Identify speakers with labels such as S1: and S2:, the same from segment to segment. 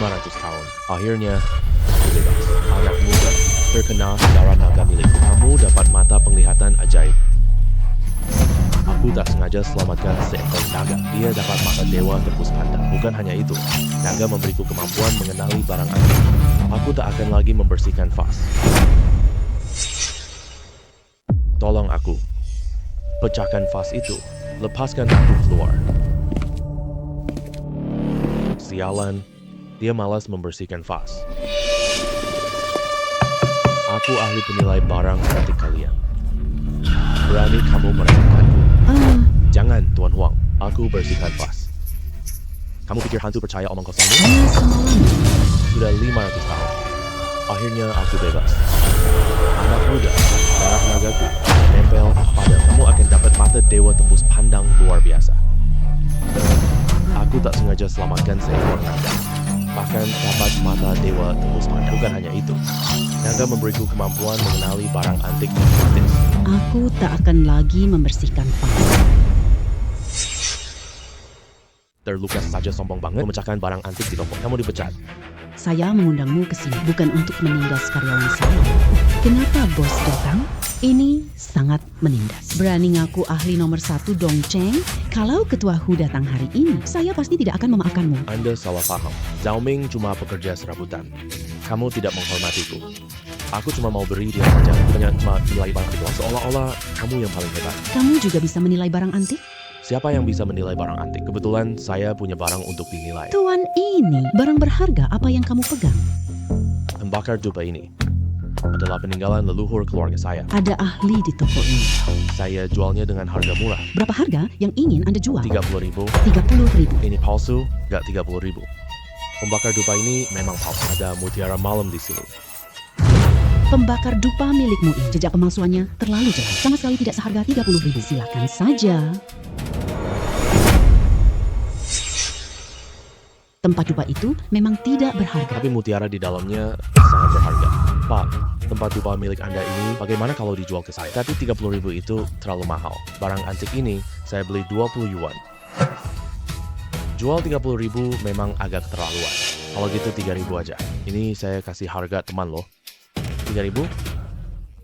S1: 500 tahun. Akhirnya, aku bebas. Anak muda, terkena darah naga milikku. Kamu dapat mata penglihatan ajaib. Aku tak sengaja selamatkan seekor naga. Dia dapat mata dewa tembus pandang. Bukan hanya itu, naga memberiku kemampuan mengenali barang antik. Aku tak akan lagi membersihkan vas. Tolong aku. Pecahkan vas itu. Lepaskan aku keluar. Sialan, dia malas membersihkan vas. Aku ahli penilai barang antik kalian. Berani kamu meremehkanku? Jangan, Tuan Huang. Aku bersihkan vas. Kamu pikir hantu percaya omong kosongmu? Sudah 500 tahun. Akhirnya aku bebas. Anak muda, darah nagaku menempel pada kamu akan dapat mata dewa tembus pandang luar biasa. Aku tak sengaja selamatkan seekor naga. Bahkan dapat mata dewa tembus pandang. Bukan hanya itu, naga memberiku kemampuan mengenali barang antik dan gratis.
S2: Aku tak akan lagi membersihkan vas.
S1: Terluka saja sombong banget memecahkan barang antik di toko. Kamu dipecat.
S2: Saya mengundangmu ke sini bukan untuk menindas karyawan saya. Kenapa bos datang? Ini sangat menindas. Berani ngaku ahli nomor 1 Dongcheng? Kalau ketua Hu datang hari ini, saya pasti tidak akan memaafkanmu.
S1: Anda salah paham. Zhao Ming cuma pekerja serabutan. Kamu tidak menghormatiku. Aku cuma mau beri dia saja. Bukannya cuma nilai barang itu. Seolah-olah kamu yang paling hebat.
S2: Kamu juga bisa menilai barang antik?
S1: Siapa yang bisa menilai barang antik? Kebetulan saya punya barang untuk dinilai.
S2: Tuan ini, barang berharga apa yang kamu pegang?
S1: Pembakar dupa ini adalah peninggalan leluhur keluarga saya.
S2: Ada ahli di toko ini.
S1: Saya jualnya dengan harga murah.
S2: Berapa harga yang ingin Anda jual?
S1: 30.000.
S2: 30.000.
S1: Ini palsu, gak 30.000. Pembakar dupa ini memang palsu. Ada mutiara malam di sini.
S2: Pembakar dupa milikmu ini, jejak pemalsuannya terlalu jelas. Sama sekali tidak seharga 30.000. Silakan saja. Tempat dupa itu memang tidak berharga.
S1: Tapi mutiara di dalamnya sangat berharga. Pak, tempat dupa milik Anda ini bagaimana kalau dijual ke saya? Tapi 30.000 itu terlalu mahal. Barang antik ini saya beli 20 yuan. Jual 30.000 memang agak keterlaluan. Kalau gitu 3.000 aja. Ini saya kasih harga teman loh. 3.000?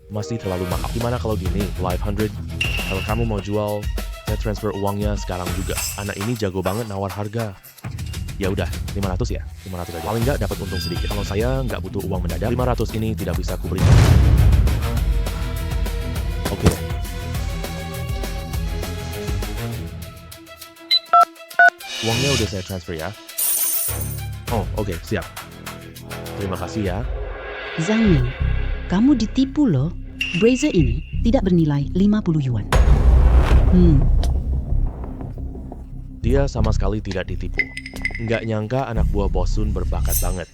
S1: Masih terlalu mahal. Gimana kalau gini? 500? Kalau kamu mau jual, saya transfer uangnya sekarang juga. Anak ini jago banget nawar harga. Ya udah, 500 ya? 500 aja. Paling nggak dapat untung sedikit. Kalau saya nggak butuh uang mendadak, 500 ini tidak bisa kuberikan. Oke. Uangnya udah saya transfer ya. Oh, oke, siap. Terima kasih ya.
S2: Zhang Ming, kamu ditipu loh. Brazier ini tidak bernilai 50 yuan.
S1: Dia sama sekali tidak ditipu. Nggak nyangka anak buah Bos Sun berbakat banget.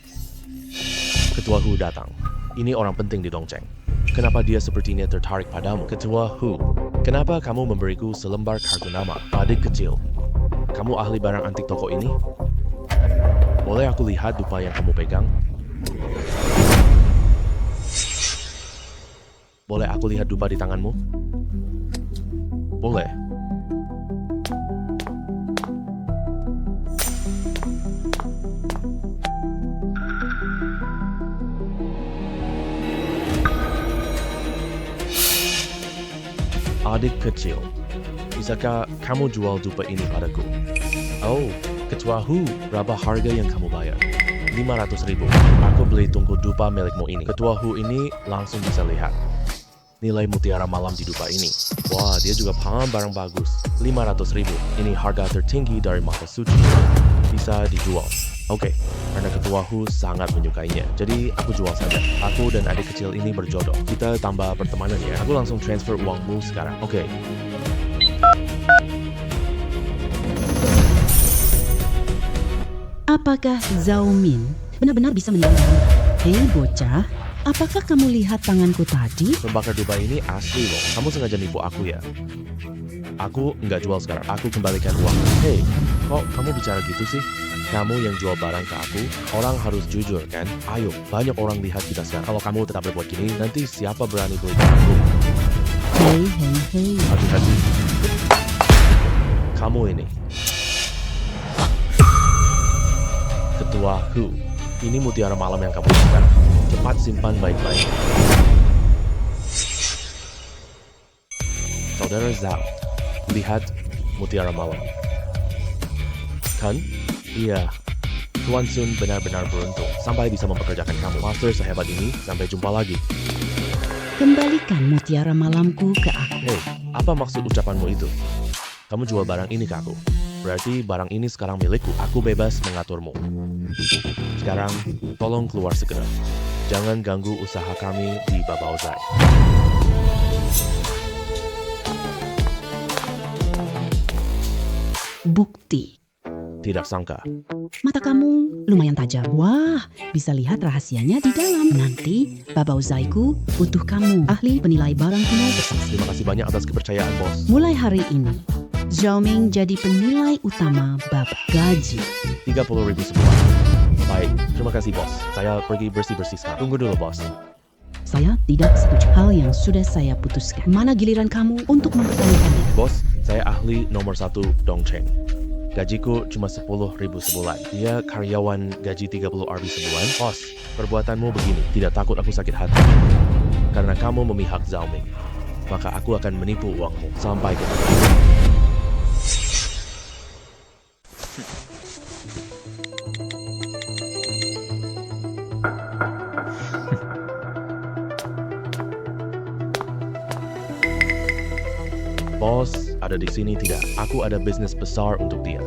S1: Ketua Hu datang. Ini orang penting di Dongcheng. Kenapa dia sepertinya tertarik padamu? Ketua Hu, kenapa kamu memberiku selembar kartu nama? Adik kecil, kamu ahli barang antik toko ini? Boleh aku lihat dupa yang kamu pegang? Boleh aku lihat dupa di tanganmu? Boleh. Adik kecil, bisakah kamu jual dupa ini padaku? Oh, Ketua Hu, berapa harga yang kamu bayar? 500.000. Aku beli tungku dupa milikmu ini. Ketua Hu ini langsung bisa lihat nilai mutiara malam di dupa ini. Wah, dia juga paham barang bagus. 500.000. Ini harga tertinggi dari mata suci. Bisa dijual. Oke, karena Ketua Hu sangat menyukainya. Jadi aku jual saja. Aku dan adik kecil ini berjodoh. Kita tambah pertemanan ya. Aku langsung transfer uangmu sekarang. Oke.
S2: Apakah Zhao Min benar-benar bisa menilai barang? Hei bocah, apakah kamu lihat tanganku tadi?
S1: Pembakar dupa ini asli loh. Kamu sengaja nipu aku ya? Aku nggak jual sekarang. Aku kembalikan uang. Hei, kok kamu bicara gitu sih? Kamu yang jual barang ke aku, orang harus jujur kan? Ayo, banyak orang lihat kita sekarang. Kalau kamu tetap berbuat gini, nanti siapa berani beli barangku?
S2: Hei.
S1: Hati-hati. Kamu ini. Ketua Hu. Ini mutiara malam yang kamu inginkan. Cepat simpan baik-baik. Saudara Zhao, lihat mutiara malam. Kan? Iya. Tuan Sun benar-benar beruntung sampai bisa mempekerjakan kamu. Master sehebat ini, sampai jumpa lagi.
S2: Kembalikan mutiara malamku ke aku.
S1: Hei, apa maksud ucapanmu itu? Kamu jual barang ini ke aku. Berarti barang ini sekarang milikku. Aku bebas mengaturmu. Sekarang, tolong keluar segera. Jangan ganggu usaha kami di Babaozai.
S2: Bukti.
S1: Tidak sangka.
S2: Mata kamu lumayan tajam. Wah, bisa lihat rahasianya di dalam. Nanti Babaozaiku butuh kamu, ahli penilai barang kuno persis.
S1: Terima kasih banyak atas kepercayaan, bos.
S2: Mulai hari ini, Zhao Ming jadi penilai utama Baba. Gaji
S1: 30.000 sebulan. Baik, terima kasih, bos. Saya pergi bersih-bersih sekarang. Tunggu dulu, bos.
S2: saya tidak setuju. Hal yang sudah saya putuskan. Mana giliran kamu untuk mempertanyakannya?
S1: Bos, saya ahli nomor 1 Dongcheng. Gajiku cuma 10.000 sebulan. Dia karyawan gaji 30 RB sebulan. Bos, perbuatanmu begini. Tidak takut aku sakit hati. Karena kamu memihak Zhao Ming. Maka aku akan menipu uangmu sampai ke Bos, ada di sini tidak? Aku ada bisnis besar untuk dia.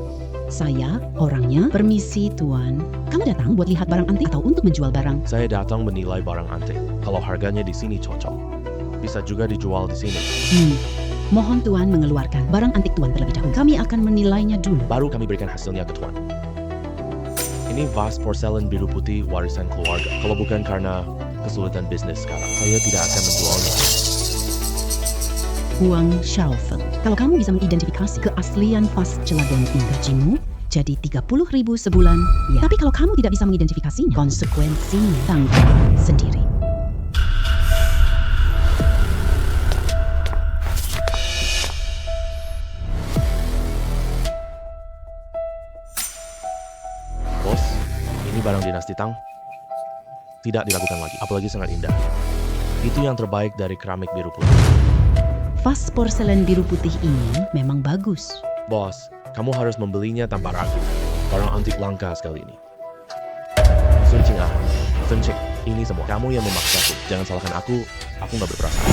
S2: Saya orangnya. Permisi tuan. Kamu datang buat lihat barang antik atau untuk menjual barang?
S1: Saya datang menilai barang antik. Kalau harganya di sini cocok, bisa juga dijual di sini.
S2: Mohon tuan mengeluarkan barang antik tuan terlebih dahulu. Kami akan menilainya dulu.
S1: Baru kami berikan hasilnya ke tuan. Ini vas porselen biru putih warisan keluarga. Kalau bukan karena kesulitan bisnis sekarang, saya tidak akan menjualnya.
S2: Huang Xiaofeng. Kalau kamu bisa mengidentifikasi keaslian vas celadong ini, gajimu jadi 30.000 sebulan. Ya. Tapi kalau kamu tidak bisa mengidentifikasinya, konsekuensinya tanggung sendiri.
S1: Bos, ini barang dinasti Tang. Tidak dilakukan lagi, apalagi sangat indah. Itu yang terbaik dari keramik biru putih.
S2: Vas porselen biru putih ini memang bagus.
S1: Bos, kamu harus membelinya tanpa ragu. Barang antik langka sekali ini. Sun Qing ini semua. Kamu yang memaksaku. Jangan salahkan aku nggak berperasaan.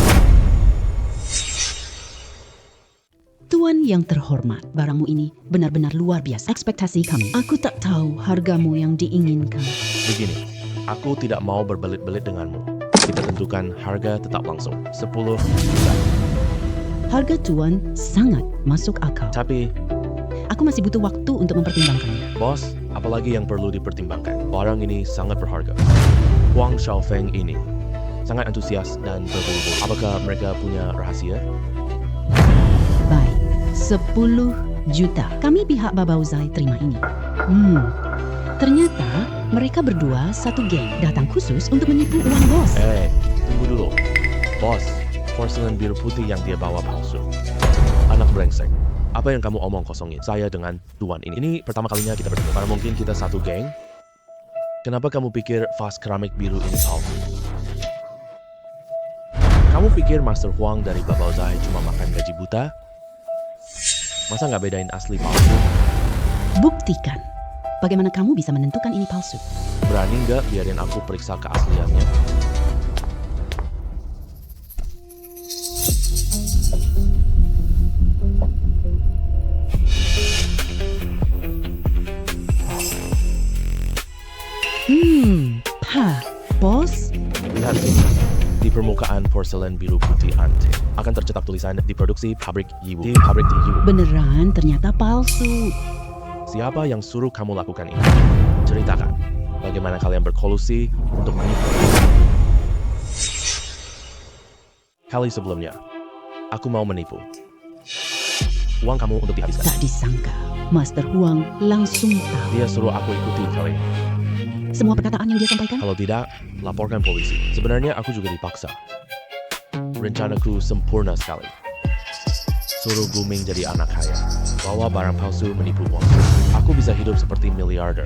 S2: Tuan yang terhormat, barangmu ini benar-benar luar biasa. Ekspektasi kami. Aku tak tahu hargamu yang diinginkan.
S1: Begini, aku tidak mau berbelit-belit denganmu. Kita tentukan harga tetap langsung. 10 juta.
S2: Harga tuan sangat masuk akal.
S1: Tapi,
S2: Aku masih butuh waktu untuk mempertimbangkannya.
S1: bos, apalagi yang perlu dipertimbangkan? Barang ini sangat berharga. Huang Xiaofeng ini sangat antusias dan terburu-buru. Apakah mereka punya rahasia?
S2: Baik, 10 juta. Kami pihak Babaozai terima ini. Ternyata mereka berdua satu geng datang khusus untuk menipu uang bos.
S1: Tunggu dulu. Bos, porselen biru putih yang dia bawa palsu. Anak brengsek. Apa yang kamu omong kosongin? Saya dengan tuan ini. Ini pertama kalinya kita bertemu. Karena mungkin kita satu geng. Kenapa kamu pikir vas keramik biru ini palsu? Kamu pikir Master Huang dari Babaozai cuma makan gaji buta? Masa nggak bedain asli palsu?
S2: Buktikan. Bagaimana kamu bisa menentukan ini palsu?
S1: Berani nggak biarin aku periksa keasliannya?
S2: Bos?
S1: Lihat sini. Di permukaan porselen biru putih antik akan tercetak tulisan diproduksi pabrik Yiwu. Di pabrik di Yiwu.
S2: Beneran ternyata palsu.
S1: Siapa yang suruh kamu lakukan ini? Ceritakan. Bagaimana kalian berkolusi untuk menipu? Kali sebelumnya, aku mau menipu. Uang kamu untuk dihabiskan.
S2: Tak disangka, Master Huang langsung tahu.
S1: Dia suruh aku ikuti kali.
S2: Semua perkataan yang dia sampaikan?
S1: Kalau tidak, laporkan polisi. Sebenarnya aku juga dipaksa. Rencanaku sempurna sekali. Suruh Guming jadi anak kaya. Bawa barang palsu menipu uang. Aku bisa hidup seperti miliarder.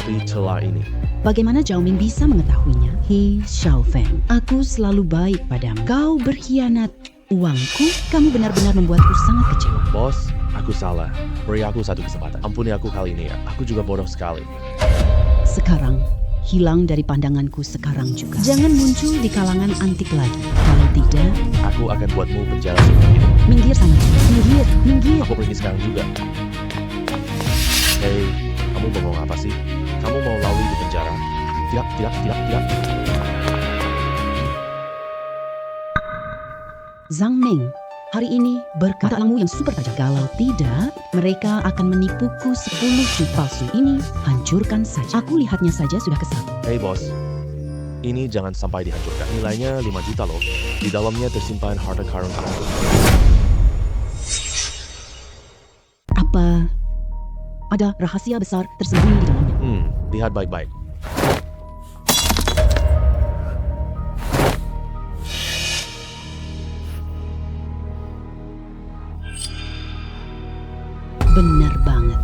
S1: menutupi celah ini.
S2: Bagaimana Zhao Ming bisa mengetahuinya? Hei Xiao Feng, aku selalu baik padamu. Kau berkhianat uangku, kamu benar-benar membuatku sangat kecewa.
S1: Bos, aku salah. Beri aku satu kesempatan. Ampuni aku kali ini ya. Aku juga bodoh sekali.
S2: Sekarang, hilang dari pandanganku sekarang juga. Jangan muncul di kalangan antik lagi. Kalau tidak,
S1: Aku akan buatmu penjara seumur hidup.
S2: minggir sana. Minggir, minggir.
S1: Aku pergi sekarang juga. Hei, kamu bengong apa sih? Kamu mau lalu di penjara? Tidak, tidak, tidak, tidak.
S2: Zhang Ming, hari ini berkata ilmu yang super tajam. Kalau tidak, mereka akan menipuku 10 cup palsu ini. Hancurkan saja. Aku lihatnya saja sudah kesal.
S1: Hei bos, ini jangan sampai dihancurkan. Nilainya 5 juta loh. Di dalamnya tersimpan harta karun aku.
S2: Apa ada rahasia besar tersembunyi di dalamnya?
S1: Lihat baik-baik.
S2: Benar banget.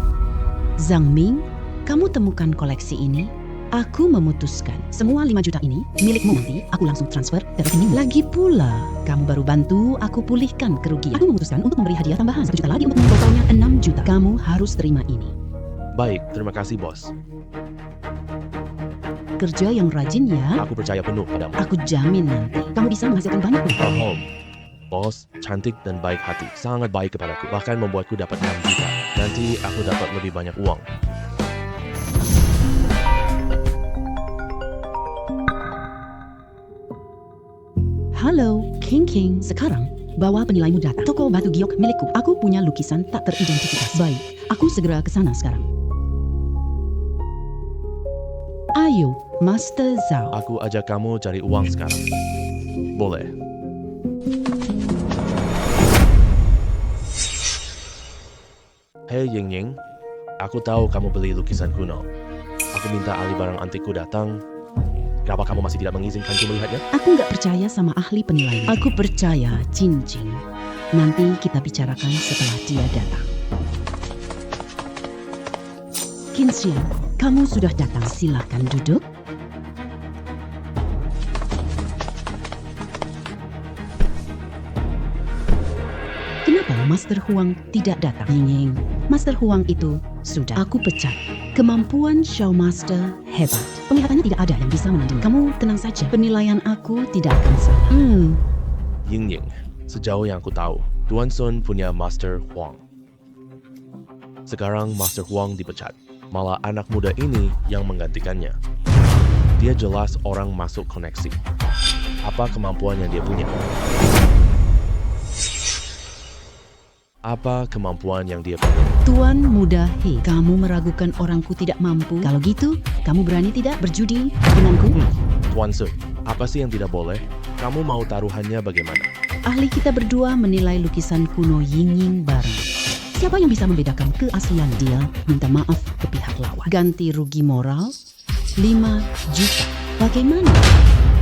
S2: Zhang Ming, kamu temukan koleksi ini. Aku memutuskan semua 5 juta ini milikmu, nanti aku langsung transfer ke rekeningmu. Lagi pula, kamu baru bantu aku pulihkan kerugian. Aku memutuskan untuk memberi hadiah tambahan 1 juta lagi untuk totalnya 6 juta. Kamu harus terima ini.
S1: Baik, terima kasih bos.
S2: Kerja yang rajin ya.
S1: Aku percaya penuh padamu.
S2: Aku jamin nanti kamu bisa menghasilkan banyak uang.
S1: Bohong. Bos, cantik dan baik hati. Sangat baik kepadaku. Bahkan membuatku dapat 6 juta. Nanti aku dapat lebih banyak uang.
S2: Halo, King King. Sekarang, bawa penilaimu datang. Toko batu giok milikku. Aku punya lukisan tak teridentifikasi. Baik, aku segera ke sana sekarang. Ayo, Master Zhao.
S1: Aku ajak kamu cari uang sekarang. Boleh. Hei Ying Ying, aku tahu kamu beli lukisan kuno. Aku minta ahli barang antikku datang. Kenapa kamu masih tidak mengizinkanku melihatnya?
S2: Aku nggak percaya sama ahli penilaian. Aku percaya Jin Jing. Nanti kita bicarakan setelah dia datang. Qin Xian, kamu sudah datang. Silakan duduk. Kenapa Master Huang tidak datang? Ying, Master Huang itu sudah aku pecat. Kemampuan Show Master hebat. Penglihatannya tidak ada yang bisa menandingi. Kamu tenang saja. Penilaian aku tidak akan salah.
S1: Ying Ying, sejauh yang aku tahu, Tuan Sun punya Master Huang. Sekarang Master Huang dipecat. Malah anak muda ini yang menggantikannya. Dia jelas orang masuk koneksi. Apa kemampuan yang dia punya? Apa kemampuan yang dia punya?
S2: Tuan Muda He, kamu meragukan orangku tidak mampu. Kalau gitu, kamu berani tidak berjudi denganku?
S1: Tuan Sun, apa sih yang tidak boleh? Kamu mau taruhannya bagaimana?
S2: Ahli kita berdua menilai lukisan kuno Ying Ying bareng. Siapa yang bisa membedakan keaslian dia? Minta maaf ke pihak lawan. Ganti rugi moral 5 juta. Bagaimana?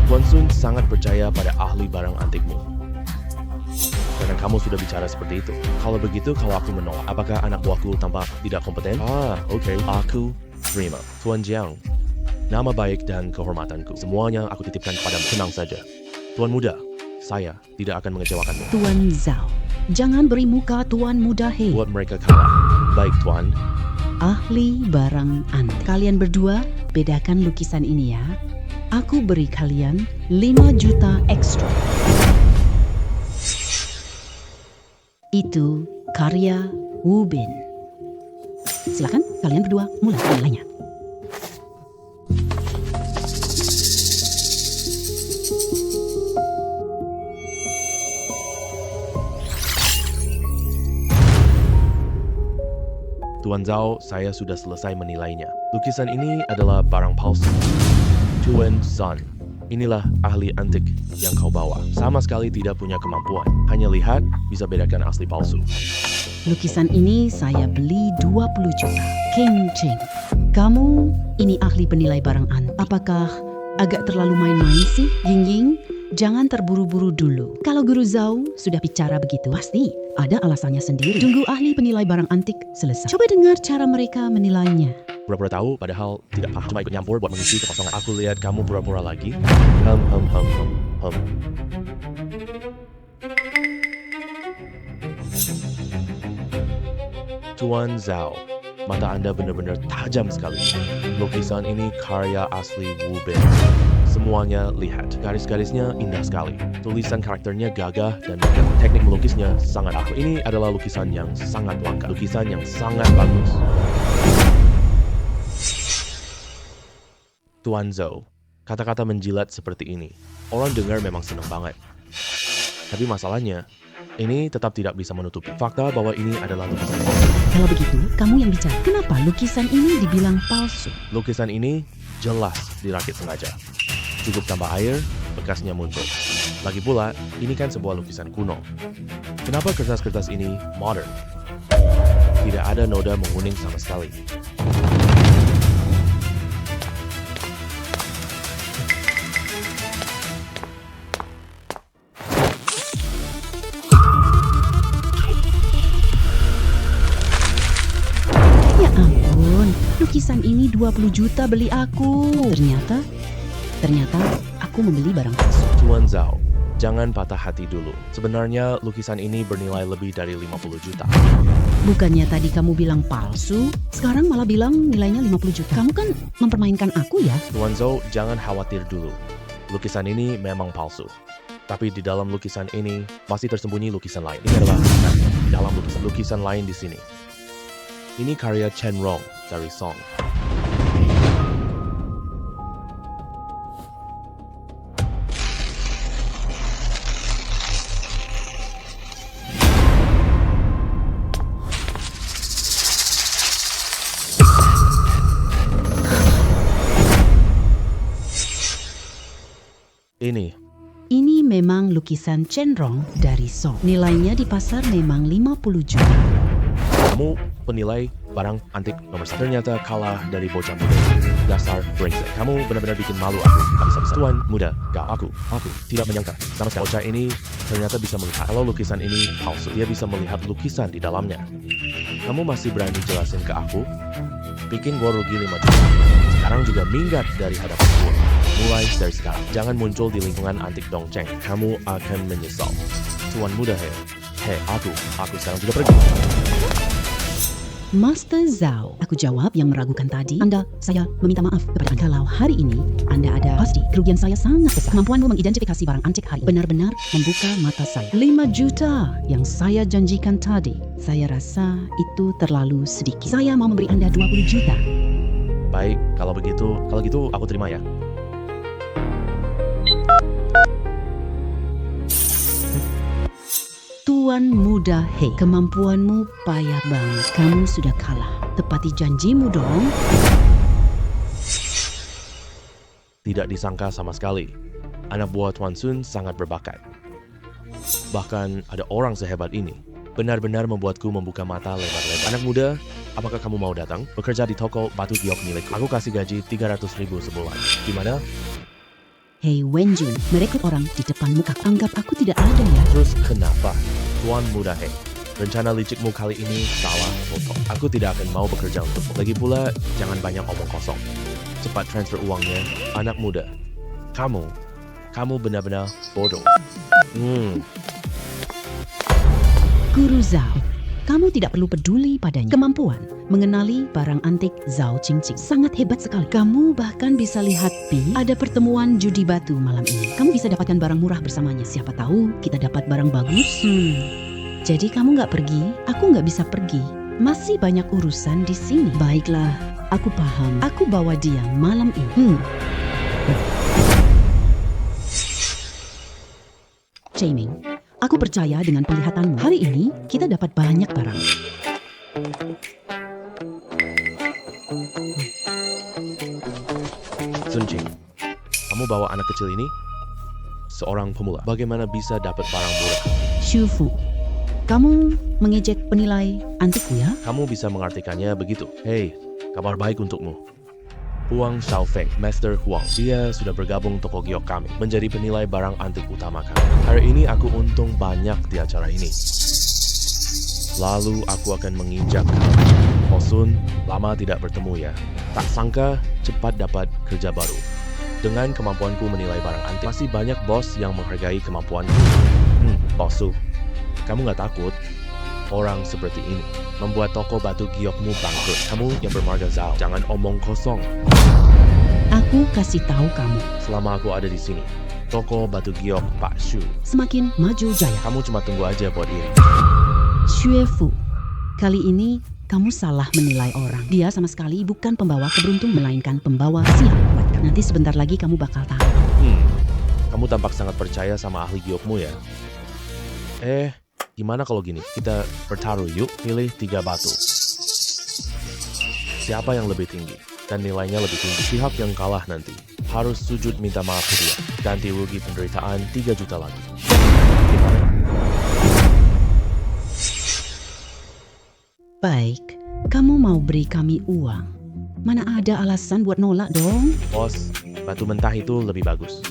S1: Tuan Sun sangat percaya pada ahli barang antikmu. Karena kamu sudah bicara seperti itu. Kalau begitu, kalau aku menolak, apakah anak buahku tampak tidak kompeten? Oke. Aku terima. Tuan Jiang, nama baik dan kehormatanku. Semuanya aku titipkan kepadamu. Tenang saja. Tuan Muda, saya tidak akan mengecewakanmu.
S2: Tuan Zhao, jangan beri muka Tuan Muda He.
S1: Buat mereka kalah. Baik, Tuan.
S2: Ahli barang antik. Kalian berdua, bedakan lukisan ini ya. Aku beri kalian 5 juta ekstra. Itu karya Wu Bin. Silakan kalian berdua mulai penilainya.
S1: Tuan Zhao, saya sudah selesai menilainya. Lukisan ini adalah barang palsu. Tuan Sun, inilah ahli antik yang kau bawa. Sama sekali tidak punya kemampuan. Hanya lihat, bisa bedakan asli palsu.
S2: Lukisan ini saya beli 20 juta. King Ching, kamu ini ahli penilai barang antik. Apakah agak terlalu main-main sih, Ying Ying? Jangan terburu-buru dulu. Kalau Guru Zhao sudah bicara begitu, pasti ada alasannya sendiri. Tunggu ahli penilai barang antik selesai. Coba dengar cara mereka menilainya.
S1: pura-pura tahu padahal tidak paham. Cuma ikut nyampur buat mengisi kekosongan. Aku lihat kamu pura-pura lagi. Hem. Tuan Zhao, mata Anda benar-benar tajam sekali. Lukisan ini karya asli Wu Bin. Semuanya lihat, garis-garisnya indah sekali. Tulisan karakternya gagah dan megah. Teknik melukisnya sangat aku. Ini adalah lukisan yang sangat langka, lukisan yang sangat bagus. Tuan Zhou, kata-kata menjilat seperti ini, orang dengar memang senang banget. Tapi masalahnya, ini tetap tidak bisa menutupi fakta bahwa ini adalah lukisan palsu.
S2: Kalau begitu, kamu yang bicara. Kenapa lukisan ini dibilang palsu?
S1: Lukisan ini jelas dirakit sengaja. Cukup tambah air, bekasnya muncul. Lagi pula, ini kan sebuah lukisan kuno. Kenapa kertas-kertas ini modern? Tidak ada noda menguning sama sekali.
S2: Ya ampun, lukisan ini 20 juta beli aku. Ternyata aku membeli barang palsu.
S1: Tuan Zhao, jangan patah hati dulu. Sebenarnya lukisan ini bernilai lebih dari 50 juta.
S2: Bukannya tadi kamu bilang palsu, sekarang malah bilang nilainya 50 juta. Kamu kan mempermainkan aku ya?
S1: Tuan Zhou, jangan khawatir dulu. Lukisan ini memang palsu. Tapi di dalam lukisan ini masih tersembunyi lukisan lain. Ini adalah di dalam lukisan lain di sini. Ini karya Chen Rong dari Song.
S2: Ini memang lukisan Chen Rong dari Song. Nilainya di pasar memang 50 juta.
S1: Kamu penilai barang antik nomor 1. Ternyata kalah dari bocah muda. Dasar brengsek. Kamu benar-benar bikin malu aku. Habis-habisan. Tuan muda, aku tidak menyangka sama sekali bocah ini ternyata bisa melihat. Kalau lukisan ini palsu, dia bisa melihat lukisan di dalamnya. Kamu masih berani jelasin ke aku? Bikin gua rugi 5 juta. Sekarang juga minggat dari hadapan gua. Mulai dari sekarang, jangan muncul di lingkungan antik Dongcheng. Kamu akan menyesal. Tuan muda, aku sekarang juga pergi.
S2: Master Zhao, aku jawab yang meragukan tadi. Saya meminta maaf kepada Anda. Kalau hari ini Anda ada pasti kerugian saya sangat besar. Kemampuanmu mengidentifikasi barang antik hari benar-benar membuka mata saya. 5 juta yang saya janjikan tadi, saya rasa itu terlalu sedikit. Saya mau memberi Anda 20 juta.
S1: Baik, kalau gitu aku terima ya.
S2: Tuan muda, kemampuanmu payah banget. Kamu sudah kalah. Tepati janjimu dong.
S1: Tidak disangka sama sekali. Anak buah Tuan Sun sangat berbakat. Bahkan ada orang sehebat ini. Benar-benar membuatku membuka mata lebar-lebar. Anak muda, apakah kamu mau datang? Bekerja di toko batu giok milikku. Aku kasih gaji 300.000 sebulan. Gimana?
S2: Hei Wenjun, merekrut orang di depan muka. Anggap aku tidak ada ya.
S1: Terus kenapa? Tuan muda, rencana licikmu kali ini salah foto. Aku tidak akan mau bekerja untukmu. Lagi pula, jangan banyak omong kosong. Cepat transfer uangnya. Anak muda, kamu benar-benar bodoh.
S2: Guru Zhao, kamu tidak perlu peduli padanya. Kemampuan mengenali barang antik Zhao Qingqing sangat hebat sekali. Kamu bahkan bisa lihat ada pertemuan judi batu malam ini. Kamu bisa dapatkan barang murah bersamanya. Siapa tahu kita dapat barang bagus. Jadi kamu nggak pergi, aku nggak bisa pergi. Masih banyak urusan di sini. Baiklah, aku paham. Aku bawa dia malam ini. Chaiming, aku percaya dengan penglihatanmu. Hari ini kita dapat banyak barang.
S1: Sun Jing, kamu bawa anak kecil ini? Seorang pemula, bagaimana bisa dapat barang murah?
S2: Xu Fu, kamu mengejek penilai antikku ya?
S1: Kamu bisa mengartikannya begitu. Hei, kabar baik untukmu. Huang Xiaofeng, Master Huang, dia sudah bergabung toko giok kami, menjadi penilai barang antik utama kami. Hari ini aku untung banyak di acara ini. Lalu aku akan menginjak. Oh Sun, lama tidak bertemu ya. Tak sangka cepat dapat kerja baru. Dengan kemampuanku menilai barang antik, masih banyak bos yang menghargai kemampuanku. Bos Su, kamu nggak takut orang seperti ini membuat toko batu giokmu bangkrut? Kamu yang bermarga Zhao, jangan omong kosong.
S2: Aku kasih tahu kamu,
S1: Selama aku ada di sini, toko batu giok Pak Shu,
S2: semakin maju jaya.
S1: kamu cuma tunggu aja buat iri.
S2: Xue Fu, kali ini kamu salah menilai orang. Dia sama sekali bukan pembawa keberuntung, melainkan pembawa sial. Nanti sebentar lagi kamu bakal tahu.
S1: Kamu tampak sangat percaya sama ahli giokmu ya. Gimana kalau gini? Kita bertaruh yuk, pilih 3 batu. Siapa yang lebih tinggi dan nilainya lebih tinggi, pihak yang kalah nanti harus sujud minta maaf ke dia. Ganti rugi penderitaan 3 juta lagi. Gimana?
S2: Baik, kamu mau beri kami uang. Mana ada alasan buat nolak dong.
S1: Bos, batu mentah itu lebih bagus.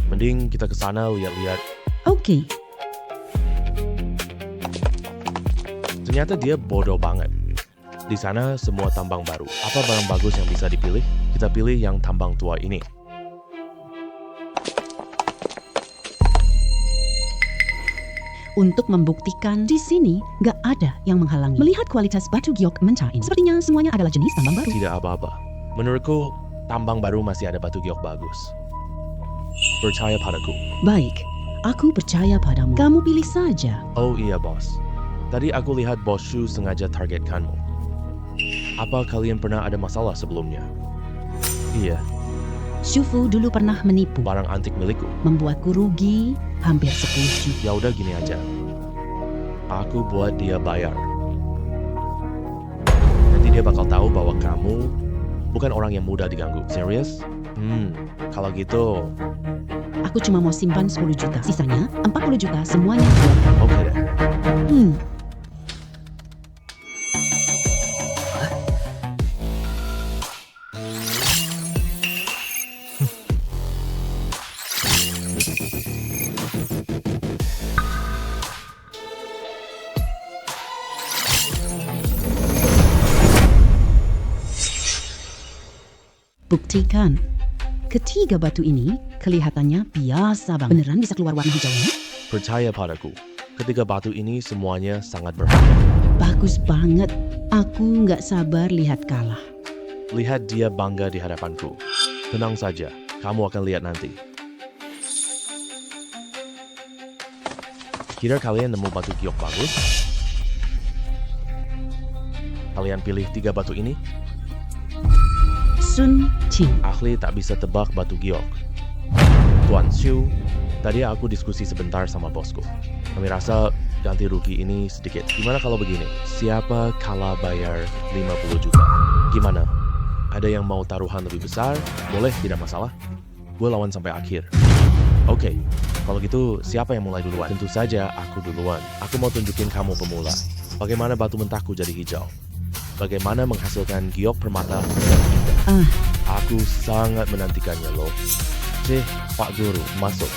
S1: Mending kita ke sana lihat-lihat.
S2: Oke,
S1: Ternyata dia bodoh banget. Di sana semua tambang baru. Apa barang bagus yang bisa dipilih? Kita pilih yang tambang tua ini.
S2: untuk membuktikan di sini nggak ada yang menghalangi. Melihat kualitas batu giok mencah ini, sepertinya semuanya adalah jenis tambang baru.
S1: Tidak apa-apa. Menurutku, tambang baru masih ada batu giok bagus. Percaya padaku.
S2: Baik, aku percaya padamu. Kamu pilih saja.
S1: Oh iya, bos. Tadi aku lihat Bos Shu sengaja targetkanmu. Apa kalian pernah ada masalah sebelumnya? Iya,
S2: Shufu dulu pernah menipu,
S1: barang antik milikku.
S2: membuatku rugi hampir 10 juta.
S1: Ya udah gini aja. Aku buat dia bayar. Nanti dia bakal tahu bahwa kamu bukan orang yang mudah diganggu. Serius? Kalau gitu,
S2: Aku cuma mau simpan 10 juta. Sisanya 40 juta semuanya buat kamu.
S1: oke deh.
S2: Buktikan. Ketiga batu ini kelihatannya biasa banget. Beneran bisa keluar warna hijaunya?
S1: Percaya padaku. Ketiga batu ini semuanya sangat berharga.
S2: Bagus banget. Aku nggak sabar lihat kalah.
S1: Lihat dia bangga di hadapanku. Tenang saja, kamu akan lihat nanti. Kira kalian nemu batu giok bagus? Kalian pilih 3 batu ini?
S2: Sun Qing.
S1: Ahli tak bisa tebak batu giok. Tuan Shu, tadi aku diskusi sebentar sama bosku. Kami rasa ganti rugi ini sedikit. Gimana kalau begini? Siapa kalah bayar 50 juta? Gimana? Ada yang mau taruhan lebih besar? Boleh, tidak masalah. Gue lawan sampai akhir. Oke, kalau gitu siapa yang mulai duluan? Tentu saja aku duluan. Aku mau tunjukin kamu pemula. Bagaimana batu mentahku jadi hijau? Bagaimana menghasilkan giok permata yang indah? Aku sangat menantikannya loh. Pak Guru, masuk.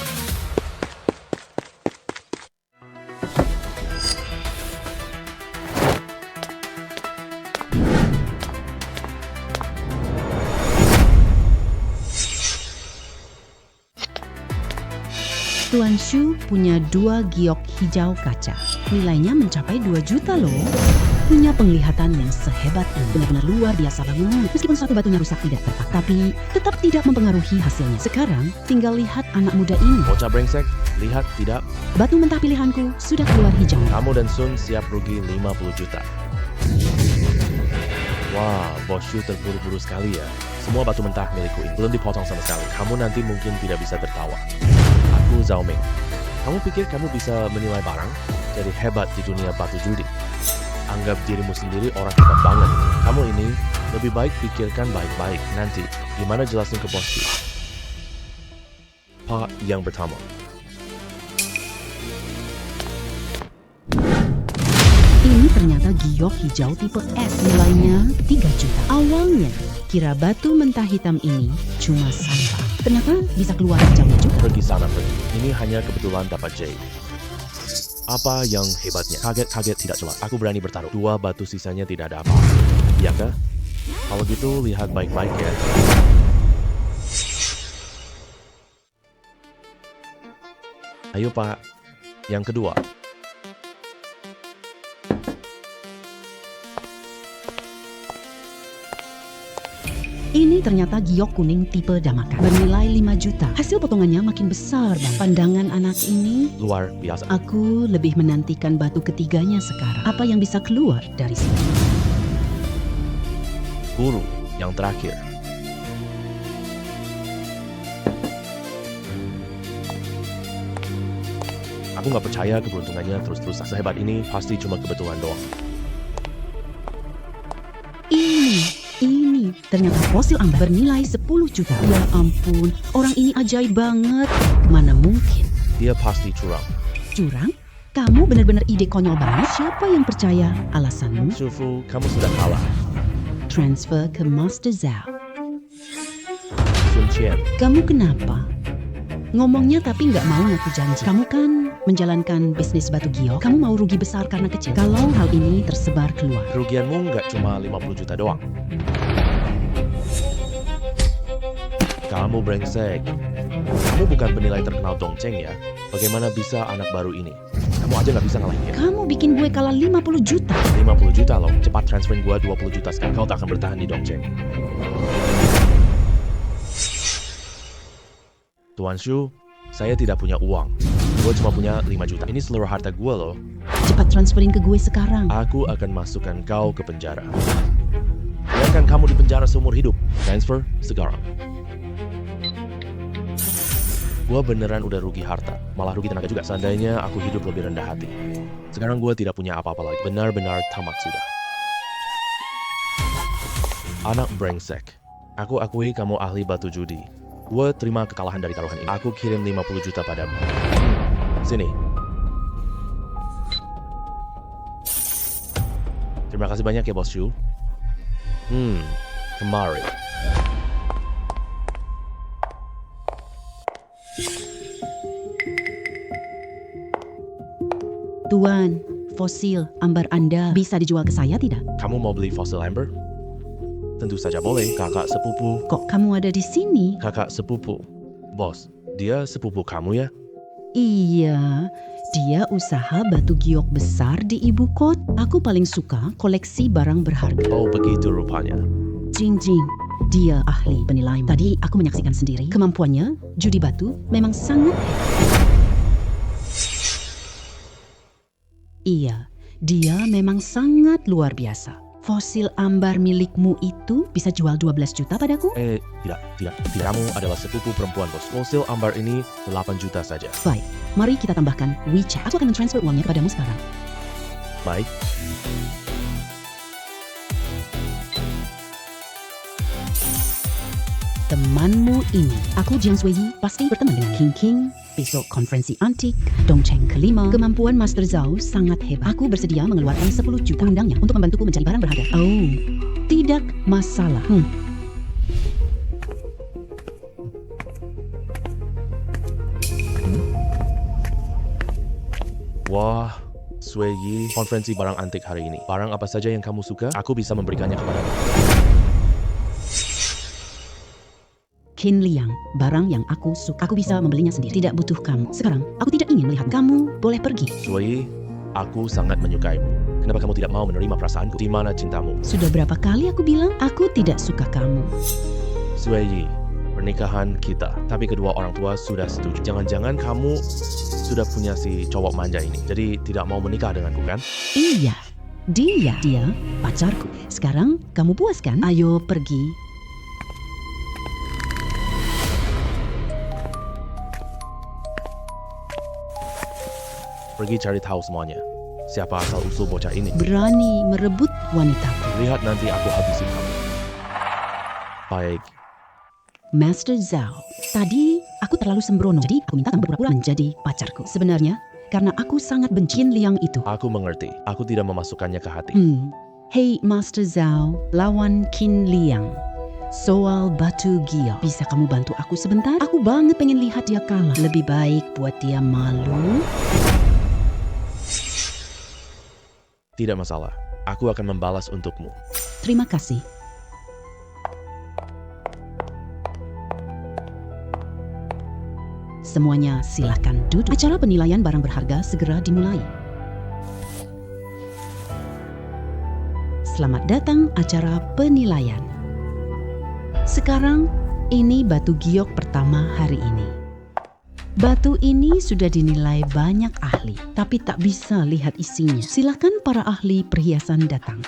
S2: Tuan Shu punya 2 giok hijau kaca. Nilainya mencapai 2 juta loh. Punya penglihatan yang sehebat ini. Benar-benar luar biasa banget. Meskipun satu batunya rusak tidak retak, tapi tetap tidak mempengaruhi hasilnya. Sekarang tinggal lihat anak muda ini.
S1: Bocah brengsek, lihat tidak?
S2: Batu mentah pilihanku sudah keluar hijau.
S1: Kamu dan Sun siap rugi 50 juta. Wah, Bos Shu terburu-buru sekali ya. Semua batu mentah milikku ini belum dipotong sama sekali. Kamu nanti mungkin tidak bisa tertawa. Aku Zhao Ming. Kamu pikir kamu bisa menilai barang? Jadi hebat di dunia batu judi. Anggap dirimu sendiri orang hebat banget. Kamu ini lebih baik pikirkan baik-baik. Nanti gimana jelasin ke bosku? Pak yang pertama.
S2: Ini ternyata giok hijau tipe S. Nilainya 3 juta. Awalnya kira batu mentah hitam ini cuma sampah. Kenapa bisa keluar hijaunya juga?
S1: Pergi sana pergi. Ini hanya kebetulan dapat J. Apa yang hebatnya? Kaget-kaget tidak jelas. Aku berani bertaruh. 2 batu sisanya tidak ada apa. Iya kah? Kalau gitu, lihat baik-baik ya. Ayo Pak, yang kedua.
S2: Ini ternyata giok kuning tipe Damakan. Bernilai 5 juta. Hasil potongannya makin besar, Bang. Pandangan anak ini,
S1: Luar biasa.
S2: aku lebih menantikan batu ketiganya sekarang. Apa yang bisa keluar dari sini?
S1: Guru yang terakhir. Aku nggak percaya keberuntungannya terus-terus sehebat ini pasti cuma kebetulan doang.
S2: Ini ternyata fosil ambar bernilai 10 juta. Ya ampun, orang ini ajaib banget. Mana mungkin?
S1: Dia pasti curang.
S2: Curang? Kamu benar-benar ide konyol banget. Siapa yang percaya alasanmu?
S1: Shufu, kamu sudah kalah.
S2: Transfer ke Master Zhao.
S1: Sun Qian,
S2: Kamu kenapa? Ngomongnya tapi nggak mau ngaku janji. Kamu kan menjalankan bisnis batu giok. Kamu mau rugi besar karena kecil. Kalau hal ini tersebar keluar.
S1: kerugianmu nggak cuma 50 juta doang. Kamu brengsek. Kamu bukan penilai terkenal Dongcheng ya. Bagaimana bisa anak baru ini? Kamu aja nggak bisa ngalahin dia.
S2: Kamu bikin gue kalah 50 juta.
S1: 50 juta loh. Cepat transferin gua 20 juta sekarang. Kau tak akan bertahan di Dongcheng. Tuan Shu, saya tidak punya uang. Gue cuma punya 5 juta. Ini seluruh harta gue loh.
S2: Cepat transferin ke gue sekarang.
S1: Aku akan masukkan kau ke penjara. Biarkan kamu di penjara seumur hidup. Transfer sekarang. Gue beneran udah rugi harta. Malah rugi tenaga juga. Seandainya aku hidup lebih rendah hati. Sekarang gue tidak punya apa-apa lagi. Benar-benar tamat sudah. Anak brengsek. Aku akui kamu ahli batu judi. Gue terima kekalahan dari taruhan ini. Aku kirim 50 juta padamu. Sini. Terima kasih banyak ya Bos Shu. Kemari.
S2: Tuan, fosil ambar Anda bisa dijual ke saya tidak?
S1: Kamu mau beli fosil amber? Tentu saja boleh, kakak sepupu.
S2: Kok kamu ada di sini?
S1: Kakak sepupu. Bos, dia sepupu kamu ya?
S2: Iya, dia usaha batu giok besar di ibu kota. Aku paling suka koleksi barang berharga.
S1: Oh begitu rupanya.
S2: Jing Jing, dia ahli penilaian. Tadi aku menyaksikan sendiri kemampuannya judi batu memang sangat hebat. Iya, dia memang sangat luar biasa. Fosil ambar milikmu itu bisa jual 12 juta padaku?
S1: Tidak. Kamu adalah sepupu perempuan bos. Fosil ambar ini 8 juta saja.
S2: Baik, mari kita tambahkan WeChat. Aku akan mentransfer uangnya kepadamu sekarang.
S1: Baik.
S2: Temanmu ini, aku Jiang Shuiyi, pasti berteman dengan King King. Besok konferensi antik, Dongcheng kelima. Kemampuan Master Zhao sangat hebat. Aku bersedia mengeluarkan 10 juta undangnya untuk membantuku mencari barang berharga. Oh, tidak masalah.
S1: Wah, Shuiyi, konferensi barang antik hari ini. Barang apa saja yang kamu suka, aku bisa memberikannya kepadamu.
S2: Qin Liang, barang yang aku suka. Aku bisa membelinya sendiri, tidak butuh kamu. Sekarang, aku tidak ingin melihat kamu. Boleh pergi.
S1: Shuiyi, aku sangat menyukaimu. Kenapa kamu tidak mau menerima perasaanku? Di mana cintamu?
S2: Sudah berapa kali aku bilang, aku tidak suka kamu.
S1: Shuiyi, pernikahan kita. Tapi kedua orang tua sudah setuju. Jangan-jangan kamu sudah punya si cowok manja ini. Jadi tidak mau menikah denganku kan?
S2: Iya, dia pacarku. Sekarang, kamu puas kan? Ayo pergi.
S1: Pergi cari tahu semuanya. Siapa asal usul bocah ini?
S2: Berani merebut wanitaku.
S1: Lihat nanti aku habisi kamu. Baik.
S2: Master Zhao, tadi aku terlalu sembrono. Jadi aku minta kamu berpura-pura menjadi pacarku. Sebenarnya, karena aku sangat benci Qin Liang itu.
S1: Aku mengerti. Aku tidak memasukkannya ke hati.
S2: Hey Master Zhao, lawan Qin Liang. Soal batu giok, bisa kamu bantu aku sebentar? Aku banget pengen lihat dia kalah. Lebih baik buat dia malu.
S1: Tidak masalah. Aku akan membalas untukmu.
S2: Terima kasih. Semuanya silakan duduk. Acara penilaian barang berharga segera dimulai. Selamat datang acara penilaian. Sekarang, ini batu giok pertama hari ini. Batu ini sudah dinilai banyak ahli, tapi tak bisa lihat isinya. Silakan para ahli perhiasan datang.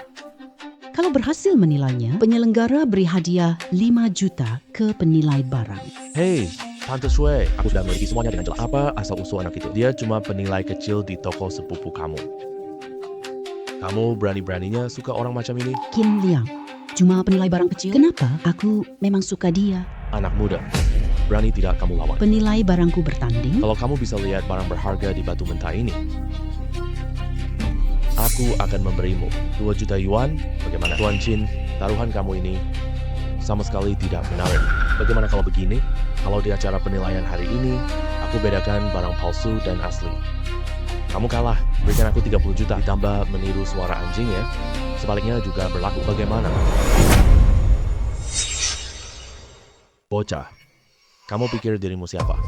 S2: Kalau berhasil menilainya, penyelenggara beri hadiah 5 juta ke penilai barang.
S1: Hei, Tante Shui, aku sudah memiliki semuanya dengan jelas. Apa asal-usul anak itu? Dia cuma penilai kecil di toko sepupu kamu. Kamu berani-beraninya suka orang macam ini?
S2: Qin Liang, cuma penilai barang kecil. Kenapa? Aku memang suka dia.
S1: Anak muda, berani tidak kamu lawan?
S2: Penilai barangku bertanding.
S1: Kalau kamu bisa lihat barang berharga di batu mentah ini, aku akan memberimu 2 juta yuan. Bagaimana? Tuan Qin, taruhan kamu ini sama sekali tidak menarik. Bagaimana kalau begini? Kalau di acara penilaian hari ini, aku bedakan barang palsu dan asli. Kamu kalah, berikan aku 30 juta ditambah meniru suara anjing ya. Sebaliknya juga berlaku. Bagaimana? Bocah, kamu pikir dirimu siapa?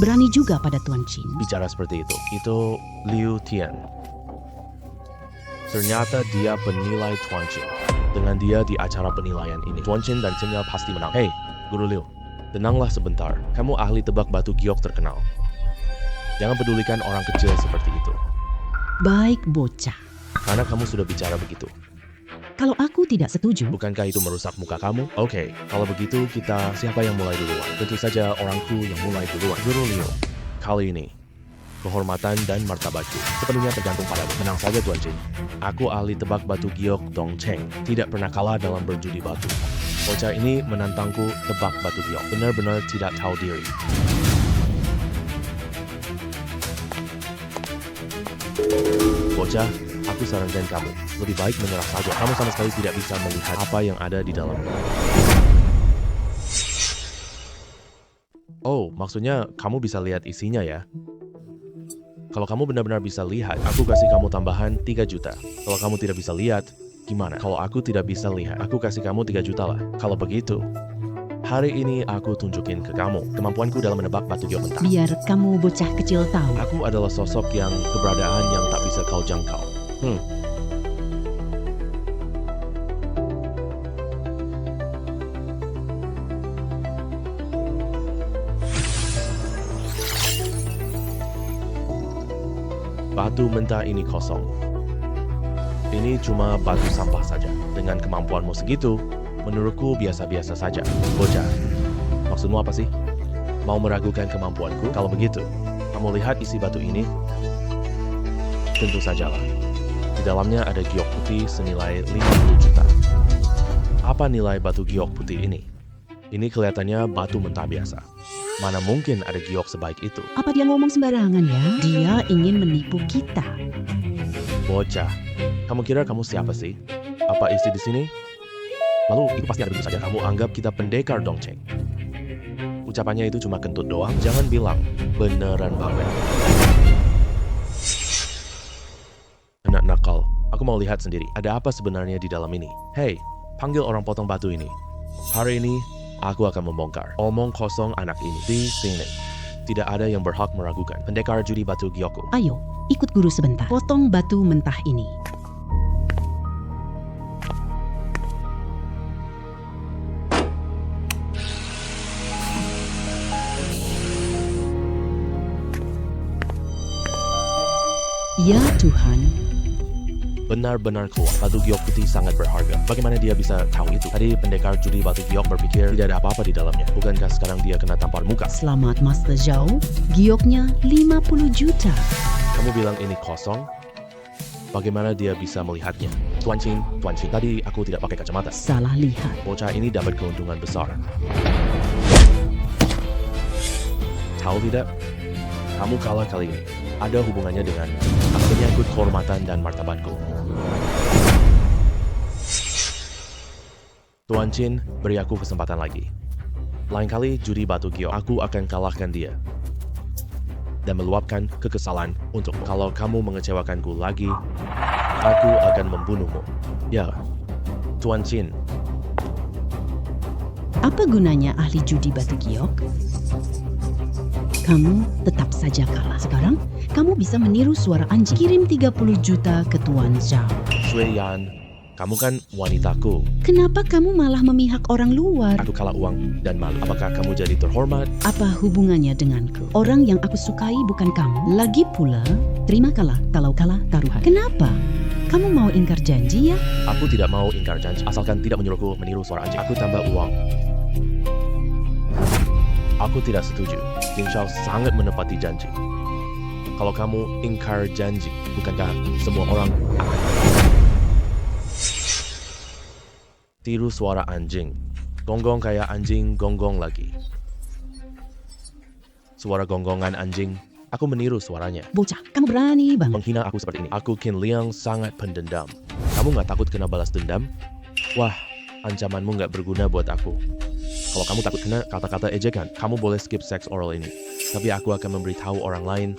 S2: Berani juga pada Tuan Qin.
S1: Bicara seperti itu. Itu Liu Tian. Ternyata dia penilai Tuan Qin. Dengan dia di acara penilaian ini, Tuan Qin dan timnya pasti menang. Hei, Guru Liu, tenanglah sebentar. Kamu ahli tebak batu giok terkenal. Jangan pedulikan orang kecil seperti itu.
S2: Baik, bocah.
S1: Karena kamu sudah bicara begitu.
S2: Kalau aku tidak setuju,
S1: Bukankah itu merusak muka kamu? Oke, kalau begitu siapa yang mulai duluan? Tentu saja orangku yang mulai duluan. Guru Liu, kali ini kehormatan dan martabatku sepenuhnya tergantung padamu. Tenang saja Tuan Qin. Aku ahli tebak batu giok Dong Cheng. Tidak pernah kalah dalam berjudi batu. Bocah ini menantangku tebak batu giok. Benar-benar tidak tahu diri. Bocah, aku sarankan kamu, lebih baik menyerah saja. Kamu sama sekali tidak bisa melihat apa yang ada di dalamnya. Oh, maksudnya kamu bisa lihat isinya ya? Kalau kamu benar-benar bisa lihat, aku kasih kamu tambahan 3 juta. Kalau kamu tidak bisa lihat, gimana? Kalau aku tidak bisa lihat, aku kasih kamu 3 juta lah. Kalau begitu, hari ini aku tunjukin ke kamu kemampuanku dalam menebak batu giok mentah.
S2: biar kamu bocah kecil tahu.
S1: Aku adalah sosok yang keberadaan yang tak bisa kau jangkau. Batu mentah ini kosong. Ini cuma batu sampah saja. Dengan kemampuanmu segitu, menurutku biasa-biasa saja. Bocah, maksudmu apa sih? Mau meragukan kemampuanku? Kalau begitu, kamu lihat isi batu ini? Tentu sajalah. Di dalamnya ada giok putih senilai 50 juta. Apa nilai batu giok putih ini? Ini kelihatannya batu mentah biasa. Mana mungkin ada giok sebaik itu?
S2: Apa dia ngomong sembarangan ya? Dia ingin menipu kita.
S1: Bocah, kamu kira kamu siapa sih? Apa isi di sini? Lalu itu pasti ada begitu saja. Kamu anggap kita pendekar Dong Cheng. Ucapannya itu cuma kentut doang. Jangan bilang beneran banget. Anak nakal, aku mau lihat sendiri. Ada apa sebenarnya di dalam ini? Hei, panggil orang potong batu ini. Hari ini aku akan membongkar omong kosong anak ini di sini. Tidak ada yang berhak meragukan pendekar judi batu giokku.
S2: Ayo, ikut guru sebentar. Potong batu mentah ini. Ya Tuhan,
S1: Benar-benar keluar. Batu giok putih sangat berharga. Bagaimana dia bisa tahu itu? Tadi pendekar judi batu giok berpikir tidak ada apa-apa di dalamnya. Bukankah sekarang dia kena tampar muka?
S2: selamat Master Zhao. Gioknya 50 juta.
S1: Kamu bilang ini kosong? Bagaimana dia bisa melihatnya? Tuan Qin, tadi aku tidak pakai kacamata.
S2: Salah lihat.
S1: Bocah ini dapat keuntungan besar. Tahu tidak? Kamu kalah kali ini. Ada hubungannya dengan menyangkut kehormatan dan martabatku. Tuan Qin, beri aku kesempatan lagi. Lain kali judi batu giok, aku akan kalahkan dia. Dan meluapkan kekesalan untuk kalau kamu mengecewakanku lagi, aku akan membunuhmu. Ya, Tuan Qin.
S2: Apa gunanya ahli judi batu giok? kamu tetap saja kalah. Sekarang, kamu bisa meniru suara anjing. Kirim 30 juta ke Tuan Zhao.
S1: Sui Yan, kamu kan wanitaku.
S2: Kenapa kamu malah memihak orang luar?
S1: Aku kalah uang dan malu. Apakah kamu jadi terhormat?
S2: Apa hubungannya denganku? Orang yang aku sukai bukan kamu. Lagi pula, terima kalah kalau kalah taruhan. Kenapa? Kamu mau ingkar janji ya?
S1: Aku tidak mau ingkar janji, asalkan tidak menyuruhku meniru suara anjing. Aku tambah uang. Aku tidak setuju. Jing Shao sangat menepati janji. Kalau kamu ingkar janji, bukankah semua orang akan tiru suara anjing? Gonggong kayak anjing, gonggong lagi. Suara gonggongan anjing, aku meniru suaranya.
S2: Bocah, kamu berani banget.
S1: Menghina aku seperti ini. Aku Qin Liang sangat pendendam. Kamu nggak takut kena balas dendam? Wah, ancamanmu nggak berguna buat aku. Kalau kamu takut kena kata-kata ejekan, kamu boleh skip seks oral ini. Tapi aku akan memberitahu orang lain,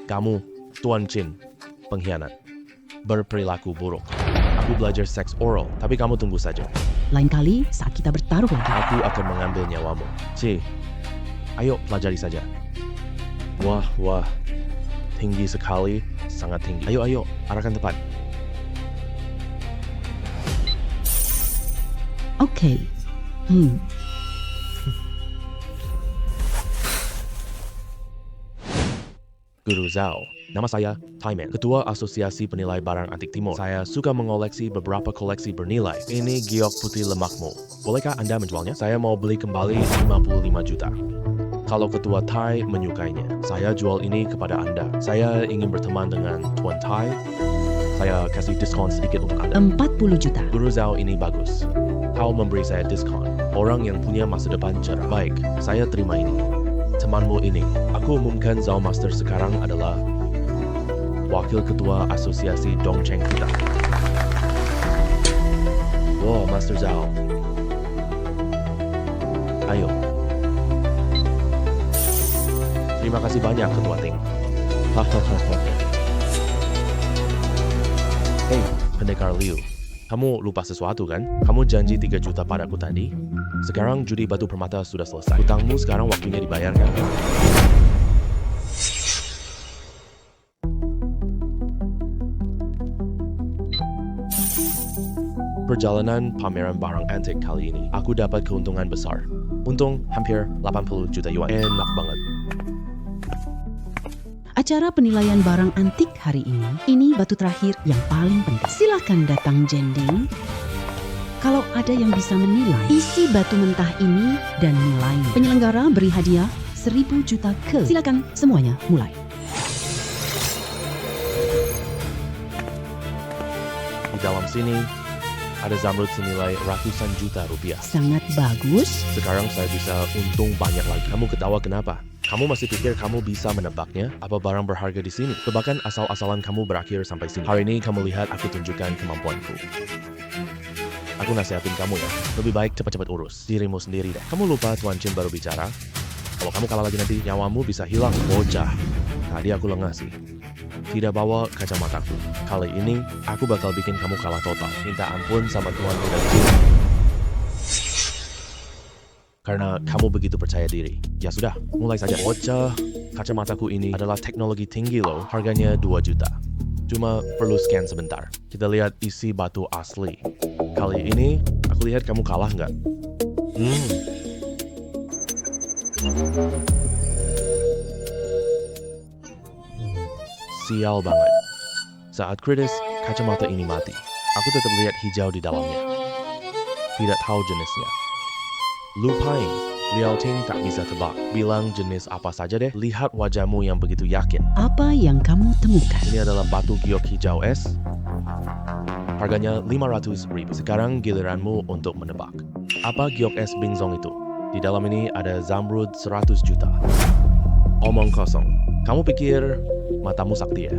S1: kamu, Tuan Qin, pengkhianat, berperilaku buruk. Aku belajar seks oral, tapi kamu tunggu saja.
S2: Lain kali saat kita bertaruh lagi.
S1: Aku akan mengambil nyawamu. Ayo pelajari saja. Wah, tinggi sekali, sangat tinggi. Ayo, arahkan tepat.
S2: Oke.
S1: Guru Zhao, nama saya Taiman, Ketua Asosiasi Penilai Barang Antik Timur. Saya suka mengoleksi beberapa koleksi bernilai. Ini giok putih lemakmu. Bolehkah Anda menjualnya? Saya mau beli kembali 55 juta. Kalau Ketua Tai menyukainya, saya jual ini kepada Anda. Saya ingin berteman dengan Tuan Tai. Saya kasih diskon sedikit untuk Anda.
S2: 40 juta.
S1: Guru Zhao ini bagus. Kau memberi saya diskon. Orang yang punya masa depan cerah. Baik, saya terima ini. Temanmu ini, aku umumkan Zhao Master sekarang adalah Wakil Ketua Asosiasi Dongcheng kita. Wow, Master Zhao. Ayo. Terima kasih banyak, Ketua Ting. Hei, Pendekar Liu. Kamu lupa sesuatu kan? Kamu janji 3 juta padaku tadi. Sekarang judi batu permata sudah selesai. Hutangmu sekarang waktunya dibayarkan. Perjalanan pameran barang antik kali ini, aku dapat keuntungan besar. Untung hampir 80 juta yuan. Enak banget.
S2: Acara penilaian barang antik hari ini batu terakhir yang paling penting. Silakan datang Jending. Kalau ada yang bisa menilai isi batu mentah ini dan nilainya. Penyelenggara beri hadiah 1.000 juta ke. Silakan semuanya mulai.
S1: Di dalam sini, ada zamrud senilai ratusan juta rupiah.
S2: Sangat bagus.
S1: Sekarang saya bisa untung banyak lagi. Kamu ketawa kenapa? Kamu masih pikir kamu bisa menebaknya? Apa barang berharga di sini? Tebakan asal-asalan kamu berakhir sampai sini. Hari ini kamu lihat aku tunjukkan kemampuanku. Aku nasihatin kamu ya, lebih baik cepat-cepat urus dirimu sendiri deh. Kamu lupa Tuan Qin baru bicara? Kalau kamu kalah lagi nanti, nyawamu bisa hilang. Bocah. Tadi aku lengah sih. Tidak bawa kacamataku. Kali ini, aku bakal bikin kamu kalah total. Minta ampun sama Tuan Muda Qin. Karena kamu begitu percaya diri. Ya sudah, mulai saja. Bocah, kacamataku ini adalah teknologi tinggi loh. Harganya 2 juta. Cuma perlu scan sebentar. Kita lihat isi batu asli. Kali ini, aku lihat kamu kalah nggak? Sial banget. Saat kritis, kacamata ini mati. Aku tetap lihat hijau di dalamnya. Tidak tahu jenisnya. Lupain, Liao Ting tak bisa tebak. Bilang jenis apa saja deh. Lihat wajahmu yang begitu yakin.
S2: Apa yang kamu temukan?
S1: Ini adalah batu giok hijau es. Harganya 500.000. Sekarang giliranmu untuk menebak. Apa giok es Bingzong itu? Di dalam ini ada zamrud 100 juta. Omong kosong. Kamu pikir matamu sakti ya?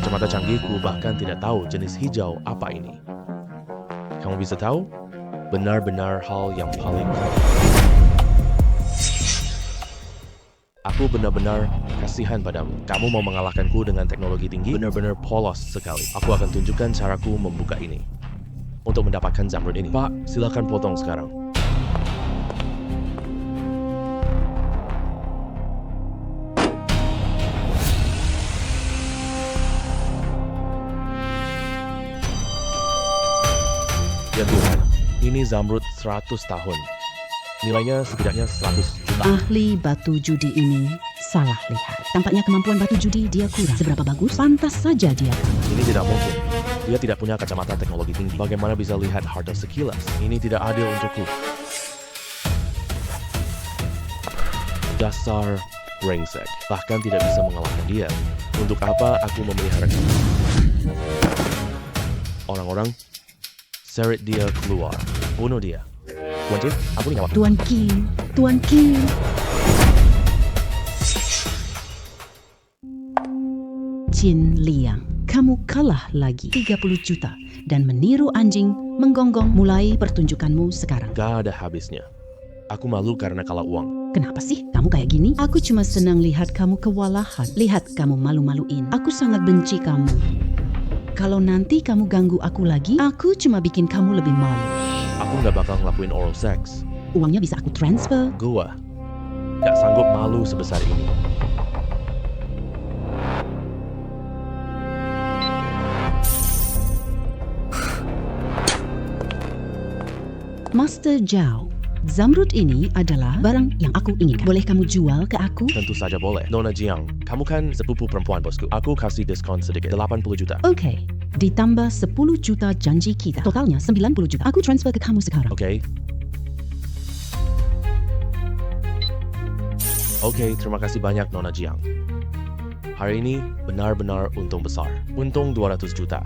S1: Kacamata canggihku bahkan tidak tahu jenis hijau apa ini. Kamu bisa tahu? Benar-benar hal yang paling Aku benar-benar kasihan padamu. Kamu mau mengalahkanku dengan teknologi tinggi? Benar-benar polos sekali. Aku akan tunjukkan caraku membuka ini. Untuk mendapatkan zamrud ini. Pak, silakan potong sekarang. Ini zamrud 100 tahun. Nilainya setidaknya 100 juta.
S2: Ahli batu judi ini salah lihat. Tampaknya kemampuan batu judi dia kurang. Seberapa bagus? Pantas saja dia kalah.
S1: Ini tidak mungkin. Dia tidak punya kacamata teknologi tinggi. Bagaimana bisa lihat harta sekilas? Ini tidak adil untukku. Dasar brengsek. Bahkan tidak bisa mengalahkan dia. Untuk apa aku memelihara dia? Orang-orang, seret dia keluar. Bunuh dia. Tuan Jin, aku ini
S2: Tuan King, Tuan King. Jin Liang, kamu kalah lagi 30 juta dan meniru anjing menggonggong. Mulai pertunjukanmu sekarang.
S1: Gak ada habisnya. Aku malu karena kalah uang.
S2: Kenapa sih kamu kayak gini? Aku cuma senang lihat kamu kewalahan. Lihat kamu malu-maluin. Aku sangat benci kamu. Kalau nanti kamu ganggu aku lagi, aku cuma bikin kamu lebih malu.
S1: Aku gak bakal ngelakuin oral sex.
S2: Uangnya bisa aku transfer.
S1: Gua gak sanggup malu sebesar ini.
S2: Master Zhao, zamrud ini adalah barang yang aku inginkan. Boleh kamu jual ke aku?
S1: Tentu saja boleh. Nona Jiang, kamu kan sepupu perempuan bosku. Aku kasih diskon sedikit, 80 juta.
S2: Oke, ditambah 10 juta janji kita. Totalnya 90 juta. Aku transfer ke kamu sekarang.
S1: Oke, terima kasih banyak Nona Jiang. Hari ini benar-benar untung besar. Untung 200 juta.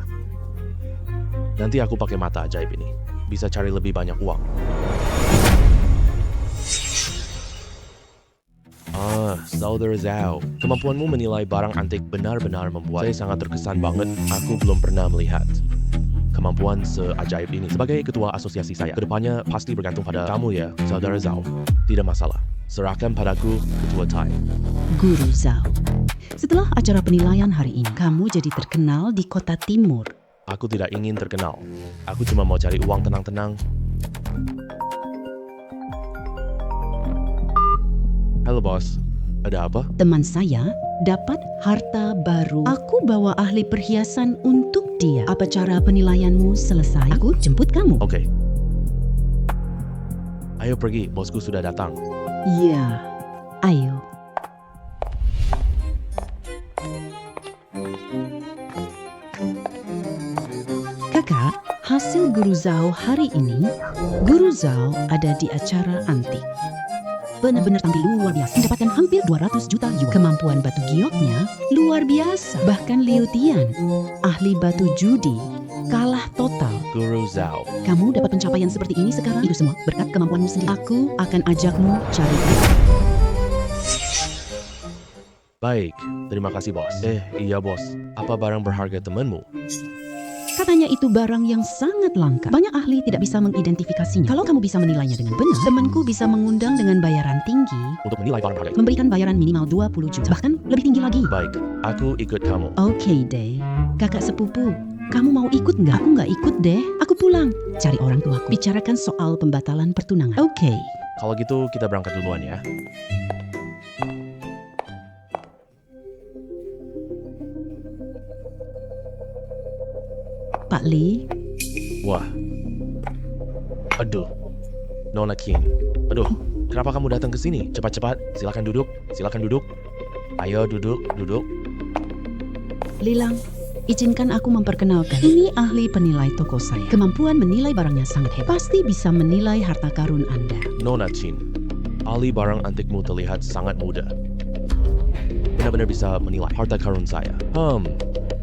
S1: Nanti aku pakai mata ajaib ini. Bisa cari lebih banyak uang. Saudara Zhao, kemampuanmu menilai barang antik benar-benar membuat saya sangat terkesan banget. Aku belum pernah melihat kemampuan seajaib ini. Sebagai ketua asosiasi saya, kedepannya pasti bergantung pada kamu ya, Saudara Zhao. Tidak masalah. Serahkan padaku, Ketua Tai.
S2: Guru Zhao, setelah acara penilaian hari ini, kamu jadi terkenal di kota timur.
S1: Aku tidak ingin terkenal. Aku cuma mau cari uang tenang-tenang. Halo bos, ada apa?
S2: Teman saya dapat harta baru. Aku bawa ahli perhiasan untuk dia. Apa cara penilaianmu selesai? Aku jemput kamu.
S1: Oke. Ayo pergi, bosku sudah datang.
S2: Iya, ayo. Kakak, hasil Guru Zhao hari ini, Guru Zhao ada di acara antik. Benar-benar tampil luar biasa, mendapatkan hampir 200 juta yuan. Kemampuan batu gioknya luar biasa. Bahkan Liu Tian, ahli batu judi, kalah total.
S1: Guru Zhao.
S2: Kamu dapat pencapaian seperti ini sekarang, itu semua berkat kemampuanmu sendiri. Aku akan ajakmu cari.
S1: Baik, terima kasih bos. Iya bos, apa barang berharga temanmu?
S2: Katanya itu barang yang sangat langka. Banyak ahli tidak bisa mengidentifikasinya. Kalau kamu bisa menilainya dengan benar, temanku bisa mengundang dengan bayaran tinggi.
S1: Untuk menilai barang berharga.
S2: Memberikan bayaran minimal 20 juta. Bahkan lebih tinggi lagi.
S1: Baik, aku ikut kamu.
S2: Oke deh, kakak sepupu. Kamu mau ikut nggak? Aku nggak ikut deh. Aku pulang. Cari orang tuaku. Bicarakan soal pembatalan pertunangan. Oke.
S1: Kalau gitu kita berangkat duluan ya.
S2: Pak Li.
S1: Wah. Aduh. Nona King. Aduh, kenapa kamu datang ke sini? Cepat-cepat, silakan duduk. Silakan duduk. Ayo duduk, duduk.
S2: Lilang, izinkan aku memperkenalkan. Ini ahli penilai toko saya. Kemampuan menilai barangnya sangat hebat. Pasti bisa menilai harta karun Anda.
S1: Nona Chin, ahli barang antikmu terlihat sangat muda. Benar-benar bisa menilai harta karun saya.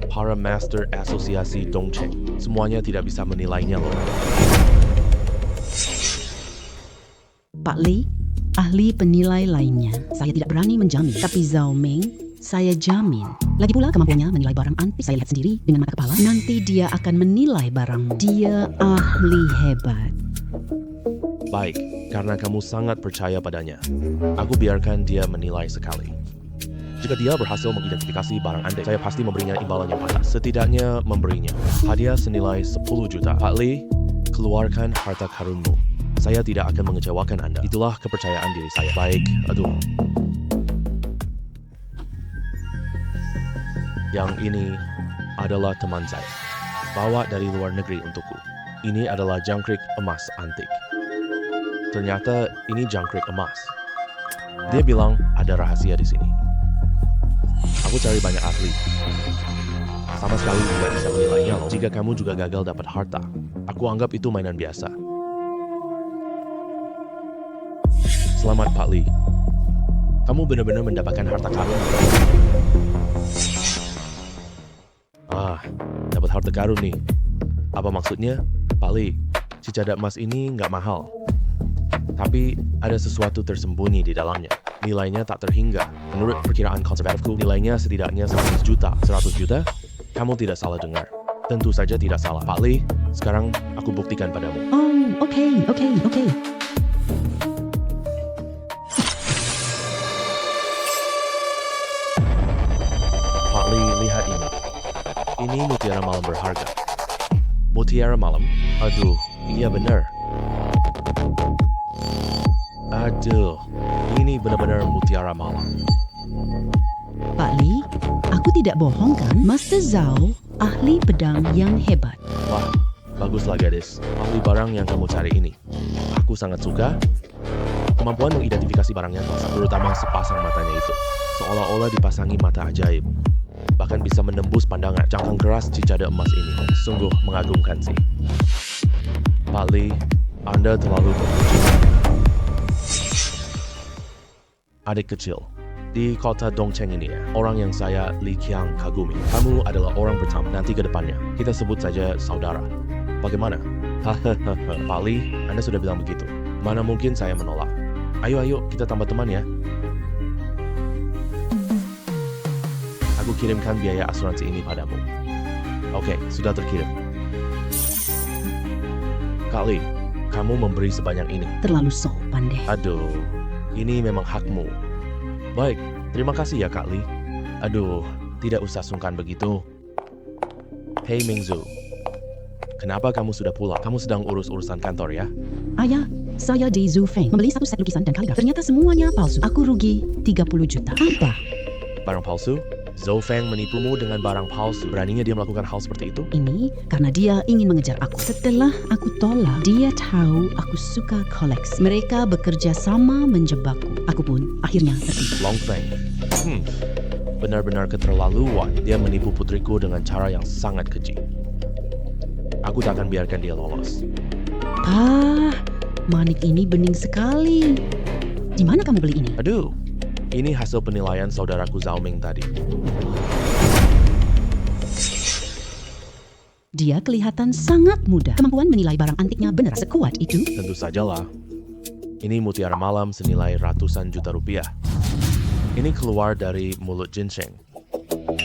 S1: Para master asosiasi Dongcheng, semuanya tidak bisa menilainya loh.
S2: Pak Li, ahli penilai lainnya. Saya tidak berani menjamin, tapi Zhao Ming, saya jamin. Lagi pula kemampuannya menilai barang antik, saya lihat sendiri dengan mata kepala. Nanti dia akan menilai barangmu. Dia ahli hebat.
S1: Baik, karena kamu sangat percaya padanya, aku biarkan dia menilai sekali. Jika dia berhasil mengidentifikasi barang antik, saya pasti memberinya imbalan yang pantas. Setidaknya memberinya hadiah senilai 10 juta. Pak Li, keluarkan harta karunmu. Saya tidak akan mengecewakan Anda. Itulah kepercayaan diri saya. Baik, aduh. Yang ini adalah teman saya. Bawa dari luar negeri untukku. ini adalah jangkrik emas antik. Ternyata ini jangkrik emas. Dia bilang ada rahasia di sini. Aku cari banyak ahli. Sama sekali tidak bisa menilainya loh. Jika kamu juga gagal dapat harta, aku anggap itu mainan biasa. Selamat Pak Lee. Kamu benar-benar mendapatkan harta karun. Dapat harta karun nih. Apa maksudnya? Pak Lee, cincin emas ini nggak mahal. Tapi ada sesuatu tersembunyi di dalamnya. Nilainya tak terhingga. Menurut perkiraan konservatifku, nilainya setidaknya 100 juta. 100 juta? Kamu tidak salah dengar. Tentu saja tidak salah. Pak Lee, sekarang aku buktikan padamu.
S2: Oh, oke.
S1: Pak Lee, lihat ini. Ini mutiara malam berharga. Mutiara malam? Aduh, iya benar. Aduh, ini benar-benar mutiara malam.
S2: Pak Lee, aku tidak bohong kan? Master Zhao, ahli pedang yang hebat.
S1: Wah, baguslah gadis. Ahli barang yang kamu cari ini. Aku sangat suka. Kemampuan mengidentifikasi barangnya terutama sepasang matanya itu. Seolah-olah dipasangi mata ajaib. Bahkan bisa menembus pandangan cangkang keras cicada emas ini. Sungguh mengagumkan sih. Pak Lee, Anda terlalu terpuji. Adik kecil, di kota Dongcheng ini ya, orang yang saya Li Qiang kagumi. Kamu adalah orang pertama nanti ke depannya. Kita sebut saja saudara. Bagaimana? Hahaha, Pak Lee, Anda sudah bilang begitu. Mana mungkin saya menolak. Ayo, kita tambah teman ya. Aku kirimkan biaya asuransi ini padamu. Oke, sudah terkirim. Kak Lee, kamu memberi sebanyak ini.
S2: Terlalu sopan deh.
S1: Aduh, ini memang hakmu. Baik, terima kasih ya Kak Lee. Aduh, tidak usah sungkan begitu. Hei Mingzu, kenapa kamu sudah pulang? Kamu sedang urus urusan kantor ya?
S2: Ayah, saya di Zhu Feng membeli satu set lukisan dan kaligrafi. Ternyata semuanya palsu. Aku rugi 30 juta. Apa?
S1: Barang palsu? Zhou Feng menipumu dengan barang palsu. Beraninya dia melakukan hal seperti itu?
S2: Ini karena dia ingin mengejar aku. Setelah aku tolak, dia tahu aku suka koleksi. Mereka bekerja sama menjebakku. Aku pun akhirnya tertipu.
S1: Long Feng. Benar-benar keterlaluan. Dia menipu putriku dengan cara yang sangat keji. Aku tak akan biarkan dia lolos.
S2: Manik ini bening sekali. Di mana kamu beli ini?
S1: Aduh, ini hasil penilaian saudaraku Zhao Ming tadi.
S2: Dia kelihatan sangat muda. Kemampuan menilai barang antiknya benar sekuat itu.
S1: Tentu sajalah. Ini mutiara malam senilai ratusan juta rupiah. Ini keluar dari mulut ginseng.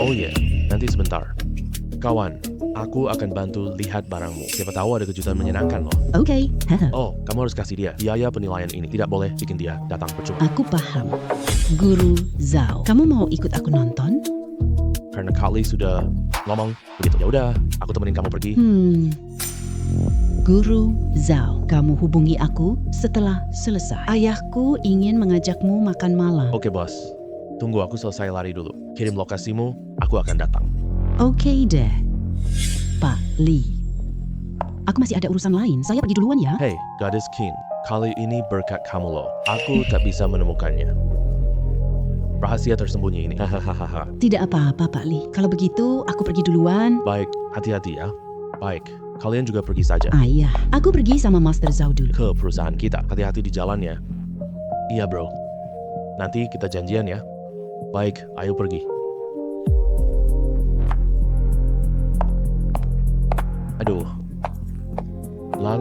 S1: Oh iya, nanti sebentar. Kawan, aku akan bantu lihat barangmu. Siapa tahu ada kejutan menyenangkan loh.
S2: Oke.
S1: Oh, kamu harus kasih dia biaya penilaian ini. Tidak boleh bikin dia datang percuma.
S2: Aku paham. Guru Zhao, kamu mau ikut aku nonton?
S1: Karena Kak Lee sudah ngomong begitu. Ya udah, aku temenin kamu pergi.
S2: Guru Zhao, kamu hubungi aku setelah selesai. Ayahku ingin mengajakmu makan malam.
S1: Oke bos, tunggu aku selesai lari dulu. Kirim lokasimu, aku akan datang.
S2: Oke deh, Pak Lee. Aku masih ada urusan lain. Saya pergi duluan ya.
S1: Hey, gadis Qin, kali ini berkat kamu loh. Aku tak bisa menemukannya. Rahasia tersembunyi ini. Hahaha.
S2: Tidak apa-apa, Pak Lee. Kalau begitu, aku pergi duluan.
S1: Baik, hati-hati ya. Baik, kalian juga pergi saja.
S2: Ayah, aku pergi sama Master Zhao dulu.
S1: Ke perusahaan kita. Hati-hati di jalan ya. Iya bro. Nanti kita janjian ya. Baik, ayo pergi. Aduh. La.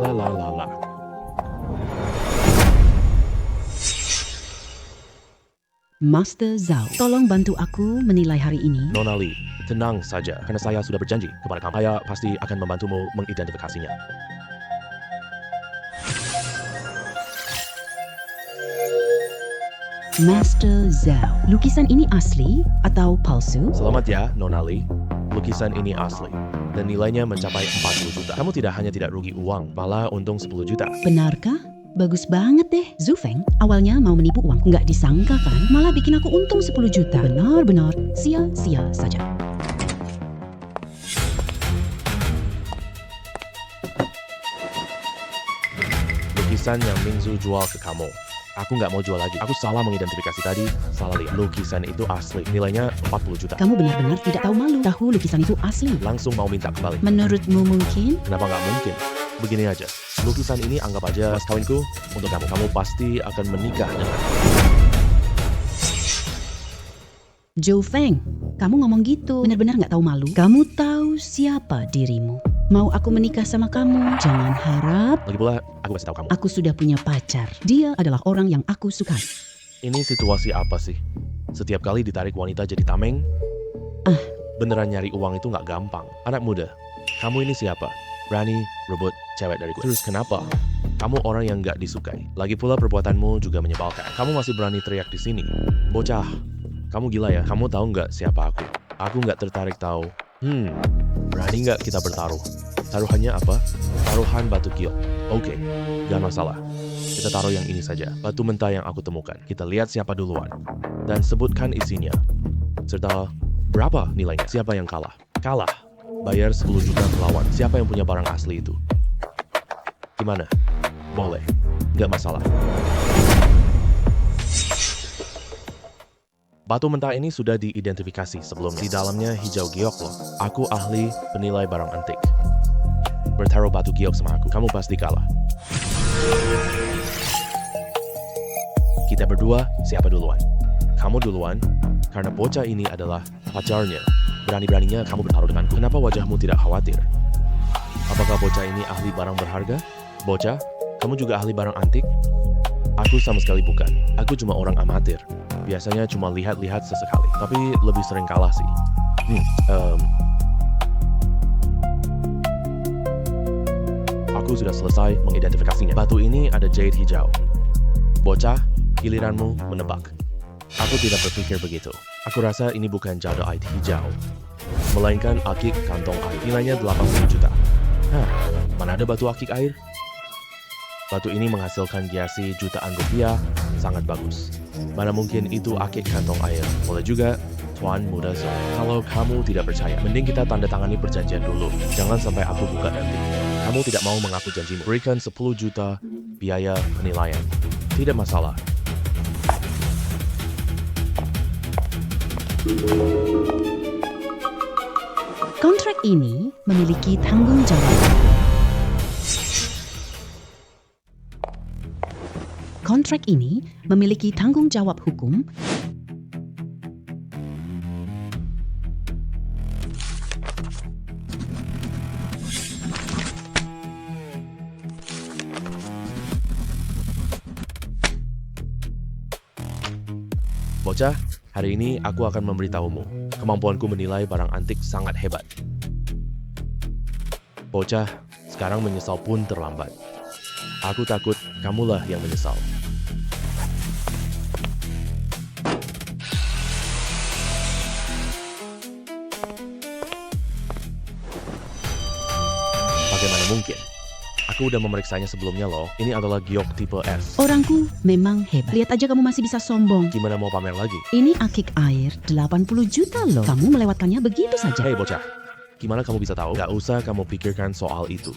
S2: Master Zhao, tolong bantu aku menilai hari ini.
S1: Nona Lee, tenang saja. Karena saya sudah berjanji kepada kamu. Saya pasti akan membantumu mengidentifikasinya.
S2: Master Zhao, lukisan ini asli atau palsu?
S1: Selamat ya, Nona Lee. Lukisan ini asli. Dan nilainya mencapai 40 juta. Kamu tidak hanya tidak rugi uang, malah untung 10 juta.
S2: Benarkah? Bagus banget deh. Zhu Feng awalnya mau menipu uangku. Nggak disangka kan? Malah bikin aku untung 10 juta. Benar-benar sia-sia saja.
S1: lukisan yang Mingzu jual ke kamu. Aku nggak mau jual lagi. Aku salah mengidentifikasi tadi, salah lihat. Lukisan itu asli, nilainya 40 juta.
S2: Kamu benar-benar tidak tahu malu. Tahu lukisan itu asli.
S1: Langsung mau minta kembali.
S2: Menurutmu mungkin?
S1: Kenapa nggak mungkin? Begini aja, lukisan ini anggap aja mas kawinku untuk kamu. Kamu pasti akan menikah dengan
S2: Zhou Feng, kamu ngomong gitu. Benar-benar nggak tahu malu? Kamu tahu siapa dirimu? Mau aku menikah sama kamu? Jangan harap.
S1: Lagi pula, aku kasih tahu kamu.
S2: Aku sudah punya pacar. Dia adalah orang yang aku sukai.
S1: Ini situasi apa sih? Setiap kali ditarik wanita jadi tameng, beneran nyari uang itu nggak gampang. Anak muda, kamu ini siapa? Berani rebut cewek dari gue. Terus kenapa? Kamu orang yang nggak disukai. Lagi pula perbuatanmu juga menyebalkan. Kamu masih berani teriak di sini. Bocah, kamu gila ya? Kamu tahu nggak siapa aku? Aku nggak tertarik tahu. Berani nggak kita bertaruh? Taruhannya apa? Taruhan batu giok. Oke, gak masalah. Kita taruh yang ini saja. Batu mentah yang aku temukan. Kita lihat siapa duluan. Dan sebutkan isinya. Serta berapa nilainya? Siapa yang kalah? Kalah. Bayar 10 juta ke lawan. Siapa yang punya barang asli itu? Gimana? Boleh. Gak masalah. Batu mentah ini sudah diidentifikasi sebelum di dalamnya hijau giok loh. Aku ahli penilai barang antik. Bertaruh batu giok sama aku, kamu pasti kalah. Kita berdua, siapa duluan? Kamu duluan, karena bocah ini adalah pacarnya. Berani-beraninya kamu bertaruh denganku. Kenapa wajahmu tidak khawatir? Apakah bocah ini ahli barang berharga? Bocah, kamu juga ahli barang antik? Aku sama sekali bukan. Aku cuma orang amatir. Biasanya cuma lihat-lihat sesekali, tapi lebih sering kalah sih. Aku sudah selesai mengidentifikasinya. Batu ini ada jade hijau. Bocah, giliranmu menebak. Aku tidak berpikir begitu. Aku rasa ini bukan jadeite hijau, melainkan akik kantong air. Nilainya 80 juta. Mana ada batu akik air? Batu ini menghasilkan giasi jutaan rupiah, sangat bagus. Mana mungkin itu akik kantong air? Boleh juga, Tuan Muda Zhou. Kalau kamu tidak percaya, mending kita tanda tangani perjanjian dulu. Jangan sampai aku buka nanti. Kamu tidak mau mengaku janjimu. Berikan 10 juta biaya penilaian. Tidak masalah.
S2: Kontrak ini memiliki tanggung jawab. Kontrak ini memiliki tanggung jawab hukum.
S1: Bocah, hari ini aku akan memberitahumu. Kemampuanku menilai barang antik sangat hebat. Bocah, sekarang menyesal pun terlambat. Aku takut kamulah yang menyesal. Bagaimana mungkin? Aku udah memeriksanya sebelumnya loh. Ini adalah giok tipe S.
S2: Orangku memang hebat. Lihat aja kamu masih bisa sombong.
S1: Gimana mau pamer lagi?
S2: Ini akik air 80 juta loh. Kamu melewatkannya begitu saja.
S1: Hei bocah, gimana kamu bisa tahu? Gak usah kamu pikirkan soal itu.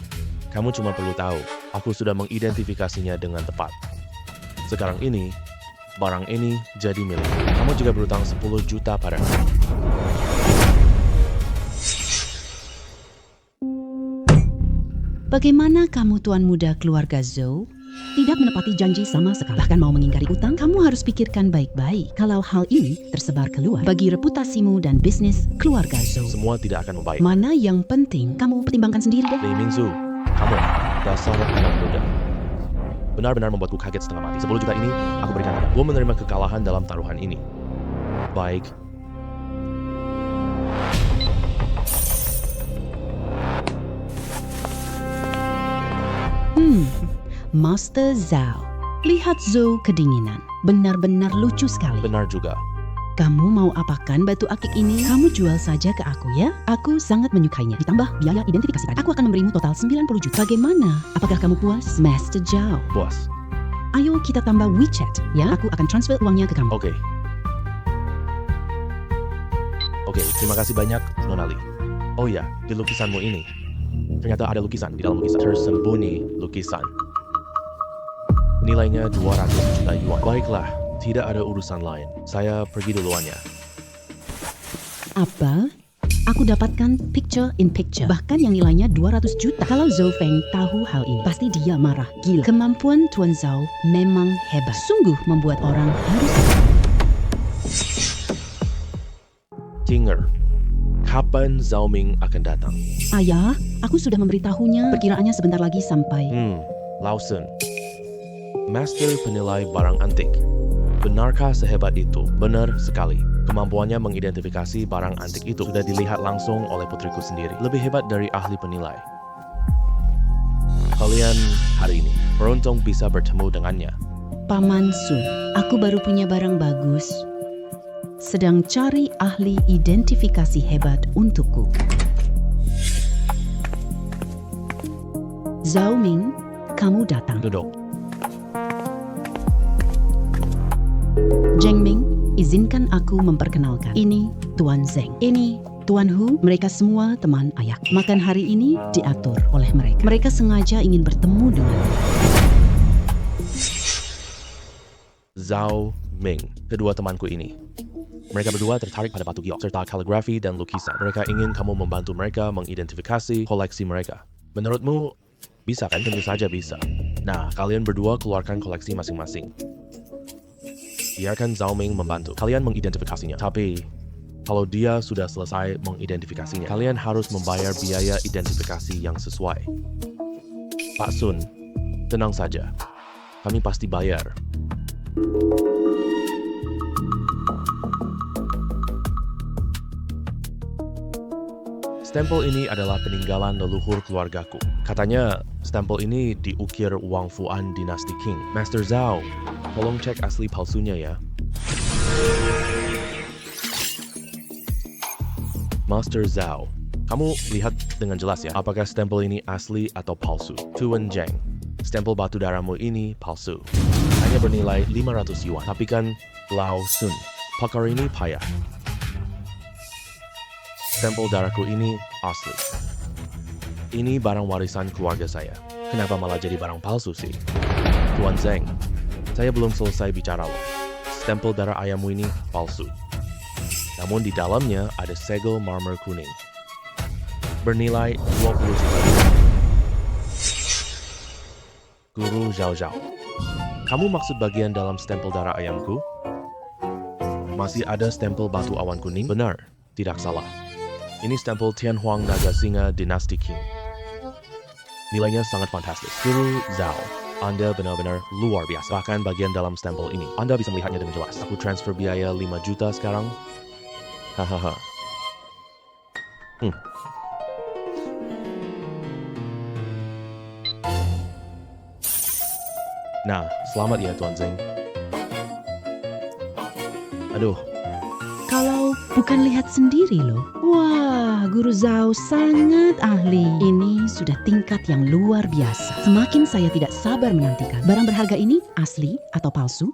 S1: Kamu cuma perlu tahu, aku sudah mengidentifikasinya dengan tepat. Sekarang ini, barang ini jadi milik. Kamu juga berutang 10 juta padaku.
S2: Bagaimana kamu tuan muda keluarga Zhou? Tidak menepati janji sama sekali. Bahkan mau mengingkari utang, kamu harus pikirkan baik-baik. Kalau hal ini tersebar keluar bagi reputasimu dan bisnis keluarga Zhou.
S1: Semua tidak akan membaik.
S2: Mana yang penting, kamu pertimbangkan sendiri deh.
S1: Li Mingzu, kamu dasar anak muda. Benar-benar membuatku kaget setengah mati. 10 juta ini aku berikan padamu. Gue menerima kekalahan dalam taruhan ini. Baik.
S2: Master Zhao. Lihat Zhou kedinginan. Benar-benar lucu sekali.
S1: Benar juga.
S2: Kamu mau apakan batu akik ini? Kamu jual saja ke aku ya. Aku sangat menyukainya. Ditambah biaya identifikasi tadi. Aku akan memberimu total 90 juta. Bagaimana? Apakah kamu puas? Master Zhao.
S1: Puas.
S2: Ayo kita tambah WeChat ya. Aku akan transfer uangnya ke kamu.
S1: Oke, terima kasih banyak, Nona Li. Oh ya, di lukisanmu ini. Ternyata ada lukisan di dalam lukisan. Tersembunyi lukisan. Nilainya 200 juta yuan. Baiklah, tidak ada urusan lain. Saya pergi duluan ya.
S2: Apa? Aku dapatkan picture in picture, bahkan yang nilainya 200 juta. Kalau Zhou Feng tahu hal ini, pasti dia marah. Gila, kemampuan Tuan Zhao memang hebat. Sungguh membuat orang harus...
S1: Kinger, kapan Zhao Ming akan datang?
S2: Ayah, aku sudah memberitahunya. Perkiraannya sebentar lagi sampai.
S1: Lawson, Master penilai barang antik. Benarkah sehebat itu? Benar sekali. Kemampuannya mengidentifikasi barang antik itu sudah dilihat langsung oleh putriku sendiri. Lebih hebat dari ahli penilai. Kalian hari ini beruntung bisa bertemu dengannya.
S2: Paman Sun, aku baru punya barang bagus. Sedang cari ahli identifikasi hebat untukku. Zhao Ming, kamu datang.
S1: Duduk.
S2: Zheng Ming, izinkan aku memperkenalkan. Ini Tuan Zheng. Ini Tuan Hu. Mereka semua teman ayah. Makan hari ini diatur oleh mereka. Mereka sengaja ingin bertemu dengan
S1: Zhao Ming, kedua temanku ini. Mereka berdua tertarik pada batu giok serta kaligrafi dan lukisan. Mereka ingin kamu membantu mereka mengidentifikasi koleksi mereka. Menurutmu, bisa kan? Tentu saja bisa. Nah, kalian berdua keluarkan koleksi masing-masing. Biarkan Zhao Ming membantu. Kalian mengidentifikasinya. Tapi, kalau dia sudah selesai mengidentifikasinya, kalian harus membayar biaya identifikasi yang sesuai. Pak Sun, tenang saja. Kami pasti bayar. Stempel ini adalah peninggalan leluhur keluargaku. Katanya, stempel ini diukir Wang Fuan dinasti Qing. Master Zhao, tolong cek asli palsunya ya. Master Zhao, kamu lihat dengan jelas ya, apakah stempel ini asli atau palsu. Tuan Zheng, stempel batu darahmu ini palsu. Hanya bernilai 500 yuan. Tapi kan, Lao Sun, pakar ini payah. Stempel darahku ini asli. Ini barang warisan keluarga saya. Kenapa malah jadi barang palsu sih? Tuan Zheng, saya belum selesai bicara loh. Stempel darah ayammu ini palsu. Namun di dalamnya ada segel marmer kuning. Bernilai 20 juta. Guru Zhao Zhao, kamu maksud bagian dalam stempel darah ayamku? Masih ada stempel batu awan kuning? Benar, tidak salah. Ini stempel Tianhuang Naga Singa dinasti Qing. Nilainya sangat fantastis. Guru Zhao, Anda benar-benar luar biasa. Bahkan bagian dalam stempel ini, Anda bisa melihatnya dengan jelas. Aku transfer biaya 5 juta sekarang. Hahaha. Nah, selamat ya Tuan Zheng. Aduh,
S2: Kalau bukan lihat sendiri loh. Wah, Guru Zhao sangat ahli. Ini sudah tingkat yang luar biasa. Semakin saya tidak sabar menantikan. Barang berharga ini asli atau palsu?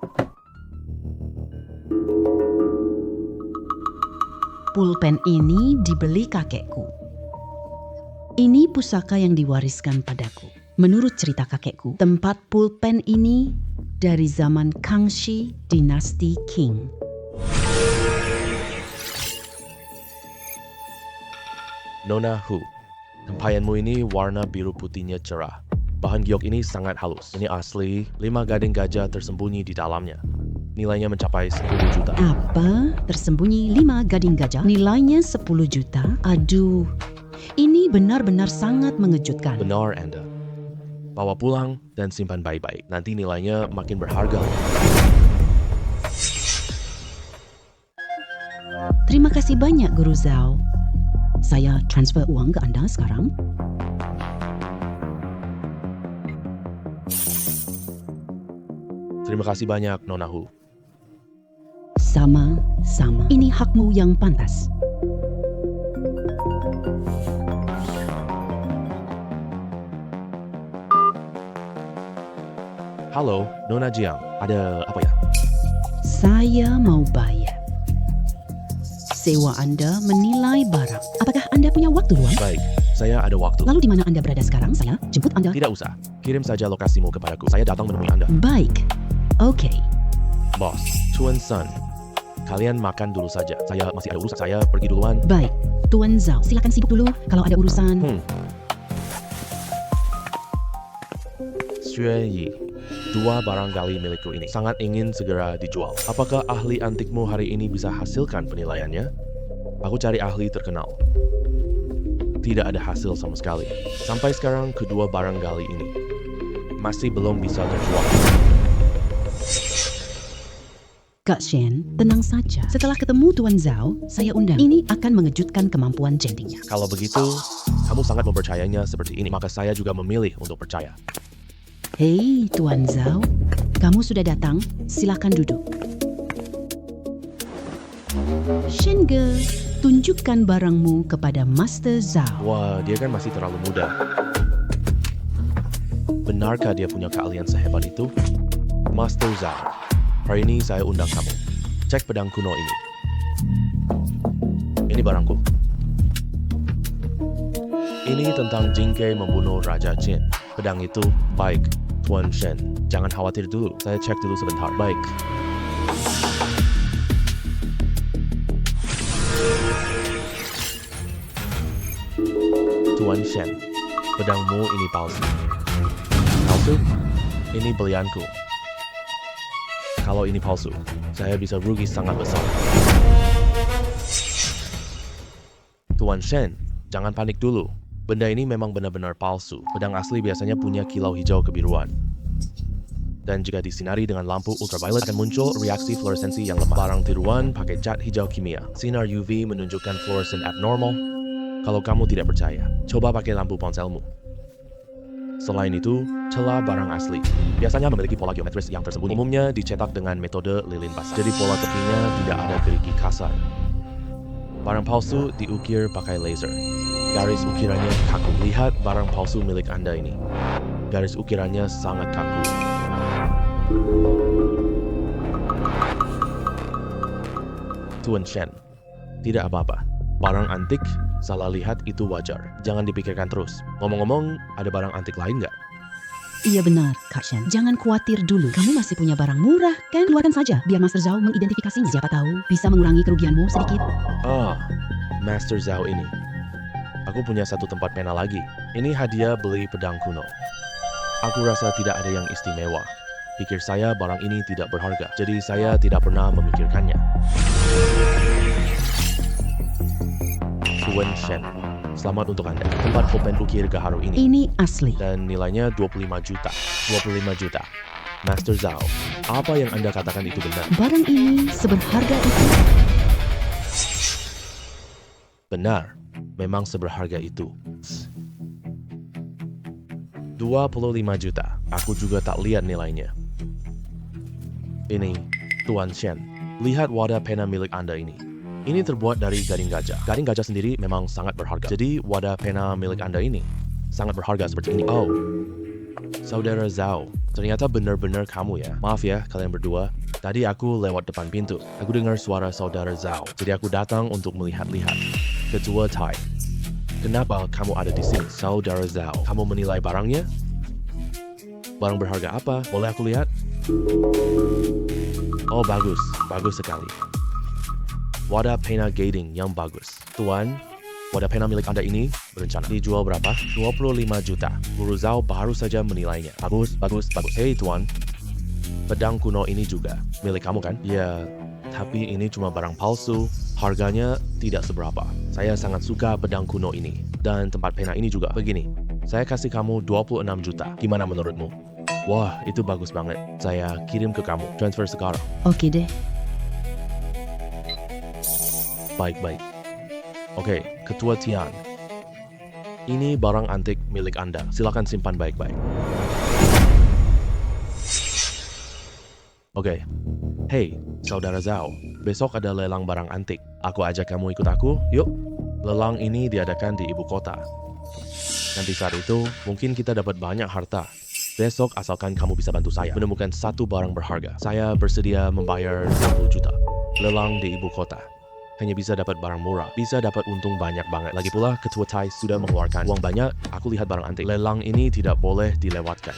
S2: Pulpen ini dibeli kakekku. Ini pusaka yang diwariskan padaku. Menurut cerita kakekku, tempat pulpen ini dari zaman Kangxi dinasti Qing.
S1: Nona Hu, tempayanmu ini warna biru putihnya cerah. Bahan giok ini sangat halus. Ini asli, 5 gading gajah tersembunyi di dalamnya. Nilainya mencapai 10 juta.
S2: Apa? Tersembunyi 5 gading gajah? Nilainya 10 juta? Aduh, ini benar-benar sangat mengejutkan.
S1: Benar Anda. Bawa pulang dan simpan baik-baik. Nanti nilainya makin berharga.
S2: Terima kasih banyak, Guru Zhao. Saya transfer uang ke Anda sekarang.
S1: Terima kasih banyak, Nona Hu.
S2: Sama-sama. Ini hakmu yang pantas.
S1: Halo, Nona Jiang. Ada apa ya?
S2: Saya mau bayar. Sewa Anda menilai barang. Apakah Anda punya waktu luang?
S1: Baik, saya ada waktu.
S2: Lalu di mana Anda berada sekarang? Saya jemput Anda.
S1: Tidak usah. Kirim saja lokasimu kepadaku. Saya datang menemui Anda.
S2: Baik. Oke.
S1: Bos, Tuan Sun. Kalian makan dulu saja. Saya masih ada urusan. Saya pergi duluan.
S2: Baik. Tuan Zhao, silakan sibuk dulu kalau ada urusan.
S1: Xue Yi. 2 barang gali milikku ini sangat ingin segera dijual. Apakah ahli antikmu hari ini bisa hasilkan penilaiannya? Aku cari ahli terkenal. Tidak ada hasil sama sekali. Sampai sekarang kedua barang gali ini masih belum bisa terjual.
S2: Kak Shen, tenang saja. Setelah ketemu Tuan Zhao, saya undang. Ini akan mengejutkan kemampuan jendingnya.
S1: Kalau begitu, kamu sangat mempercayainya seperti ini, maka saya juga memilih untuk percaya.
S2: Hei, Tuan Zhao. Kamu sudah datang. Silakan duduk. Shenge, tunjukkan barangmu kepada Master Zhao.
S1: Wah, dia kan masih terlalu muda. Benarkah dia punya keahlian sehebat itu? Master Zhao, hari ini saya undang kamu. Cek pedang kuno ini. Ini barangku. Ini tentang Jingke membunuh Raja Jin. Pedang itu baik, Tuan Shen. Jangan khawatir dulu, saya cek dulu sebentar. Baik. Tuan Shen, pedangmu ini palsu. Palsu? Ini belianku. Kalau ini palsu, saya bisa rugi sangat besar. Tuan Shen, jangan panik dulu. Benda ini memang benar-benar palsu. Pedang asli biasanya punya kilau hijau kebiruan. Dan jika disinari dengan lampu ultraviolet akan muncul reaksi fluoresensi yang lemah. Barang tiruan pakai cat hijau kimia. Sinar UV menunjukkan fluoresen abnormal. Kalau kamu tidak percaya, coba pakai lampu ponselmu. Selain itu, celah barang asli biasanya memiliki pola geometris yang tersembunyi. Umumnya dicetak dengan metode lilin basah. Jadi pola tepinya tidak ada gerigi kasar. Barang palsu diukir pakai laser. Garis ukirannya kaku. Lihat barang palsu milik Anda ini. Garis ukirannya sangat kaku. Tuan Shen, tidak apa-apa. Barang antik, salah lihat itu wajar. Jangan dipikirkan terus. Ngomong-ngomong, ada barang antik lain nggak?
S2: Iya benar, Kak Shen. Jangan khawatir dulu. Kamu masih punya barang murah, kan? Keluarkan saja, biar Master Zhao mengidentifikasinya. Siapa tahu, bisa mengurangi kerugianmu sedikit.
S1: Master Zhao ini. Aku punya satu tempat pena lagi. Ini hadiah beli pedang kuno. Aku rasa tidak ada yang istimewa. Pikir saya barang ini tidak berharga, jadi saya tidak pernah memikirkannya. Tuan Shen, selamat untuk Anda. Tempat pulpen ukir gaharu ini.
S2: Ini asli.
S1: Dan nilainya 25 juta. 25 juta. Master Zhao, apa yang Anda katakan itu benar?
S2: Barang ini seberharga itu.
S1: Benar, memang seberharga itu. 25 juta. Aku juga tak lihat nilainya. Ini, Tuan Shen. Lihat wadah pena milik Anda ini. Ini terbuat dari gading gajah. Gading gajah sendiri memang sangat berharga. Jadi wadah pena milik Anda ini sangat berharga seperti ini. Oh, Saudara Zhao, ternyata benar-benar kamu ya. Maaf ya kalian berdua. Tadi aku lewat depan pintu. Aku dengar suara Saudara Zhao. Jadi aku datang untuk melihat-lihat. Ketua Tai, kenapa kamu ada di sini? Saudara Zhao, kamu menilai barangnya? Barang berharga apa? Boleh aku lihat? Oh bagus, bagus sekali. Wadah pena gading yang bagus. Tuan, wadah pena milik Anda ini berencana dijual berapa? 25 juta. Guru Zhao baru saja menilainya. Bagus, bagus, bagus. Hei Tuan, pedang kuno ini juga milik kamu kan? Ya, tapi ini cuma barang palsu. Harganya tidak seberapa. Saya sangat suka pedang kuno ini. Dan tempat pena ini juga. Begini, saya kasih kamu 26 juta. Gimana menurutmu? Wah, itu bagus banget. Saya kirim ke kamu. Transfer sekarang.
S2: Oke deh.
S1: Baik-baik. Oke, Ketua Tian. Ini barang antik milik Anda. Silakan simpan baik-baik. Oke. Hey, Saudara Zhao. Besok ada lelang barang antik. Aku ajak kamu ikut aku, yuk. Lelang ini diadakan di ibu kota. Nanti saat itu, mungkin kita dapat banyak harta. Besok asalkan kamu bisa bantu saya menemukan satu barang berharga. Saya bersedia membayar 20 juta. Lelang di ibu kota. hanya bisa dapat barang murah, bisa dapat untung banyak banget. Lagi pula ketua Tai sudah mengeluarkan uang banyak, aku lihat barang antik. Lelang ini tidak boleh dilewatkan.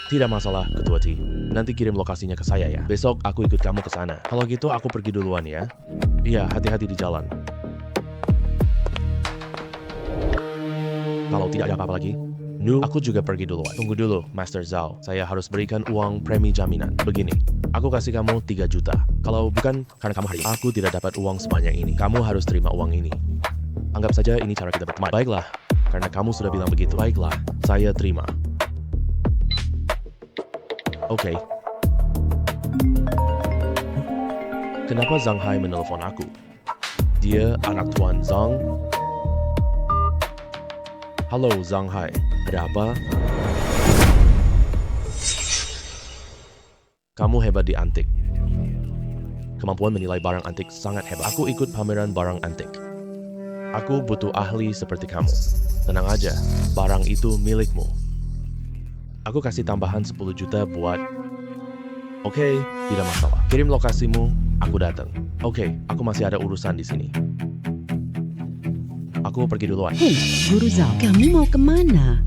S1: Tidak masalah, Ketua T. Nanti kirim lokasinya ke saya ya. Besok aku ikut kamu ke sana. Kalau gitu aku pergi duluan ya. Iya, hati-hati di jalan. Kalau tidak ada apa-apa lagi, aku juga pergi duluan. Tunggu dulu, Master Zhao. Saya harus berikan uang premi jaminan. Begini, aku kasih kamu 3 juta. Kalau bukan karena kamu hari ini, aku tidak dapat uang sebanyak ini. Kamu harus terima uang ini. Anggap saja ini cara kita berteman. Baiklah, karena kamu sudah bilang begitu. Baiklah, saya terima. Oke. Kenapa Zhang Hai menelpon aku? Dia anak Tuan Zhang. Halo Zhang Hai, ada apa? Kamu hebat di antik. Kemampuan menilai barang antik sangat hebat. Aku ikut pameran barang antik. Aku butuh ahli seperti kamu. Tenang aja, barang itu milikmu. Aku kasih tambahan 10 juta buat... Oke, tidak masalah. Kirim lokasimu, aku datang. Oke, aku masih ada urusan di sini. Aku pergi duluan.
S2: Hei, Guru Zhao, kamu mau kemana?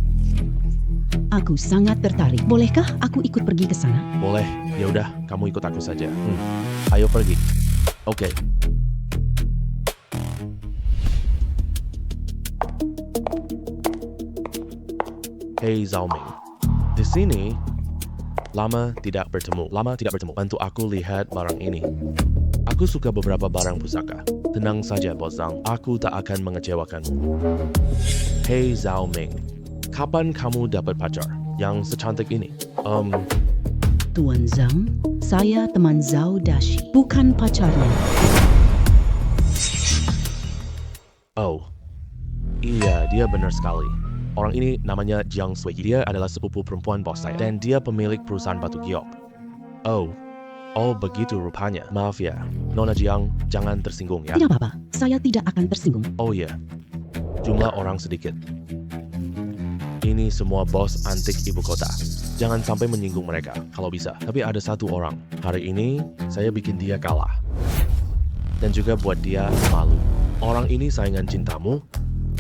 S2: Aku sangat tertarik. Bolehkah aku ikut pergi ke sana?
S1: Boleh, ya udah, kamu ikut aku saja. Ayo pergi. Oke. Hei Zhao Ming. Di sini, lama tidak bertemu. Bantu aku lihat barang ini. Aku suka beberapa barang pusaka. Tenang saja, Bos Zhang. Aku tak akan mengecewakanmu. Hei Zhao Ming, kapan kamu dapat pacar yang secantik ini?
S2: Tuan Zhang, saya teman Zhao Dashi, bukan pacarnya.
S1: Oh, iya, dia benar sekali. Orang ini namanya Jiang Sui. Dia adalah sepupu perempuan bos saya. Dan dia pemilik perusahaan batu giok. Oh begitu rupanya. Maaf ya, Nona Jiang, jangan tersinggung ya.
S2: Tidak apa-apa, saya tidak akan tersinggung.
S1: Oh iya, jumlah orang sedikit. Ini semua bos antik ibu kota. Jangan sampai menyinggung mereka, kalau bisa. Tapi ada satu orang. Hari ini, saya bikin dia kalah. Dan juga buat dia malu. Orang ini saingan cintamu,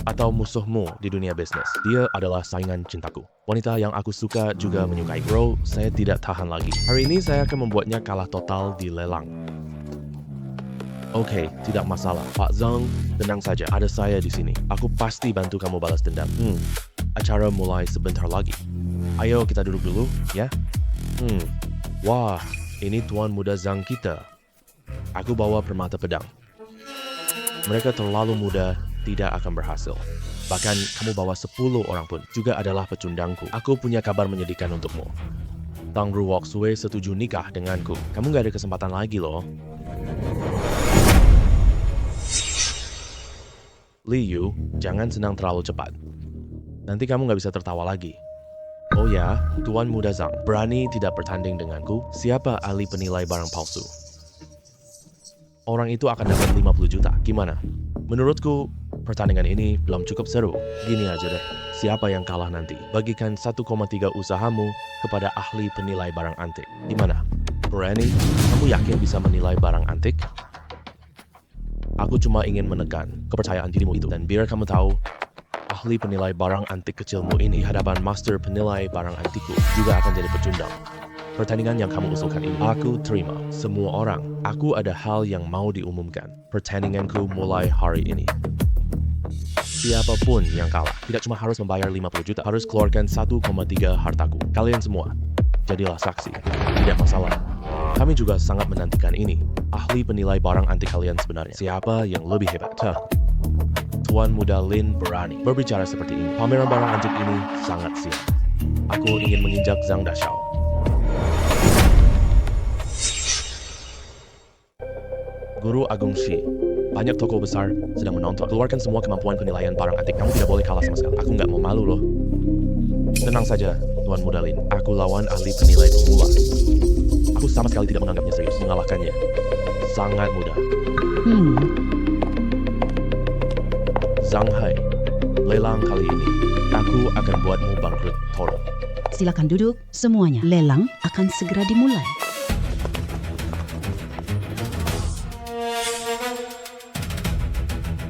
S1: atau musuhmu di dunia bisnis. Dia adalah saingan cintaku. Wanita yang aku suka juga menyukai. Bro, saya tidak tahan lagi. Hari ini saya akan membuatnya kalah total di lelang. Oke, tidak masalah. Pak Zhang, tenang saja. Ada saya di sini. Aku pasti bantu kamu balas dendam. Acara mulai sebentar lagi. Ayo kita duduk dulu, ya. Wah, ini tuan muda Zhang kita. Aku bawa permata pedang. Mereka terlalu muda, tidak akan berhasil. Bahkan kamu bawa 10 orang pun juga adalah pecundangku. Aku punya kabar menyedihkan untukmu. Tang Ruok Sui setuju nikah denganku. Kamu gak ada kesempatan lagi loh. Li Yu, jangan senang terlalu cepat. Nanti kamu gak bisa tertawa lagi. Oh ya, Tuan Muda Zhang, berani tidak bertanding denganku? Siapa ahli penilai barang palsu? Orang itu akan dapat 50 juta. Gimana? Menurutku, pertandingan ini belum cukup seru. Gini aja deh, siapa yang kalah nanti? Bagikan 1,3 usahamu kepada ahli penilai barang antik. Gimana? Berani? Kamu yakin bisa menilai barang antik? Aku cuma ingin menekan kepercayaan dirimu itu. Dan biar kamu tahu, ahli penilai barang antik kecilmu ini di hadapan master penilai barang antikku juga akan jadi pecundang. Pertandingan yang kamu usulkan ini, aku terima. Semua orang, aku ada hal yang mau diumumkan. Pertandinganku mulai hari ini. Siapapun yang kalah, tidak cuma harus membayar 50 juta, harus keluarkan 1,3 hartaku. Kalian semua, jadilah saksi. Tidak masalah. Kami juga sangat menantikan ini. Ahli penilai barang antik kalian sebenarnya. Siapa yang lebih hebat? Tuan Muda Lin berani berbicara seperti ini. Pameran barang antik ini sangat siap. Aku ingin menginjak Zhang Dashao. Guru Agung Shi, banyak toko besar sedang menonton. Keluarkan semua kemampuan penilaian barang antik. Kamu tidak boleh kalah sama sekali. Aku nggak mau malu loh. Tenang saja, Tuan Muda Lin. Aku lawan ahli penilai pemula. Aku sama sekali tidak menganggapnya serius. Mengalahkannya sangat mudah. Zhang Hai, lelang kali ini, aku akan buatmu bangkrut total.
S2: Silakan duduk semuanya. Lelang akan segera dimulai.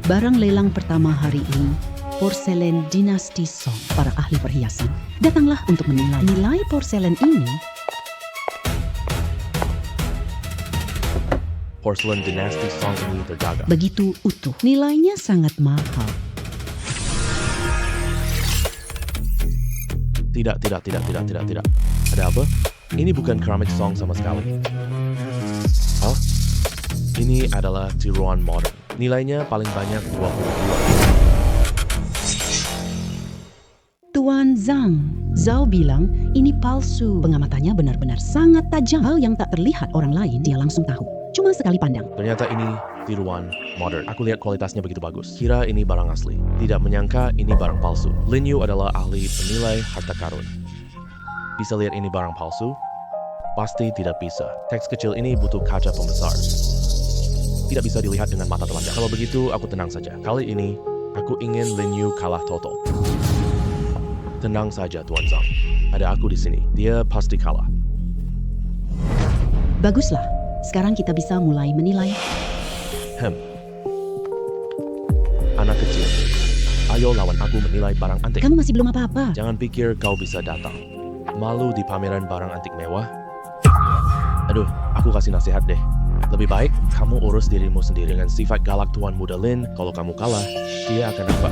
S2: Barang lelang pertama hari ini, porselen dinasti Song. Para ahli perhiasan datanglah untuk menilai. Nilai porselen ini
S1: Porcelain Dynasty Song ini terjaga.
S2: begitu utuh. Nilainya sangat mahal.
S1: Tidak. Ada apa? Ini bukan keramik Song sama sekali. Oh, ini adalah tiruan modern. Nilainya paling banyak 22.
S2: Tuan Zhao bilang ini palsu. Pengamatannya benar-benar sangat tajam. Hal yang tak terlihat orang lain, dia langsung tahu. Cuma sekali pandang.
S1: Ternyata ini tiruan modern. Aku lihat kualitasnya begitu bagus. Kira ini barang asli. Tidak menyangka ini barang palsu. Lin Yu adalah ahli penilai harta karun. Bisa lihat ini barang palsu? Pasti tidak bisa. Teks kecil ini butuh kaca pembesar. Tidak bisa dilihat dengan mata telanjang. Kalau begitu, aku tenang saja. Kali ini, aku ingin Lin Yu kalah total. Tenang saja, Tuan Zhang. Ada aku di sini. Dia pasti kalah.
S2: Baguslah. Sekarang kita bisa mulai menilai.
S1: Anak kecil. Ayo lawan aku menilai barang antik.
S2: Kamu masih belum apa-apa.
S1: Jangan pikir kau bisa datang. Malu di pameran barang antik mewah? Aduh, aku kasih nasihat deh. Lebih baik kamu urus dirimu sendiri. Dengan sifat galak Tuan Muda Lin, kalau kamu kalah, dia akan apa?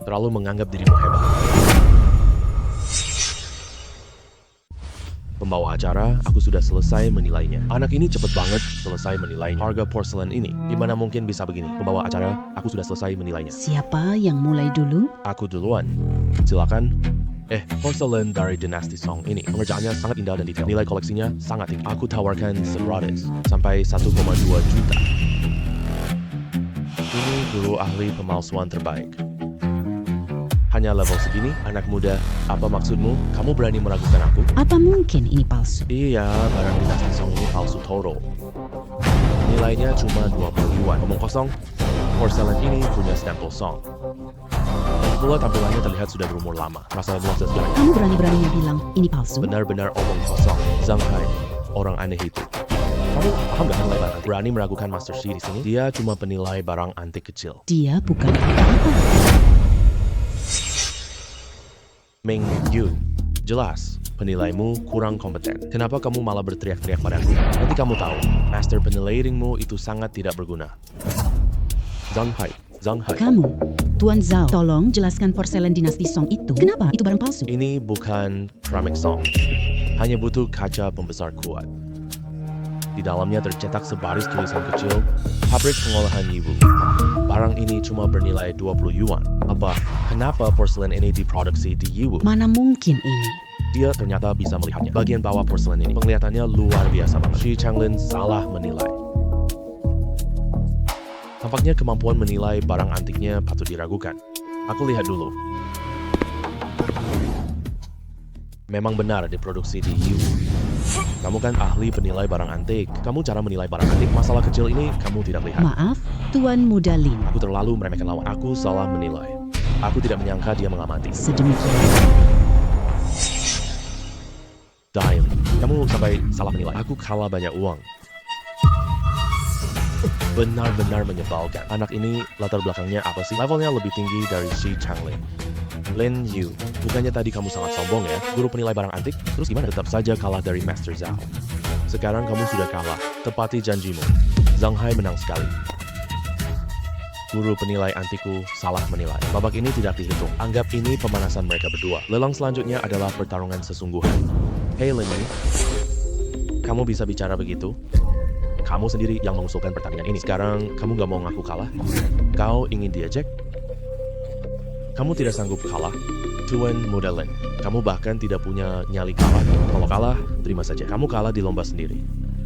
S1: Terlalu menganggap dirimu hebat. Pembawa acara, aku sudah selesai menilainya. Anak ini cepet banget selesai menilainya. Harga porselen ini, gimana mungkin bisa begini? Pembawa acara, aku sudah selesai menilainya.
S2: Siapa yang mulai dulu?
S1: Aku duluan. Silakan. Porselen dari dinasti Song ini. Pengerjaannya sangat indah dan detail. Nilai koleksinya sangat tinggi. Aku tawarkan 100 sampai 1,2 juta. Ini guru ahli pemalsuan terbaik. Hanya level segini, anak muda. Apa maksudmu? Kamu berani meragukan aku?
S2: Apa mungkin ini palsu?
S1: Iya, barang dinasti Song ini palsu total. Nilainya cuma 20 yuan. Omong kosong, porselen ini punya stempel Song. Dan pula tampilannya terlihat sudah berumur lama. Rasa luas dan sejarah.
S2: Kamu berani-beraninya bilang ini palsu?
S1: Benar-benar omong kosong. Zhang Hai, orang aneh itu. Kamu paham gak nilai barang? Berani meragukan Master Shi di sini? Dia cuma penilai barang antik kecil.
S2: Dia bukan apa-apa.
S1: Meng Yu, jelas penilaimu kurang kompeten. Kenapa kamu malah berteriak-teriak padaku? Nanti kamu tahu, master penilaianmu itu sangat tidak berguna. Zhang Hai.
S2: Kamu, Tuan Zhao, tolong jelaskan porselen dinasti Song itu. Kenapa itu barang palsu?
S1: Ini bukan keramik Song. Hanya butuh kaca pembesar kuat. Di dalamnya tercetak sebaris tulisan kecil, pabrik pengolahan Yiwu. Barang ini cuma bernilai 20 yuan. Apa? Kenapa porselen ini diproduksi di Yiwu?
S2: Mana mungkin ini?
S1: Dia ternyata bisa melihatnya. Bagian bawah porselen ini, penglihatannya luar biasa banget. Shi Changlin salah menilai. Tampaknya kemampuan menilai barang antiknya patut diragukan. Aku lihat dulu. Memang benar diproduksi di Yiwu. Kamu kan ahli penilai barang antik. Kamu cara menilai barang antik, masalah kecil ini kamu tidak lihat.
S2: Maaf, Tuan Muda Lin.
S1: Aku terlalu meremehkan lawan. Aku salah menilai. Aku tidak menyangka dia mengamati.
S2: Sedemikian.
S1: Dime, kamu sampai salah menilai. Aku kalah banyak uang. Benar-benar menyebalkan. Anak ini latar belakangnya apa sih? Levelnya lebih tinggi dari Shi Changlin. Lin Yu, bukannya tadi kamu sangat sombong ya? Guru penilai barang antik? Terus gimana? Tetap saja kalah dari Master Zhao. Sekarang kamu sudah kalah. Tepati janjimu. Zhang Hai menang sekali. Guru penilai antikku salah menilai. Babak ini tidak dihitung. Anggap ini pemanasan mereka berdua. Lelang selanjutnya adalah pertarungan sesungguhan. Hey Lin Yu, kamu bisa bicara begitu? Kamu sendiri yang mengusulkan pertandingan ini. Sekarang kamu gak mau ngaku kalah? Kau ingin diejek? Kamu tidak sanggup kalah? Tuan Muda Lin, kamu bahkan tidak punya nyali kalah. Kalau kalah, terima saja. Kamu kalah di lomba sendiri.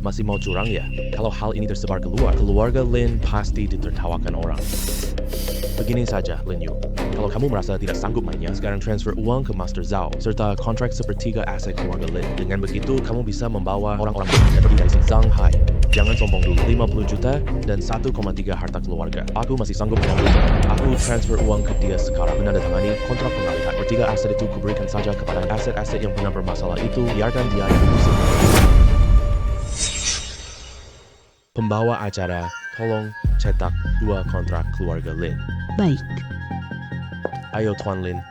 S1: Masih mau curang ya? Kalau hal ini tersebar keluar, keluarga Lin pasti ditertawakan orang. Begini saja, Lin Yu. Kalau kamu merasa tidak sanggup mainnya, sekarang transfer uang ke Master Zhao, serta kontrak sepertiga aset keluarga Lin. Dengan begitu, kamu bisa membawa orang-orang yang pergi dari Zhang Hai. Jangan sombong dulu, 50 juta dan 1,3 harta keluarga. Aku masih sanggup mengambilnya. Aku transfer uang ke dia sekarang. Menandatangani kontrak pengalihan. Bertiga aset itu kuberikan saja kepada aset-aset yang benar bermasalah itu. Biarkan dia diurusin. Pembawa acara, tolong cetak 2 kontrak keluarga Lin.
S2: Baik.
S1: Ayo Tuan Lin.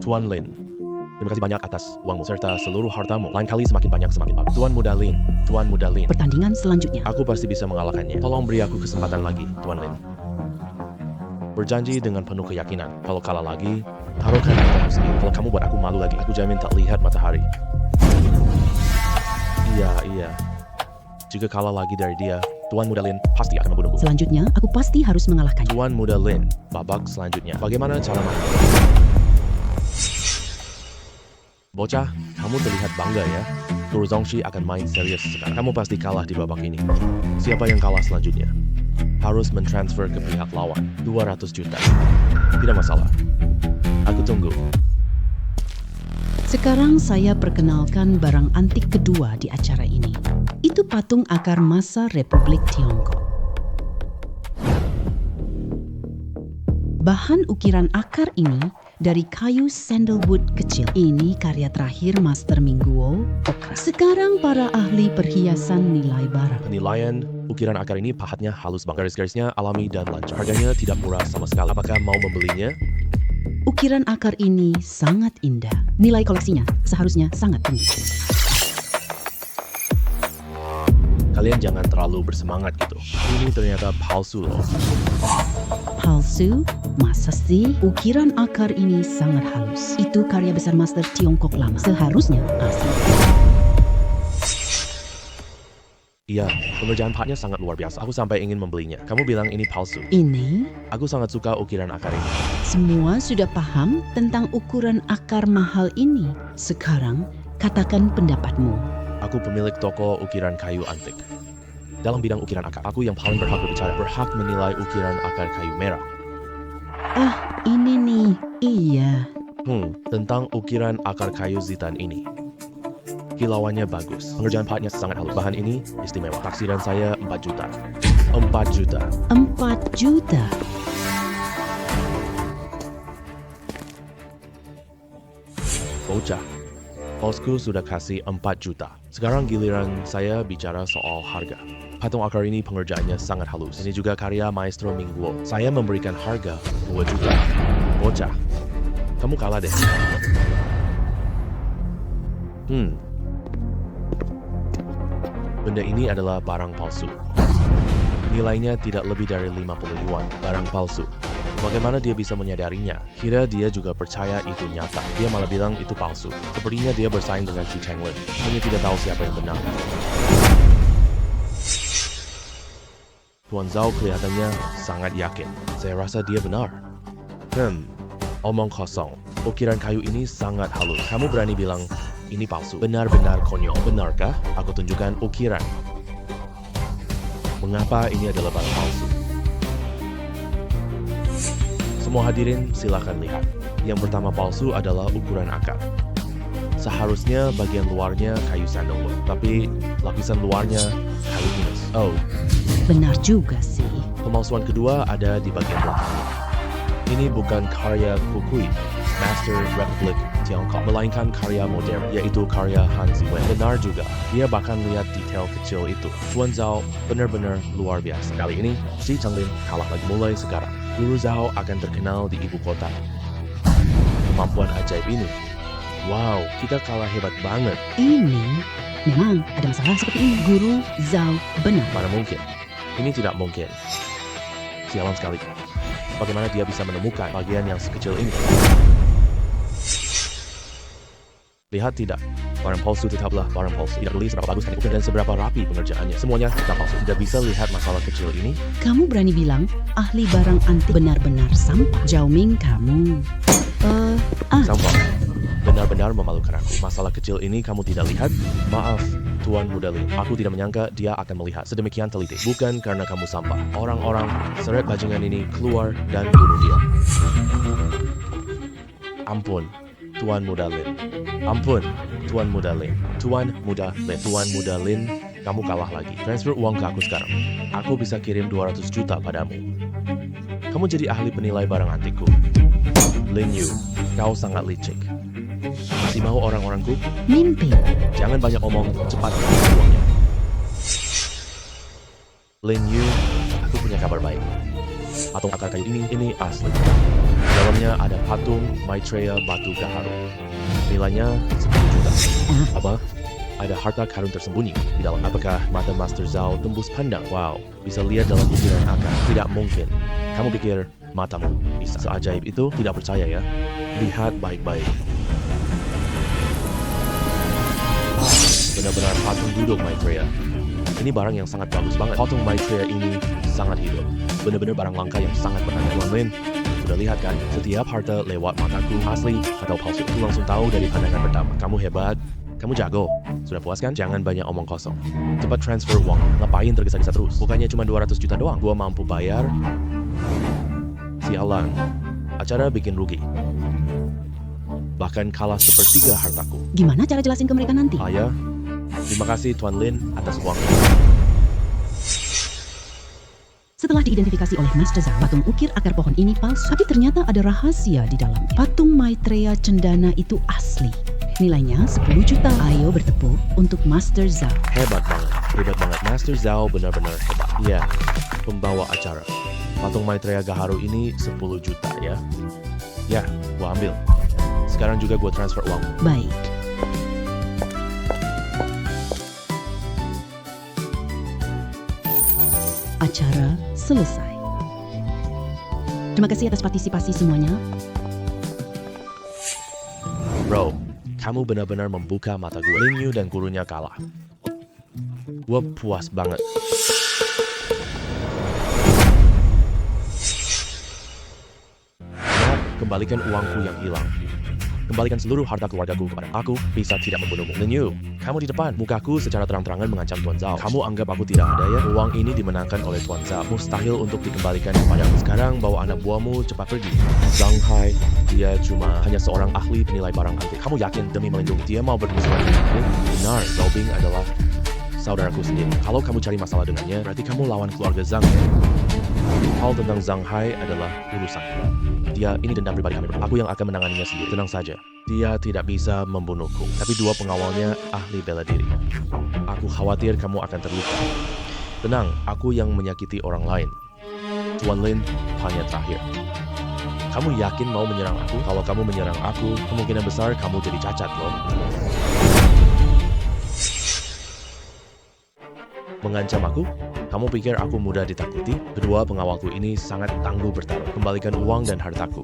S1: Tuan Lin, terima kasih banyak atas uangmu serta seluruh hartamu. Lain kali semakin banyak semakin bagus. Tuan Muda Lin, Tuan Muda Lin.
S2: Pertandingan selanjutnya.
S1: Aku pasti bisa mengalahkannya. Tolong beri aku kesempatan lagi, Tuan Lin. Berjanji dengan penuh keyakinan. Kalau kalah lagi, taruhkan kamu sendiri. Kalau kamu buat aku malu lagi, aku jamin tak lihat matahari. Iya. Jika kalah lagi dari dia, Tuan Muda Lin pasti akan membunuhku.
S2: Selanjutnya, aku pasti harus mengalahkannya.
S1: Tuan Muda Lin, babak selanjutnya. Bagaimana cara main? Bocah, kamu terlihat bangga ya. Tur Zongxi akan main serius sekarang. Kamu pasti kalah di babak ini. Siapa yang kalah selanjutnya? Harus mentransfer ke pihak lawan 200 juta. Tidak masalah. Aku tunggu.
S2: Sekarang saya perkenalkan barang antik kedua di acara ini. Itu patung akar masa Republik Tiongkok. Bahan ukiran akar ini dari kayu sandalwood kecil. Ini karya terakhir Master Mingguo, Okra. Sekarang para ahli perhiasan nilai barang.
S1: Penilaian ukiran akar ini pahatnya halus banget. Garis-garisnya alami dan lancar. Harganya tidak murah sama sekali. Apakah mau membelinya?
S2: Ukiran akar ini sangat indah. Nilai koleksinya seharusnya sangat tinggi.
S1: Kalian jangan terlalu bersemangat gitu. Ini ternyata palsu loh.
S2: Palsu? Masa sih? Ukiran akar ini sangat halus. Itu karya besar Master Tiongkok lama. Seharusnya asli.
S1: Iya, pengerjaan pahatnya sangat luar biasa. Aku sampai ingin membelinya. Kamu bilang ini palsu.
S2: Ini?
S1: Aku sangat suka ukiran akar ini.
S2: Semua sudah paham tentang ukuran akar mahal ini. Sekarang, katakan pendapatmu.
S1: Aku pemilik toko ukiran kayu antik. Dalam bidang ukiran akar, aku yang paling berhak berbicara, berhak menilai ukiran akar kayu merah.
S2: Ah, ini nih. Iya.
S1: Tentang ukiran akar kayu zitan ini. Kilauannya bagus, pengerjaan pahatnya sangat halus. Bahan ini istimewa. Taksiran saya 4 juta. 4 juta.
S2: 4 juta.
S1: Bocah. Bosku sudah kasih 4 juta. Sekarang giliran saya bicara soal harga. Patung akar ini pengerjaannya sangat halus. Ini juga karya Maestro Mingguo. Saya memberikan harga 2 juta. Bocah, kamu kalah deh. Benda ini adalah barang palsu. Nilainya tidak lebih dari 50 yuan. Barang palsu. Bagaimana dia bisa menyadarinya? Kira dia juga percaya itu nyata. Dia malah bilang itu palsu. Sepertinya dia bersaing dengan Xu Changlin. Hanya tidak tahu siapa yang benar. Tuan Zhao kelihatannya sangat yakin. Saya rasa dia benar. Omong kosong. Ukiran kayu ini sangat halus. Kamu berani bilang ini palsu? Benar-benar konyol. Benarkah? Aku tunjukkan ukiran. Mengapa ini adalah barang palsu? Semua hadirin silakan lihat. Yang pertama palsu adalah ukuran akar. Seharusnya bagian luarnya kayu sandalwood, tapi lapisan luarnya kayu pinus. Oh,
S2: Benar juga sih.
S1: pemalsuan kedua ada di bagian belakangnya. Ini bukan karya Kukui, Master Republic Tiongkok, melainkan karya modern, yaitu karya Han Ziwen. Benar juga, dia bahkan lihat detail kecil itu. Tuan Zhao benar-benar luar biasa. Kali ini, Xi Changlin kalah lagi. Mulai sekarang, Guru Zhao akan terkenal di ibu kota. Kemampuan ajaib ini. Wow, kita kalah hebat banget.
S2: Ini memang ada masalah seperti ini. Guru Zhao benar.
S1: Mana mungkin? Ini tidak mungkin. Sialan sekali. Bagaimana dia bisa menemukan bagian yang sekecil ini? Lihat tidak? Barang palsu tetaplah barang palsu. Tidak peduli seberapa bagus teknik dan seberapa rapi pengerjaannya. Semuanya tetap palsu. Tidak bisa lihat masalah kecil ini.
S2: Kamu berani bilang ahli barang antik benar-benar sampah. Zhao Ming, kamu...
S1: Sampah. Benar-benar memalukan aku. Masalah kecil ini kamu tidak lihat? Maaf, Tuan Muda Lin. Aku tidak menyangka dia akan melihat sedemikian teliti. Bukan karena kamu sampah. Orang-orang seret bajingan ini keluar dan bunuh dia. Ampun, Tuan Muda Lin. Ampun, Tuan Muda Lin. Tuan Muda Lin. Tuan Muda Lin kamu kalah lagi. Transfer uang ke aku sekarang. Aku bisa kirim 200 juta padamu. Kamu jadi ahli penilai barang antikku. Lin Yu, kau sangat licik. Masih mau orang-orangku?
S2: Mimpi.
S1: Jangan banyak omong, cepat kasih uangnya. Lin Yu, aku punya kabar baik. Patung akar kayu ini asli. Dalamnya ada patung Maitreya Batu Gaharu. Nilainya 10 juta. Apa? Ada harta karun tersembunyi di dalam. Apakah mata Master Zhao tembus pandang? Wow, bisa lihat dalam butiran akar. Tidak mungkin. Kamu pikir matamu bisa seajaib itu? Tidak percaya ya? Lihat baik-baik. Benar-benar patung duduk Maitreya. Ini barang yang sangat bagus banget. Patung Maitreya ini sangat hidup. Benar-benar barang langka yang sangat berharga. Tuan Lin, sudah lihat kan? Setiap harta lewat mataku asli atau palsu. Aku langsung tahu dari pandangan pertama. Kamu hebat. Kamu jago. Sudah puas kan? Jangan banyak omong kosong. Cepat transfer uang. Ngapain tergesa-gesa terus? Bukannya cuma 200 juta doang. Gua mampu bayar. Sialan. Acara bikin rugi. Bahkan kalah sepertiga hartaku.
S2: Gimana cara jelasin ke mereka nanti?
S1: Ayah, terima kasih Tuan Lin atas uang.
S2: Setelah diidentifikasi oleh Master Zhao, patung ukir akar pohon ini palsu. Tapi ternyata ada rahasia di dalamnya. Patung Maitreya Cendana itu asli. Nilainya 10 juta. Ayo bertepuk untuk Master Zhao.
S1: Hebat banget. Hebat banget. Master Zhao benar-benar hebat. Ya, pembawa acara. Patung Maitreya Gaharu ini 10 juta ya. Ya, gua ambil. Sekarang juga gua transfer uang.
S2: Baik. Acara selesai. Terima kasih atas partisipasi semuanya.
S1: Bro, kamu benar-benar membuka mata gue. Lin Yu dan gurunya kalah. Gue puas banget. Nah, kembalikan uangku yang hilang. Kembalikan seluruh harta keluargaku kepada aku, bisa tidak membunuhmu. Lin Yu, kamu di depan. Mukaku secara terang-terangan mengancam Tuan Zhao. Kamu anggap aku tidak ada ya? Uang ini dimenangkan oleh Tuan Zhao. Mustahil untuk dikembalikan kepadamu. Sekarang bawa anak buahmu cepat pergi. Zhang Hai, dia hanya seorang ahli penilai barang antik. Kamu yakin demi melindungi dia mau bermusuhan dengan aku? Benar, Zhao Bing adalah saudaraku sendiri. Kalau kamu cari masalah dengannya, berarti kamu lawan keluarga Zhang ya? Hal tentang Zhang Hai adalah urusan. Dia ini dendam pribadi kami. Aku yang akan menanganinya sendiri. Tenang saja. Dia tidak bisa membunuhku. Tapi dua pengawalnya ahli bela diri. Aku khawatir kamu akan terluka. Tenang, aku yang menyakiti orang lain. Tuan Lin hanya terakhir. Kamu yakin mau menyerang aku? Kalau kamu menyerang aku, kemungkinan besar kamu jadi cacat loh. Mengancam aku? Kamu pikir aku mudah ditakuti? Kedua pengawalku ini sangat tangguh bertarung. Kembalikan uang dan hartaku.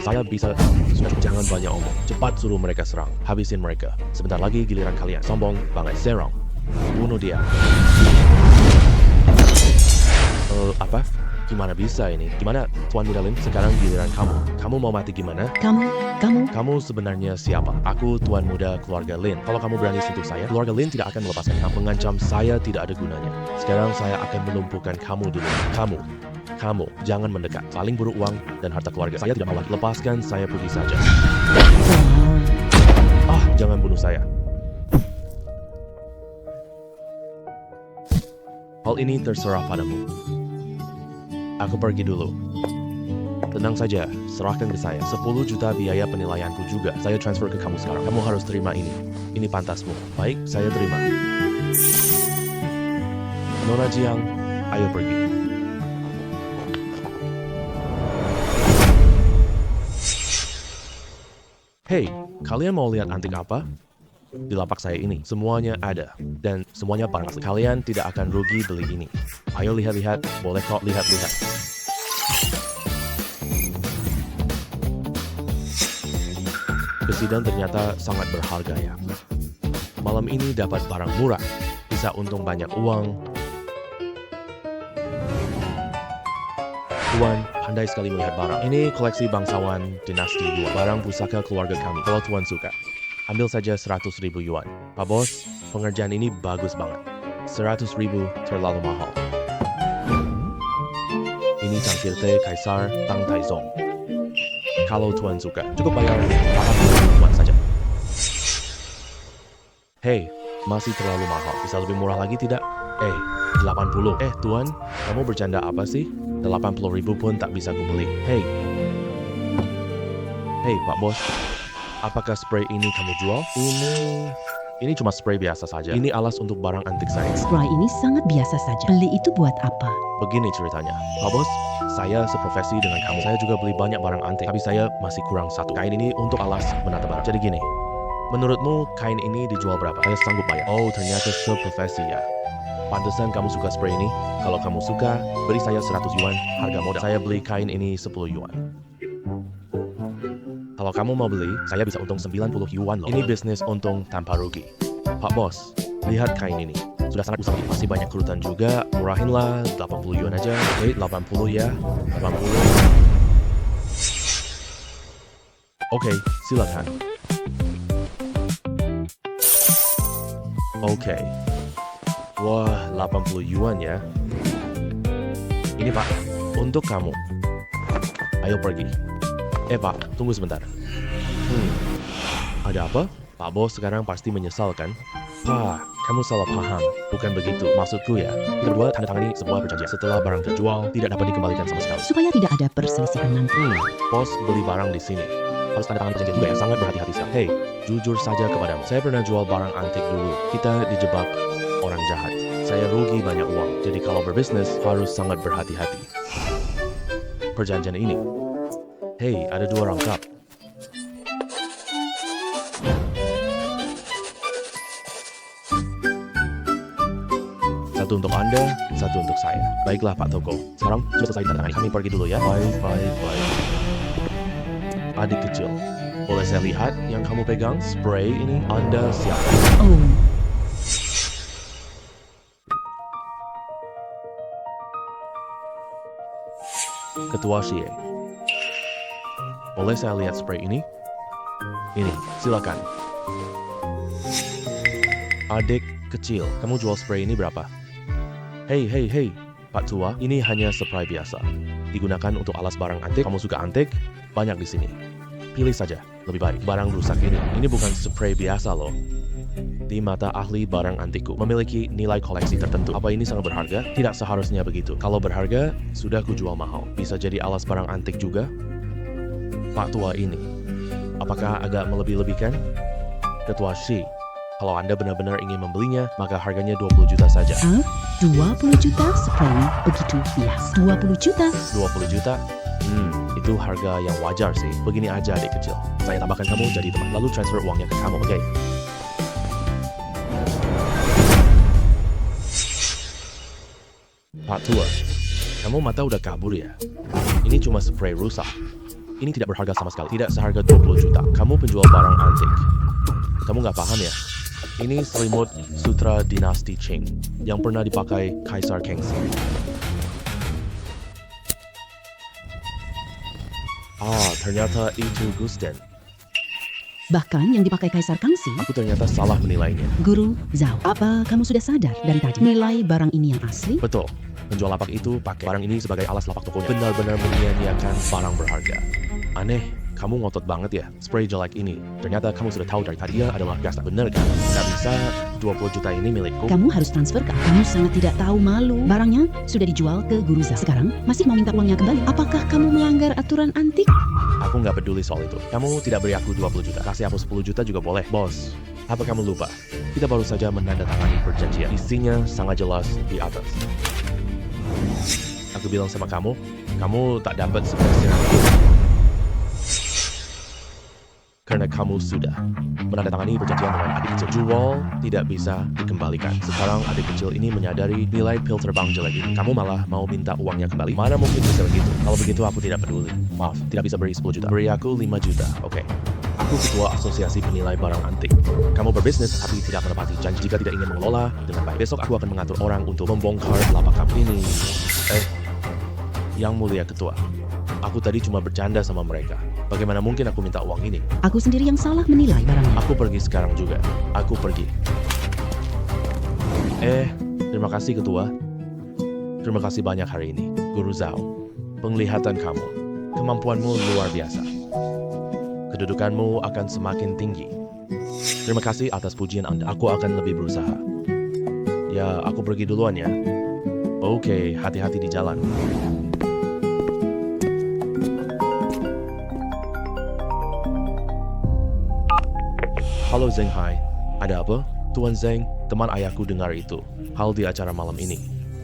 S1: Saya bisa. Sudah, jangan banyak omong. Cepat suruh mereka serang. Habisin mereka. Sebentar lagi giliran kalian. Sombong banget. Serang. Bunuh dia. Apa? Gimana bisa ini? Gimana Tuan Muda Lin? Sekarang giliran kamu. Kamu mau mati gimana?
S2: Kamu
S1: sebenarnya siapa? Aku Tuan Muda keluarga Lin. Kalau kamu berani sentuh saya, keluarga Lin tidak akan melepaskan kamu. Mengancam saya tidak ada gunanya. Sekarang saya akan melumpuhkan kamu dulu. Kamu, jangan mendekat. Saling buru uang dan harta keluarga. Saya tidak mau lagi. Lepaskan saya pergi saja. Jangan bunuh saya. Hal ini terserah padamu. Aku pergi dulu. Tenang saja, serahkan ke saya. 10 juta biaya penilaianku juga. Saya transfer ke kamu sekarang. Kamu harus terima ini. Ini pantasmu. Baik, saya terima. Nona Jiang, ayo pergi. Hei, kalian mau lihat antik apa? Di lapak saya ini, semuanya ada. Dan semuanya barang asli. Kalian tidak akan rugi beli ini. Ayo lihat-lihat, boleh kok lihat-lihat. Kesidan ternyata sangat berharga ya. Malam ini dapat barang murah, bisa untung banyak uang. Tuan, pandai sekali melihat barang. Ini koleksi bangsawan dinasti 2, barang pusaka keluarga kami. Kalau Tuan suka, ambil saja 100.000 yuan. Pak Bos, pengerjaan ini bagus banget. 100.000 terlalu mahal. Ini cangkir teh Kaisar Tang Taizong. Kalau Tuan suka, cukup bayar 80.000 yuan saja. Hei, masih terlalu mahal. Bisa lebih murah lagi tidak? 80. Tuan, kamu bercanda apa sih? 80.000 pun tak bisa kubeli. Hei, Pak Bos. Apakah spray ini kamu jual? Ini cuma spray biasa saja. Ini alas untuk barang antik saya.
S2: Spray ini sangat biasa saja. Beli itu buat apa?
S1: Begini ceritanya. Pak Bos, saya seprofesi dengan kamu. Saya juga beli banyak barang antik, tapi saya masih kurang satu. Kain ini untuk alas menata barang. Jadi gini, menurutmu kain ini dijual berapa? Saya sanggup bayar. Oh, ternyata seprofesi ya. Pantesan kamu suka spray ini. Kalau kamu suka, beri saya 100 yuan harga modal. Saya beli kain ini 10 yuan. Kalau kamu mau beli, saya bisa untung 90 yuan loh. Ini bisnis untung tanpa rugi. Pak Bos, lihat kain ini. Sudah sangat usang, masih banyak kerutan juga. Murahinlah 80 yuan aja. Oke, 80 ya. 80. Oke, silakan. Oke. Wah, 80 yuan ya. Ini Pak, untuk kamu. Ayo pergi. Pak, tunggu sebentar. Ada apa? Pak Bos sekarang pasti menyesal kan? Pak, kamu salah paham. Bukan begitu maksudku ya. Kita berdua tanda tangani sebuah perjanjian. Setelah barang terjual, tidak dapat dikembalikan sama sekali.
S2: Supaya tidak ada perselisihan nanti.
S1: Bos beli barang di sini. Harus tanda tangan perjanjian juga ya. Sangat berhati-hati sekali. Hei, jujur saja kepadamu. Saya pernah jual barang antik dulu. Kita dijebak orang jahat. Saya rugi banyak uang. Jadi kalau berbisnis, harus sangat berhati-hati. Perjanjian ini. Hei, ada 2 rangkap. Satu untuk Anda, satu untuk saya. Baiklah Pak Toko. Sekarang sudah selesai tanda tangan. Kami pergi dulu ya. Baik. Adik kecil, boleh saya lihat yang kamu pegang? Spray ini Anda siapa?
S2: Oh,
S1: Ketua Xie. Boleh saya lihat spray ini? Ini, silakan. Adik kecil, kamu jual spray ini berapa? Hei, Pak Tua, ini hanya spray biasa. Digunakan untuk alas barang antik. Kamu suka antik? Banyak di sini. Pilih saja, lebih baik. Barang rusak ini. Ini bukan spray biasa loh. Di mata ahli barang antikku, memiliki nilai koleksi tertentu. Apa ini sangat berharga? Tidak seharusnya begitu. Kalau berharga, sudah kujual mahal. Bisa jadi alas barang antik juga. Pak Tua ini, apakah agak melebih-lebihkan? Ketua Shi, kalau Anda benar-benar ingin membelinya, maka harganya 20 juta saja.
S2: 20 juta spray begitu biasa. 20 juta?
S1: 20 juta? Itu harga yang wajar sih. Begini aja adik kecil. Saya tambahkan kamu jadi teman, lalu transfer uangnya ke kamu, oke? Pak Tua, kamu mata udah kabur ya? Ini cuma spray rusak. Ini tidak berharga sama sekali. Tidak seharga 20 juta. Kamu penjual barang antik. Kamu nggak paham ya? Ini selimut Sutra Dinasti Qing yang pernah dipakai Kaisar Kangxi. Ternyata itu Gusten.
S2: Bahkan yang dipakai Kaisar Kangxi.
S1: Aku ternyata salah menilainya.
S2: Guru Zhao, apa kamu sudah sadar dari tadi nilai barang ini yang asli?
S1: Betul. Penjual lapak itu pakai barang ini sebagai alas lapak tokonya. Benar-benar menyia-nyiakan barang berharga. Aneh, kamu ngotot banget ya. Spray jelek ini. Ternyata kamu sudah tahu dari tadi dia adalah gas. Benar kan? Nggak bisa 20 juta ini milikku.
S2: Kamu harus transfer ke. Kamu sangat tidak tahu malu. Barangnya sudah dijual ke Guru Zhao. Sekarang masih mau minta uangnya kembali. Apakah kamu melanggar aturan antik?
S1: Aku nggak peduli soal itu. Kamu tidak beri aku 20 juta. Kasih aku 10 juta juga boleh. Bos, apa kamu lupa? Kita baru saja menandatangani perjanjian. Isinya sangat jelas di atas. Aku bilang sama kamu, kamu tak dapat sepeser karena kamu sudah menandatangani perjanjian dengan adik kecil. Jual tidak bisa dikembalikan. Sekarang adik kecil ini menyadari nilai pil terbang jelek ini. Kamu malah mau minta uangnya kembali. Mana mungkin bisa begitu? Kalau begitu aku tidak peduli. Maaf, tidak bisa beri 10 juta. Beri aku 5 juta, oke. Aku ketua asosiasi penilai barang antik. Kamu berbisnis tapi tidak menepati janji. Jika tidak ingin mengelola dengan baik, besok aku akan mengatur orang untuk membongkar lapak kamu ini. Yang mulia ketua, aku tadi cuma bercanda sama mereka. Bagaimana mungkin aku minta uang ini?
S2: Aku sendiri yang salah menilai barangnya.
S1: Aku pergi sekarang juga. Aku pergi. Terima kasih ketua. Terima kasih banyak hari ini, Guru Zhao. Penglihatan kamu, kemampuanmu luar biasa. Kedudukanmu akan semakin tinggi. Terima kasih atas pujian Anda. Aku akan lebih berusaha. Ya, aku pergi duluan ya. Oke, hati-hati di jalan. Halo Zeng Hai, ada apa? Tuan Zeng, teman ayahku dengar itu. Hal di acara malam ini.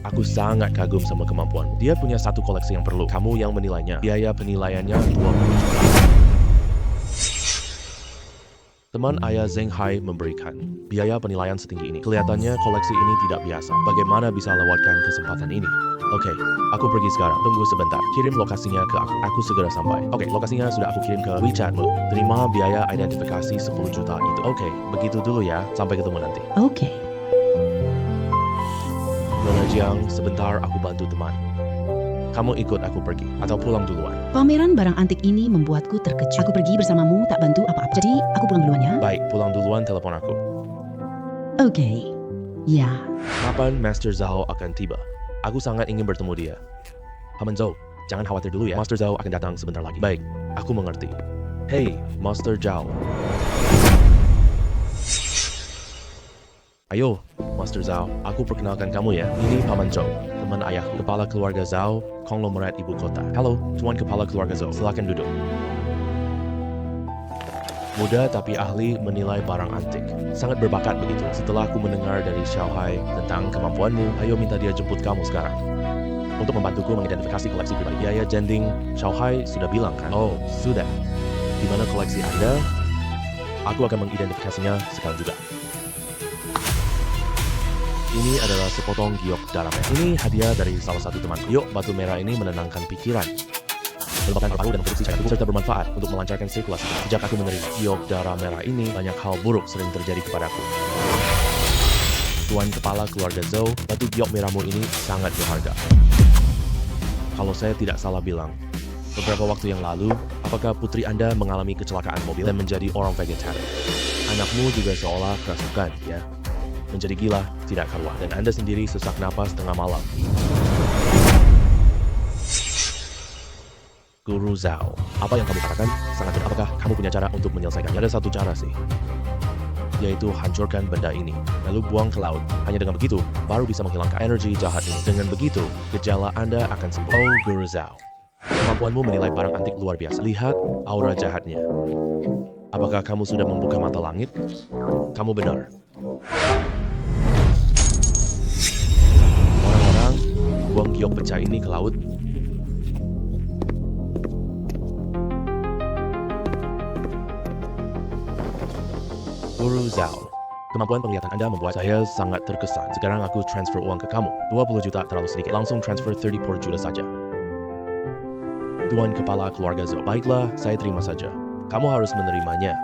S1: Aku sangat kagum sama kemampuanmu. Dia punya satu koleksi yang perlu. Kamu yang menilainya. Biaya penilaiannya 20 juta. Teman ayah Zeng Hai memberikan biaya penilaian setinggi ini. Kelihatannya koleksi ini tidak biasa. Bagaimana bisa lewatkan kesempatan ini? Oke, aku pergi sekarang. Tunggu sebentar. Kirim lokasinya ke aku. Aku segera sampai. Oke, lokasinya sudah aku kirim ke WeChatmu. Terima biaya identifikasi 10 juta itu. Oke, begitu dulu ya. Sampai ketemu nanti.
S2: Oke.
S1: Nona Jiang, sebentar aku bantu teman. Kamu ikut aku pergi atau pulang duluan?
S2: Pameran barang antik ini membuatku terkejut. Aku pergi bersamamu tak bantu apa-apa. Jadi, aku pulang duluan ya.
S1: Baik, pulang duluan, telepon aku.
S2: Oke. Ya.
S1: Kapan Master Zhao akan tiba? Aku sangat ingin bertemu dia. Paman Zhou, jangan khawatir dulu ya. Master Zhao akan datang sebentar lagi. Baik, aku mengerti. Hey, Master Zhao. Ayo, Master Zhao, aku perkenalkan kamu ya. Ini Paman Zhou, teman ayahku, kepala keluarga Zhao, konglomerat ibu kota. Halo, Tuan Kepala Keluarga Zhou, silakan duduk. Muda tapi ahli menilai barang antik. Sangat berbakat begitu. Setelah aku mendengar dari Xiao Hai tentang kemampuanmu, ayo minta dia jemput kamu sekarang. Untuk membantuku mengidentifikasi koleksi pribadi. Biaya jending, Xiao Hai sudah bilang kan? Oh, sudah. Di mana koleksi Anda? Aku akan mengidentifikasinya sekarang juga. Ini adalah sepotong giok darah merah. Ini hadiah dari salah satu teman. Giok batu merah ini menenangkan pikiran, melembabkan paru dan memproduksi cairan tubuh serta bermanfaat untuk melancarkan sirkulasi. Sejak aku menerima giok darah merah ini, banyak hal buruk sering terjadi kepadaku. Tuan Kepala Keluarga Zhou, batu giok merahmu ini sangat berharga. Kalau saya tidak salah bilang, beberapa waktu yang lalu, apakah putri Anda mengalami kecelakaan mobil dan menjadi orang vegetarian? Anakmu juga seolah kerasukan, ya? Menjadi gila, tidak karuan, dan Anda sendiri sesak napas tengah malam. Guru Zhao, apa yang kamu katakan sangat benar. Apakah kamu punya cara untuk menyelesaikannya? Ada satu cara sih, yaitu hancurkan benda ini, lalu buang ke laut. Hanya dengan begitu, baru bisa menghilangkan energi jahat ini. Dengan begitu, gejala Anda akan sembuh. Oh, Guru Zhao, kemampuanmu menilai barang antik luar biasa. Lihat aura jahatnya. Apakah kamu sudah membuka mata langit? Kamu benar. Orang-orang, buang giok pecah ini ke laut. Guru Zhao, kemampuan penglihatan Anda membuat saya sangat terkesan. Sekarang aku transfer uang ke kamu. 20 juta terlalu sedikit. Langsung transfer 34 juta saja. Tuan Kepala Keluarga Zhou, baiklah, saya terima saja. Kamu harus menerimanya.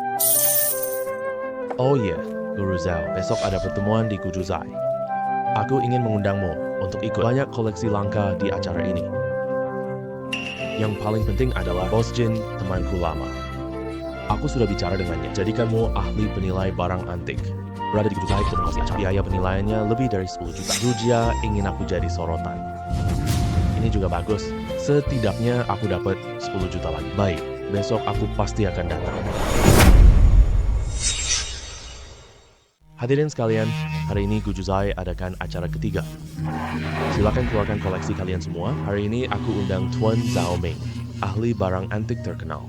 S1: Oh iya, Guru Zhao, besok ada pertemuan di Gujuzai. Aku ingin mengundangmu untuk ikut. Banyak koleksi langka di acara ini. Yang paling penting adalah Bos Jin, temanku lama. Aku sudah bicara dengannya. Jadikanmu ahli penilai barang antik. Berada di Gujuzai untuk mengawasi acara. Biaya penilaiannya lebih dari 10 juta. Rujia ingin aku jadi sorotan. Ini juga bagus. Setidaknya aku dapat 10 juta lagi. Baik, besok aku pasti akan datang. Hadirin sekalian, hari ini Gujuzai adakan acara ketiga. Silakan keluarkan koleksi kalian semua. Hari ini aku undang Tuan Zhao Ming, ahli barang antik terkenal.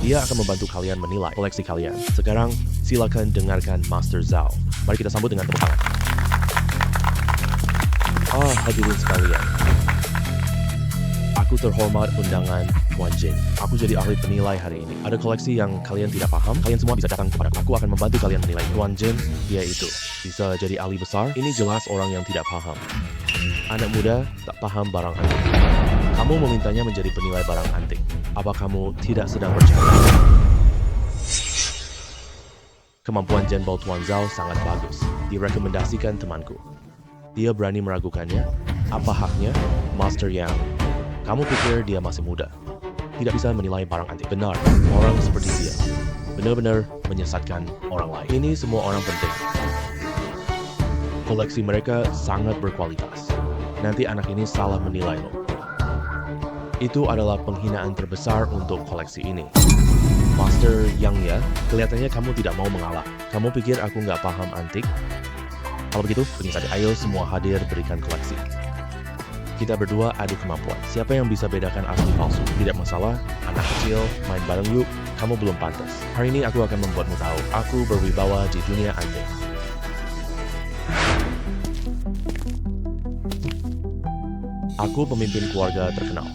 S1: Dia akan membantu kalian menilai koleksi kalian. Sekarang, silakan dengarkan Master Zhao. Mari kita sambut dengan tepuk tangan. Hadirin sekalian. Aku terhormat undangan Tuan Jin. Aku jadi ahli penilai hari ini. Ada koleksi yang kalian tidak paham, kalian semua bisa datang kepada aku. Aku akan membantu kalian menilai. Tuan Jin, dia itu. Bisa jadi ahli besar? Ini jelas orang yang tidak paham. Anak muda tak paham barang antik. Kamu memintanya menjadi penilai barang antik. Apa kamu tidak sedang bercanda? Kemampuan Jenbao Tuan Zhao sangat bagus. Direkomendasikan temanku. Dia berani meragukannya. Apa haknya? Master Yang. Kamu pikir dia masih muda, tidak bisa menilai barang antik. Benar, orang seperti dia benar-benar menyesatkan orang lain. Ini semua orang penting. Koleksi mereka sangat berkualitas. Nanti anak ini salah menilai lo. Itu adalah penghinaan terbesar untuk koleksi ini. Master Yang ya, kelihatannya kamu tidak mau mengalah. Kamu pikir aku nggak paham antik? Kalau begitu, begini saja. Ayo semua hadir berikan koleksi. Kita berdua adu kemampuan. Siapa yang bisa bedakan asli palsu? Tidak masalah, anak kecil, main bareng yuk. Kamu belum pantas. Hari ini aku akan membuatmu tahu, aku berwibawa di dunia antik. Aku pemimpin keluarga terkenal.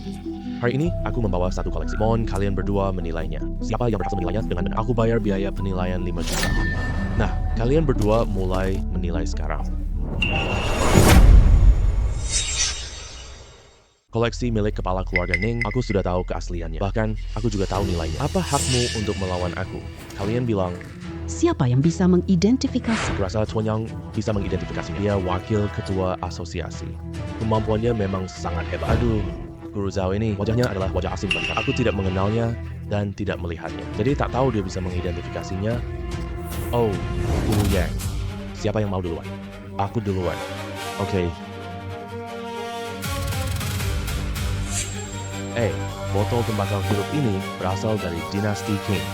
S1: Hari ini, aku membawa satu koleksi. Mohon kalian berdua menilainya. Siapa yang berhasil menilainya dengan benar? Aku bayar biaya penilaian 5 juta. Nah, kalian berdua mulai menilai sekarang. Koleksi milik kepala keluarga Ning, aku sudah tahu keasliannya. Bahkan, aku juga tahu nilainya. Apa hakmu untuk melawan aku? Kalian bilang,
S2: Siapa yang bisa mengidentifikasi?
S1: aku rasa Tuan Yang bisa mengidentifikasinya. Dia wakil ketua asosiasi. Kemampuannya memang sangat hebat. Aduh, Guru Zhao ini wajahnya adalah wajah asing bagi aku. Aku tidak mengenalnya dan tidak melihatnya. Jadi tak tahu dia bisa mengidentifikasinya. Oh, Guru Yang. Siapa yang mau duluan? Aku duluan. Oke. Botol tembakau hidup ini berasal dari dinasti Qing.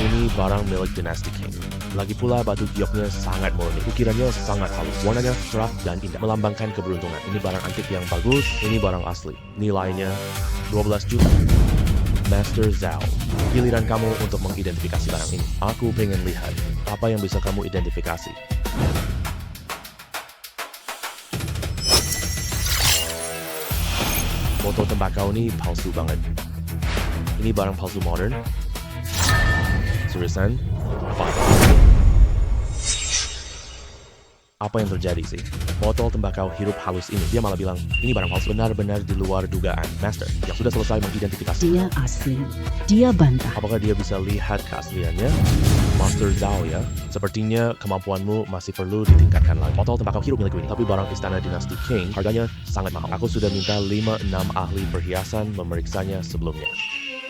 S1: Ini barang milik dinasti Qing. Lagi pula batu gioknya sangat murni, ukirannya sangat halus, warnanya cerah dan indah, melambangkan keberuntungan. Ini barang antik yang bagus, ini barang asli. Nilainya 12 juta. Master Zhao, giliran kamu untuk mengidentifikasi barang ini. Aku pengen lihat apa yang bisa kamu identifikasi. Botol tembakau ini palsu banget. Ini barang palsu modern. Seriusan? Apa yang terjadi sih? Botol tembakau hirup halus ini, dia malah bilang, ini barang palsu. Benar-benar di luar dugaan. Master, yang sudah selesai mengidentifikasi.
S2: Dia asli. Dia bantah.
S1: Apakah dia bisa lihat keasliannya? Master Zhao ya, sepertinya kemampuanmu masih perlu ditingkatkan lagi. Botol tembakau hirup milikku ini, tapi barang istana dinasti Qing, harganya sangat mahal. Aku sudah minta 5-6 ahli perhiasan memeriksanya sebelumnya.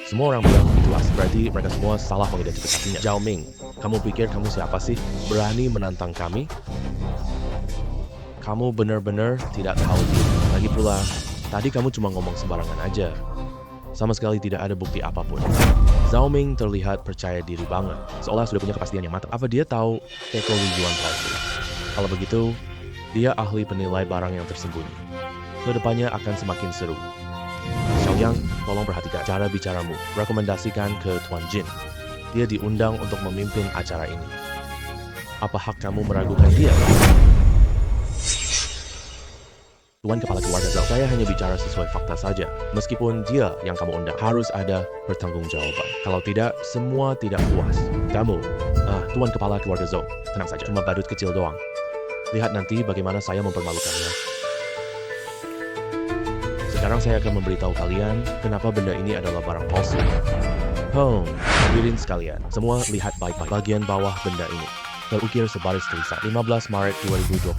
S1: Semua orang bilang itu asli, berarti mereka semua salah mengidentifikasinya. Zhao Ming, kamu pikir kamu siapa sih? Berani menantang kami? Kamu benar-benar tidak tahu diri. Lagi pula, tadi kamu cuma ngomong sembarangan aja. Sama sekali tidak ada bukti apapun. Zhao Ming terlihat percaya diri banget, seolah sudah punya kepastian yang matang. Apa dia tahu Keko Lijuan palsu? Kalau begitu, dia ahli penilai barang yang tersembunyi. Kedepannya akan semakin seru. Xiaoyang, tolong perhatikan cara bicaramu. Rekomendasikan ke Tuan Jin. Dia diundang untuk memimpin acara ini. Apa hak kamu meragukan dia? Tuan Kepala Keluarga Zhao, saya hanya bicara sesuai fakta saja. Meskipun dia yang kamu undang, harus ada pertanggungjawaban. Kalau tidak, semua tidak puas. Kamu, Tuan Kepala Keluarga Zhao, tenang saja, cuma badut kecil doang. Lihat nanti bagaimana saya mempermalukannya. Sekarang saya akan memberitahu kalian kenapa benda ini adalah barang palsu. Hadirin sekalian, semua lihat baik-baik bagian bawah benda ini. Terukir sebaris tulisan 15 Maret 2025.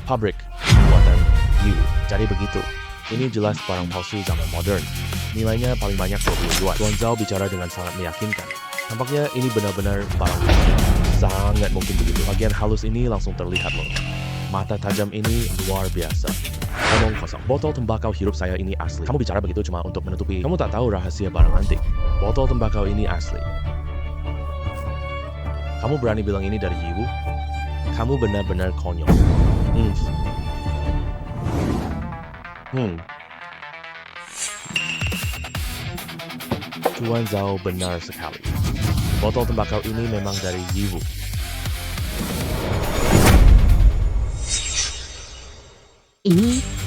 S1: Pabrik buatan Yiwu. Jadi begitu. Ini jelas barang palsu zaman modern. Nilainya paling banyak 20 yuan. Tuan Zhao bicara dengan sangat meyakinkan. Tampaknya ini benar-benar barang palsu. Sangat mungkin begitu. Bagian halus ini langsung terlihat loh. Mata tajam ini luar biasa. Omong kosong. Botol tembakau hirup saya ini asli. Kamu bicara begitu cuma untuk menutupi. Kamu tak tahu rahasia barang antik. Botol tembakau ini asli. Kamu berani bilang ini dari Yiwu? Kamu benar-benar konyol. Tuan Zhao benar sekali. Botol tembakau ini memang dari Yiwu.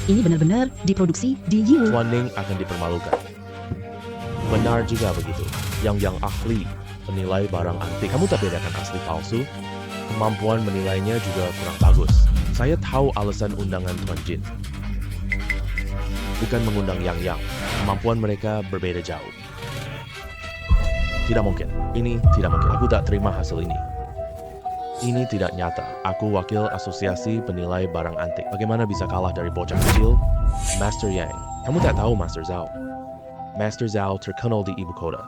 S2: Ini benar-benar diproduksi di Yiwu.
S1: Tuan Ning akan dipermalukan. Benar juga begitu. Yang ahli penilai barang antik. Kamu tak bedakan asli palsu? Kemampuan menilainya juga kurang bagus. Saya tahu alasan undangan Tuan Jin. Bukan mengundang Yang. Kemampuan mereka berbeda jauh. Tidak mungkin. Ini tidak mungkin. Aku tak terima hasil ini. Ini tidak nyata. Aku wakil asosiasi penilai barang antik. Bagaimana bisa kalah dari bocah kecil? Master Yang. Kamu tak tahu Master Zhao. Master Zhao terkenal di ibu kota.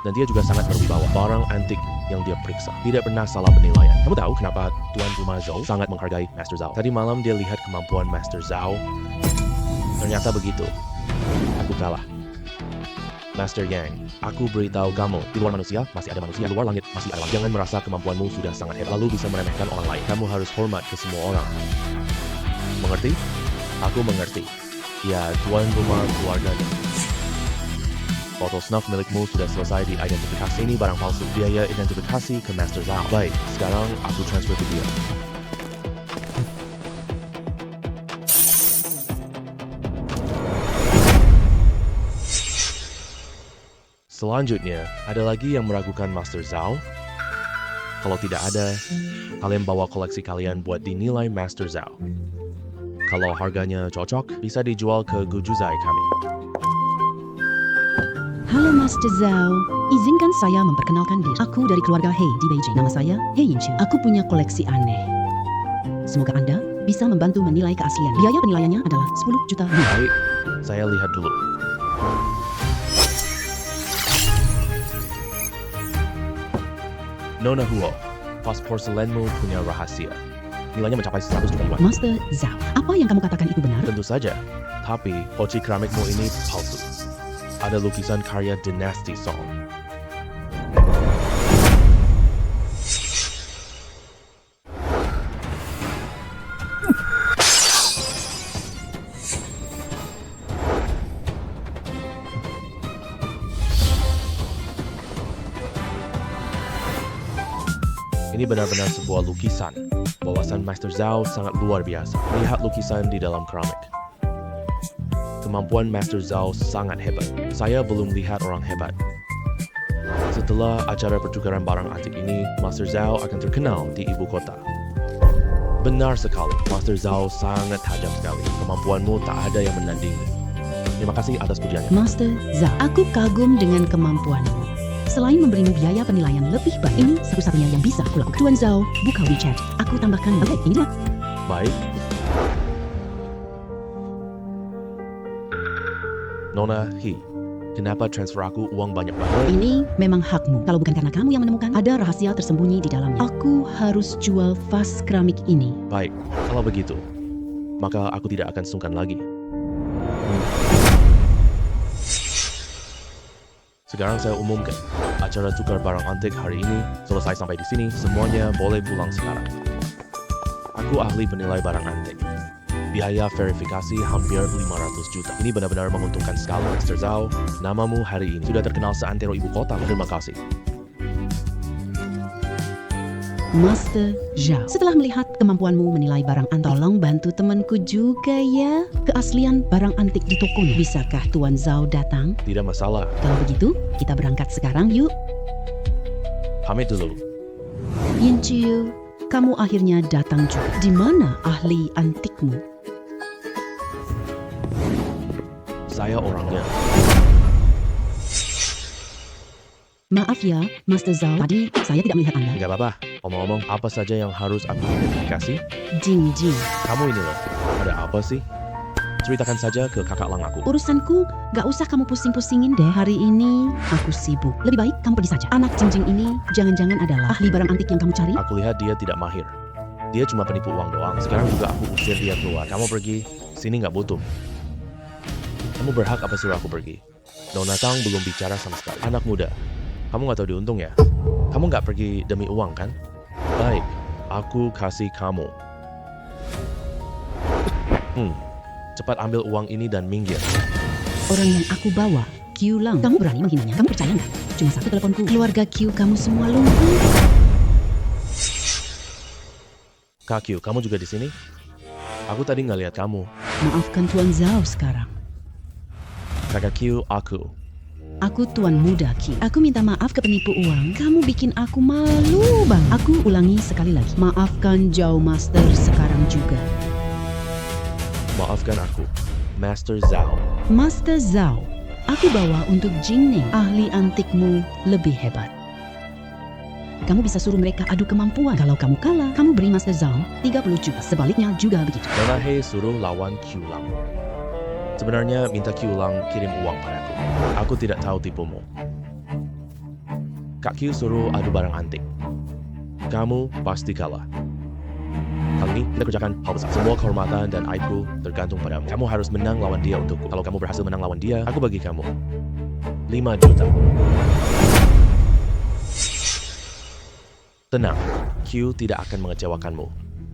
S1: Dan dia juga sangat berwibawa. Barang antik yang dia periksa tidak pernah salah penilaian. Kamu tahu kenapa Tuan Rumah Zhou sangat menghargai Master Zhao? Tadi malam dia lihat kemampuan Master Zhao. Ternyata begitu. Aku kalah. Master Yang, aku beritahu kamu, di luar manusia masih ada manusia, di luar langit masih ada langit. Jangan merasa kemampuanmu sudah sangat hebat, lalu bisa meremehkan orang lain. Kamu harus hormat ke semua orang. Mengerti? Aku mengerti. Ya, tuan rumah keluarganya. Botol snuff milikmu sudah selesai diidentifikasi. Ini barang palsu. Biaya identifikasi ke Master Zhao. Baik, sekarang aku transfer ke dia. Selanjutnya, ada lagi yang meragukan Master Zhao? Kalau tidak ada, kalian bawa koleksi kalian buat dinilai Master Zhao. Kalau harganya cocok, bisa dijual ke Gujuzai kami.
S2: Halo Master Zhao, izinkan saya memperkenalkan diri. Aku dari keluarga He di Beijing. Nama saya He Yinchu. Aku punya koleksi aneh. Semoga Anda bisa membantu menilai keaslian. Biaya penilaiannya adalah 10 juta rupiah.
S1: Baik, saya lihat dulu. Nona Huo, vas porselenmu punya rahasia. Nilainya mencapai 100 juta yuan.
S2: Master Zhao, apa yang kamu katakan itu benar?
S1: Tentu saja, tapi poci keramikmu ini palsu. Ada lukisan karya Dynasty Song. Ini benar-benar sebuah lukisan. Wawasan Master Zhao sangat luar biasa. Lihat lukisan di dalam keramik. Kemampuan Master Zhao sangat hebat. Saya belum lihat orang hebat. Setelah acara pertukaran barang antik ini, Master Zhao akan terkenal di ibu kota. Benar sekali, Master Zhao sangat tajam sekali. Kemampuanmu tak ada yang menandingi. Terima kasih atas pujiannya.
S2: Master Zhao, aku kagum dengan kemampuanmu. Selain memberimu biaya penilaian lebih baik, ini satu-satunya yang bisa aku lakukan. Tuan Zhao, buka WeChat. Aku tambahkan. Oke, ini dia.
S1: Baik. Nona He, kenapa transfer aku uang banyak-banyak?
S2: Ini memang hakmu. Kalau bukan karena kamu yang menemukan, ada rahasia tersembunyi di dalamnya. Aku harus jual vas keramik ini.
S1: Baik, kalau begitu, maka aku tidak akan sungkan lagi. Sekarang saya umumkan, acara tukar barang antik hari ini selesai sampai di sini. Semuanya boleh pulang sekarang. Aku ahli penilai barang antik. Biaya verifikasi hampir 500 juta. Ini benar-benar menguntungkan sekali, Master Zhao. Namamu hari ini sudah terkenal seantero ibu kota. Terima kasih.
S2: Master Zhao, setelah melihat kemampuanmu menilai barang antik, tolong bantu temanku juga ya. Keaslian barang antik di tokonya. Bisakah Tuan Zhao datang?
S1: Tidak masalah.
S2: Kalau begitu, kita berangkat sekarang yuk.
S1: Pamit dulu.
S2: Yinchu, kamu akhirnya datang juga. Di mana ahli antikmu?
S1: Saya orangnya.
S2: Maaf ya, Master Zhao. Tadi saya tidak melihat Anda.
S1: Tidak apa-apa. Omong-omong, apa saja yang harus aku identifikasi?
S2: Jing Jing.
S1: Kamu ini loh, ada apa sih? Ceritakan saja ke kakak lang aku.
S2: Urusanku gak usah kamu pusing-pusingin deh. Hari ini aku sibuk. Lebih baik kamu pergi saja. Anak Jing Jing ini jangan-jangan adalah ahli barang antik yang kamu cari?
S1: Aku lihat dia tidak mahir. Dia cuma penipu uang doang. Sekarang juga aku usir dia keluar. Kamu pergi, sini nggak butuh. Kamu berhak apa suruh aku pergi. Nona Tang belum bicara sama sekali. Anak muda, kamu nggak tahu diuntung ya? Kamu nggak pergi demi uang kan? Baik, aku kasih kamu. Cepat ambil uang ini dan minggir.
S2: Orang yang aku bawa, Q Lang. Kamu berani menghinanya? Kamu percaya nggak? Cuma satu teleponku. Keluarga Q kamu semua lumpuh.
S1: Kak Q, kamu juga di sini? Aku tadi nggak lihat kamu.
S2: Maafkan Tuan Zhao sekarang.
S1: Kakak Q, aku.
S2: Aku Tuan Muda Q. Aku minta maaf ke penipu uang. Kamu bikin aku malu bang. Aku ulangi sekali lagi. Maafkan Zhao Master sekarang juga.
S1: Maafkan aku, Master Zhao.
S2: Master Zhao, aku bawa untuk Jingning. Ahli antikmu lebih hebat. Kamu bisa suruh mereka adu kemampuan. Kalau kamu kalah, kamu beri Master Zhao 30 juta. Sebaliknya juga begitu.
S1: Nona He suruh lawan Q Lang. Sebenarnya minta Q Lang kirim uang padaku. Aku tidak tahu tipumu. Kak Q suruh adu barang antik. Kamu pasti kalah. Kali ini kita kerjakan hal besar. Semua kehormatan dan aibku tergantung padamu. Kamu harus menang lawan dia untukku. Kalau kamu berhasil menang lawan dia, aku bagi kamu 5 juta. Tenang, Q tidak akan mengecewakanmu.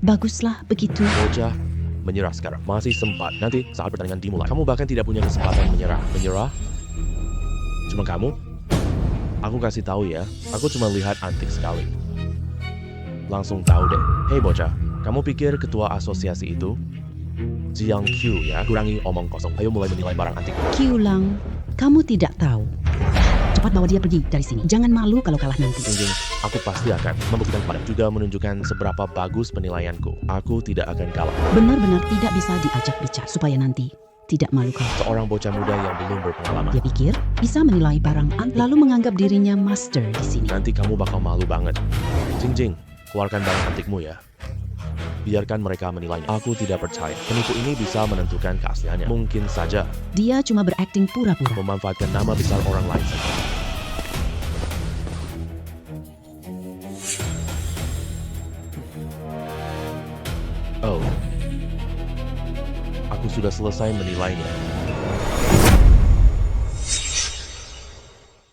S2: Baguslah begitu.
S1: Bocah, menyerah sekarang. Masih sempat. Nanti saat pertandingan dimulai, kamu bahkan tidak punya kesempatan menyerah. Menyerah? Cuma kamu? Aku kasih tahu ya, aku cuma lihat antik sekali. Langsung tahu deh. Hei bocah, kamu pikir ketua asosiasi itu? Jiang Q ya, kurangi omong kosong. Ayo mulai menilai barang antik.
S2: Q Lang, kamu tidak tahu. Cepat bawa dia pergi dari sini. Jangan malu kalau kalah nanti.
S1: Jingjing, aku pasti akan membuktikan pada juga menunjukkan seberapa bagus penilaianku. Aku tidak akan kalah.
S2: Benar-benar tidak bisa diajak bicara supaya nanti tidak malu kalah.
S1: Seorang bocah muda yang belum berpengalaman.
S2: Dia pikir bisa menilai barang antik lalu menganggap dirinya master di sini.
S1: Nanti kamu bakal malu banget. Jingjing, keluarkan barang antikmu ya. Biarkan mereka menilainya. Aku tidak percaya. Penipu ini bisa menentukan keasliannya. Mungkin saja
S2: Dia cuma berakting pura-pura.
S1: memanfaatkan nama besar orang lain saja. Oh. Aku sudah selesai menilainya.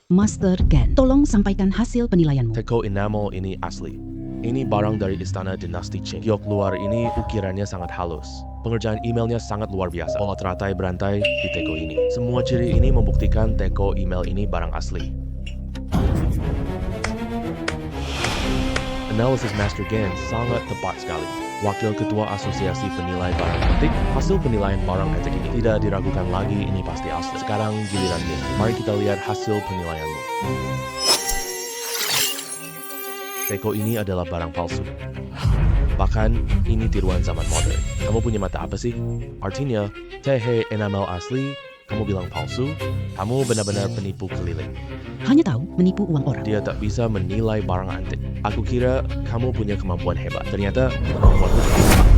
S2: Master Gan, tolong sampaikan hasil penilaianmu.
S1: Teko enamel ini asli. Ini barang dari istana dinasti Qing. Giok luar ini ukirannya sangat halus. Pengerjaan emailnya sangat luar biasa. Pola teratai berantai di teko ini. Semua ciri ini membuktikan teko email ini barang asli. Analisis Master Gan sangat tepat sekali. Wakil Ketua Asosiasi Penilai Barang Antik, hasil penilaian barang antik ini tidak diragukan lagi, ini pasti asli. Sekarang giliran ini. Mari kita lihat hasil penilaianmu. Teko ini adalah barang palsu. Bahkan, ini tiruan zaman modern. Kamu punya mata apa sih? Artinya, tehe enamel asli, kamu bilang palsu, kamu benar-benar penipu keliling.
S2: Hanya tahu menipu uang orang.
S1: Dia tak bisa menilai barang antik. Aku kira kamu punya kemampuan hebat. Ternyata kemampuanmu cuma hebat.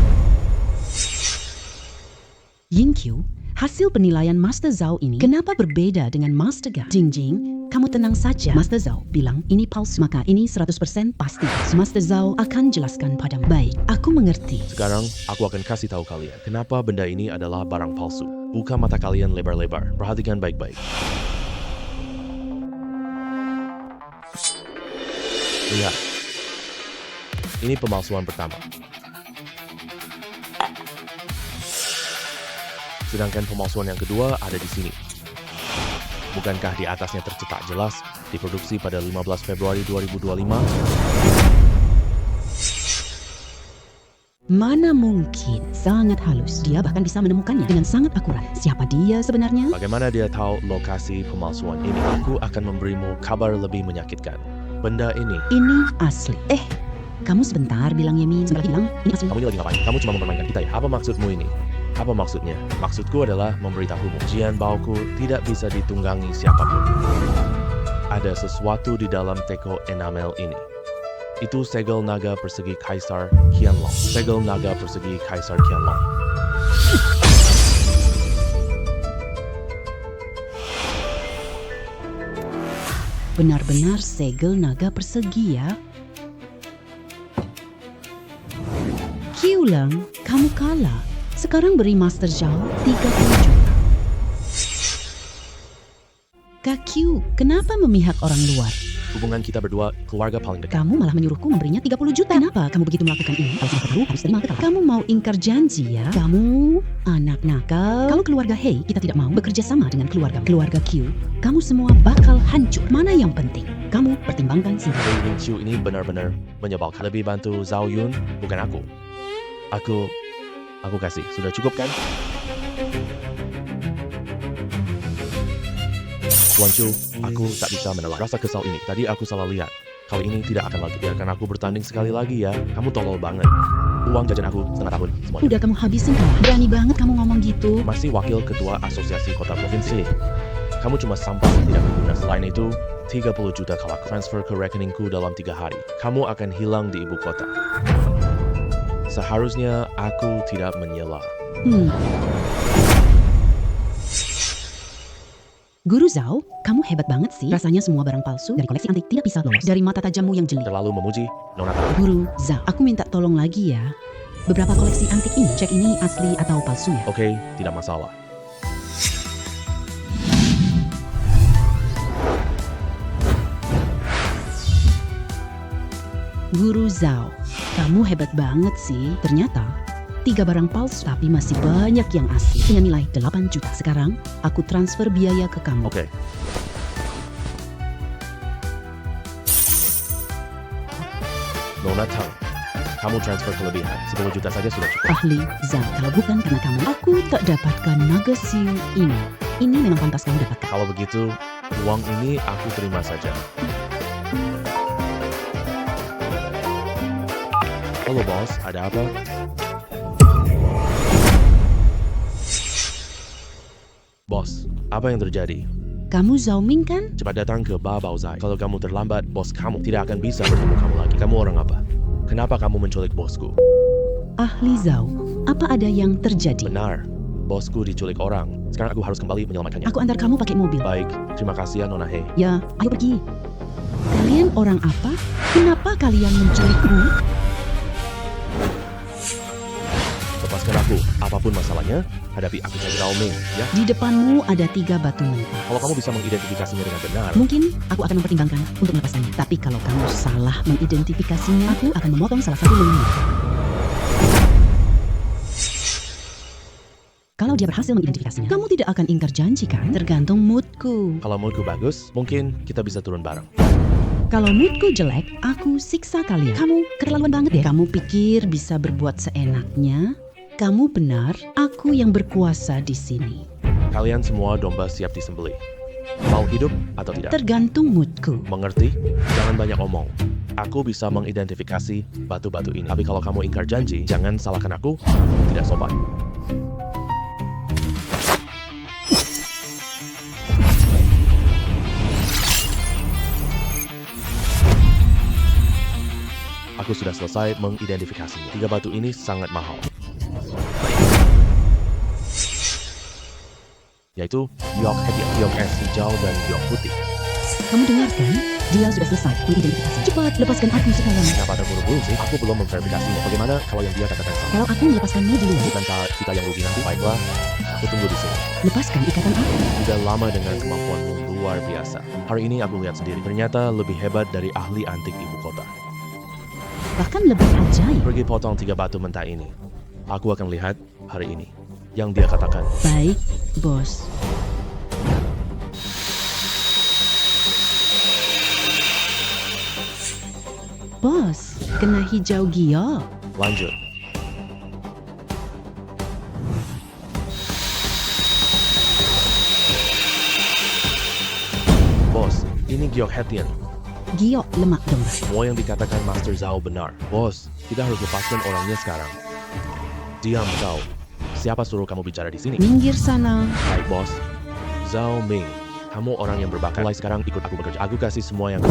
S2: Ying Q, hasil penilaian Master Zhao ini kenapa berbeda dengan Master Gan? Jingjing, kamu tenang saja. Master Zhao bilang ini palsu, maka ini 100% pasti. Master Zhao akan jelaskan padamu. Baik, aku mengerti.
S1: Sekarang, aku akan kasih tahu kalian kenapa benda ini adalah barang palsu. Buka mata kalian lebar-lebar. Perhatikan baik-baik. Lihat. Ini pemalsuan pertama. Sedangkan pemalsuan yang kedua ada di sini. Bukankah di atasnya tercetak jelas diproduksi pada 15 Februari 2025?
S2: Mana mungkin, sangat halus. Dia bahkan bisa menemukannya dengan sangat akurat. Siapa dia sebenarnya?
S1: Bagaimana dia tahu lokasi pemalsuan ini? Aku akan memberimu kabar lebih menyakitkan. Benda ini,
S2: Ini asli. Kamu sebentar bilang Yemin, sebentar bilang ini asli.
S1: kamu ini lagi ngapain? Kamu cuma mempermainkan kita ya? Apa maksudmu ini? Apa maksudnya? Maksudku adalah memberitahumu. Jian Baoku tidak bisa ditunggangi siapapun. Ada sesuatu di dalam teko enamel ini. Itu segel naga persegi Kaisar Qianlong. Segel naga persegi Kaisar Qianlong.
S2: Benar-benar segel naga persegi ya. Q-Lang, kamu kalah. Sekarang beri Master Zhao 30 juta. Kak Q, kenapa memihak orang luar?
S1: Hubungan kita berdua keluarga paling dekat.
S2: Kamu malah menyuruhku memberinya 30 juta. Kenapa kamu begitu melakukan ini? Kalau sudah perlu, harus terima kekalahan. Kamu mau ingkar janji ya? Kamu anak nakal. Kalau keluarga Hei, kita tidak mau bekerja sama dengan keluarga. Keluarga Q, kamu semua bakal hancur. Mana yang penting? Kamu pertimbangkan sendiri.
S1: Wei Yingqiu ini benar-benar menyebalkan. Lebih bantu Zhao Yun, bukan aku. Aku kasih. Sudah cukup kan? Tuan Chu, aku tak bisa menolak rasa kesal ini. Tadi aku salah lihat. Kali ini tidak akan lagi. Biarkan aku bertanding sekali lagi ya. Kamu tolol banget. Uang jajan aku setengah tahun semuanya.
S2: Udah kamu habisin kalah. Berani banget kamu ngomong gitu.
S1: Masih wakil ketua asosiasi kota provinsi. Kamu cuma sampah yang tidak berguna. Selain itu, 30 juta kalau aku transfer ke rekeningku dalam 3 hari. Kamu akan hilang di ibu kota. Seharusnya aku tidak menyela.
S2: Guru Zhao, kamu hebat banget sih. Rasanya semua barang palsu dari koleksi antik tidak bisa lolos dari mata tajammu yang jeli.
S1: Terlalu memuji, Nona tahu.
S2: Guru Zhao, aku minta tolong lagi ya. Beberapa koleksi antik ini, cek ini asli atau palsu ya.
S1: Oke, tidak masalah.
S2: Guru Zhao, kamu hebat banget sih. Ternyata 3 barang palsu tapi masih banyak yang asli dengan nilai 8 juta. Sekarang aku transfer biaya ke kamu.
S1: Oke. Nona Tang, kamu transfer kelebihan 10 juta saja sudah cukup.
S2: Ahli Zhao, kalau bukan karena kamu, aku tak dapatkan naga siu ini. Ini memang pantas kamu dapatkan.
S1: Kalau begitu, uang ini aku terima saja. Halo bos, ada apa? Bos, apa yang terjadi?
S2: Kamu Zhao Ming kan?
S1: Cepat datang ke Ba Baozai. Kalau kamu terlambat, bos kamu tidak akan bisa bertemu kamu lagi. Kamu orang apa? Kenapa kamu menculik bosku?
S2: Ahli Zhao, apa ada yang terjadi?
S1: Benar, bosku diculik orang. Sekarang aku harus kembali menyelamatkannya.
S2: Aku antar kamu pakai mobil.
S1: Baik, terima kasih ya Nona He.
S2: Ya, ayo pergi. Kalian orang apa? Kenapa kalian menculikku?
S1: Lepaskan aku, apapun masalahnya, hadapi aku saja Zhao Ming, ya.
S2: Di depanmu ada 3 batu mentah.
S1: Kalau kamu bisa mengidentifikasinya dengan benar,
S2: Mungkin aku akan mempertimbangkan untuk melepaskannya. Tapi kalau kamu salah mengidentifikasinya, aku akan memotong salah satu lengannya. Kalau dia berhasil mengidentifikasinya, kamu tidak akan ingkar janji kan? Tergantung moodku.
S1: kalau moodku bagus, mungkin kita bisa turun bareng.
S2: Kalau moodku jelek, aku siksa kalian. Kamu keterlaluan banget ya. Kamu pikir bisa berbuat seenaknya? Kamu benar, aku yang berkuasa di sini.
S1: Kalian semua domba siap disembelih. Mau hidup atau tidak?
S2: Tergantung moodku.
S1: Mengerti? Jangan banyak omong. Aku bisa mengidentifikasi batu-batu ini. Tapi kalau kamu ingkar janji, jangan salahkan aku. Tidak sopan. Aku sudah selesai mengidentifikasinya. 3 batu ini sangat mahal. Yaitu giok hediah, giok es hijau, dan giok putih.
S2: Kamu dengar kan? Dia sudah selesai mengidentifikasi. Cepat, lepaskan aku sekarang.
S1: Kenapa ada buru-buru sih? Aku belum memverifikasinya. Bagaimana kalau yang dia katakan salah?
S2: Kalau aku melepaskanmu dulu,
S1: Bukankah kita yang rugi nanti? Baiklah, aku tunggu di sini.
S2: lepaskan ikatan aku.
S1: Sudah lama dengan kemampuanmu luar biasa. Hari ini aku lihat sendiri. Ternyata lebih hebat dari ahli antik ibu kota.
S2: Bahkan lebih ajaib.
S1: Pergi potong 3 batu mentah ini. Aku akan lihat hari ini yang dia katakan.
S2: Baik, bos. Bos, kena hijau giok.
S1: Lanjut. Bos, ini giok hetian.
S2: Giok lemak domba.
S1: Semua yang dikatakan Master Zhao benar. Bos, kita harus lepaskan orangnya sekarang. Diam kau. Siapa suruh kamu bicara di sini?
S2: Minggir sana.
S1: Baik bos. Zhao Ming, kamu orang yang berbakat. Mulai sekarang ikut aku bekerja. Aku kasih semua yang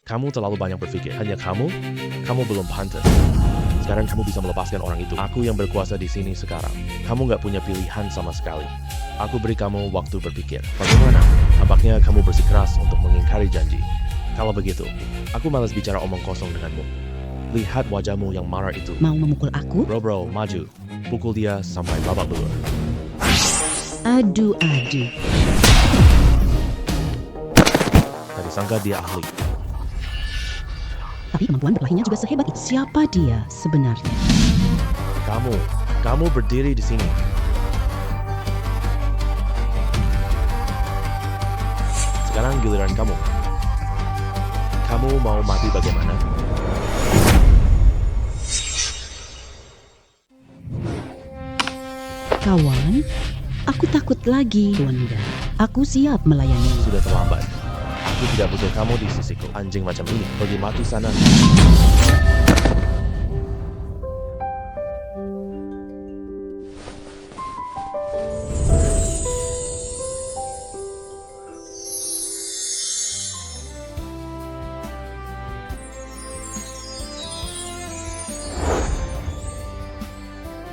S1: kamu terlalu banyak berpikir. Hanya kamu belum pantas. Sekarang kamu bisa melepaskan orang itu. Aku yang berkuasa di sini sekarang. Kamu nggak punya pilihan sama sekali. Aku beri kamu waktu berpikir. Bagaimana? Tampaknya kamu bersikeras untuk mengingkari janji. Kalau begitu, aku malas bicara omong kosong denganmu. Lihat wajahmu yang marah itu.
S2: Mau memukul aku?
S1: Bro, maju. Pukul dia sampai babak belur.
S2: Aduh.
S1: Tadi sangka dia ahli.
S2: Tapi kemampuan berkelahinya juga sehebat itu. Siapa dia sebenarnya?
S1: Kamu berdiri di sini. Sekarang giliran kamu. Kamu mau mati bagaimana?
S2: Kawan, aku takut lagi, Tuan Muda. Aku siap melayani.
S1: Sudah terlambat. Aku tidak butuh kamu di sisiku. Anjing macam ini, pergi mati sana.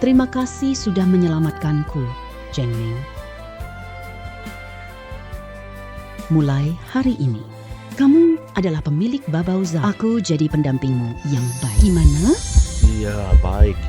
S2: Terima kasih sudah menyelamatkanku, Cheng Ming. Mulai hari ini, kamu adalah pemilik Babao Zhao. Aku jadi pendampingmu yang baik. Gimana?
S1: Iya, baik.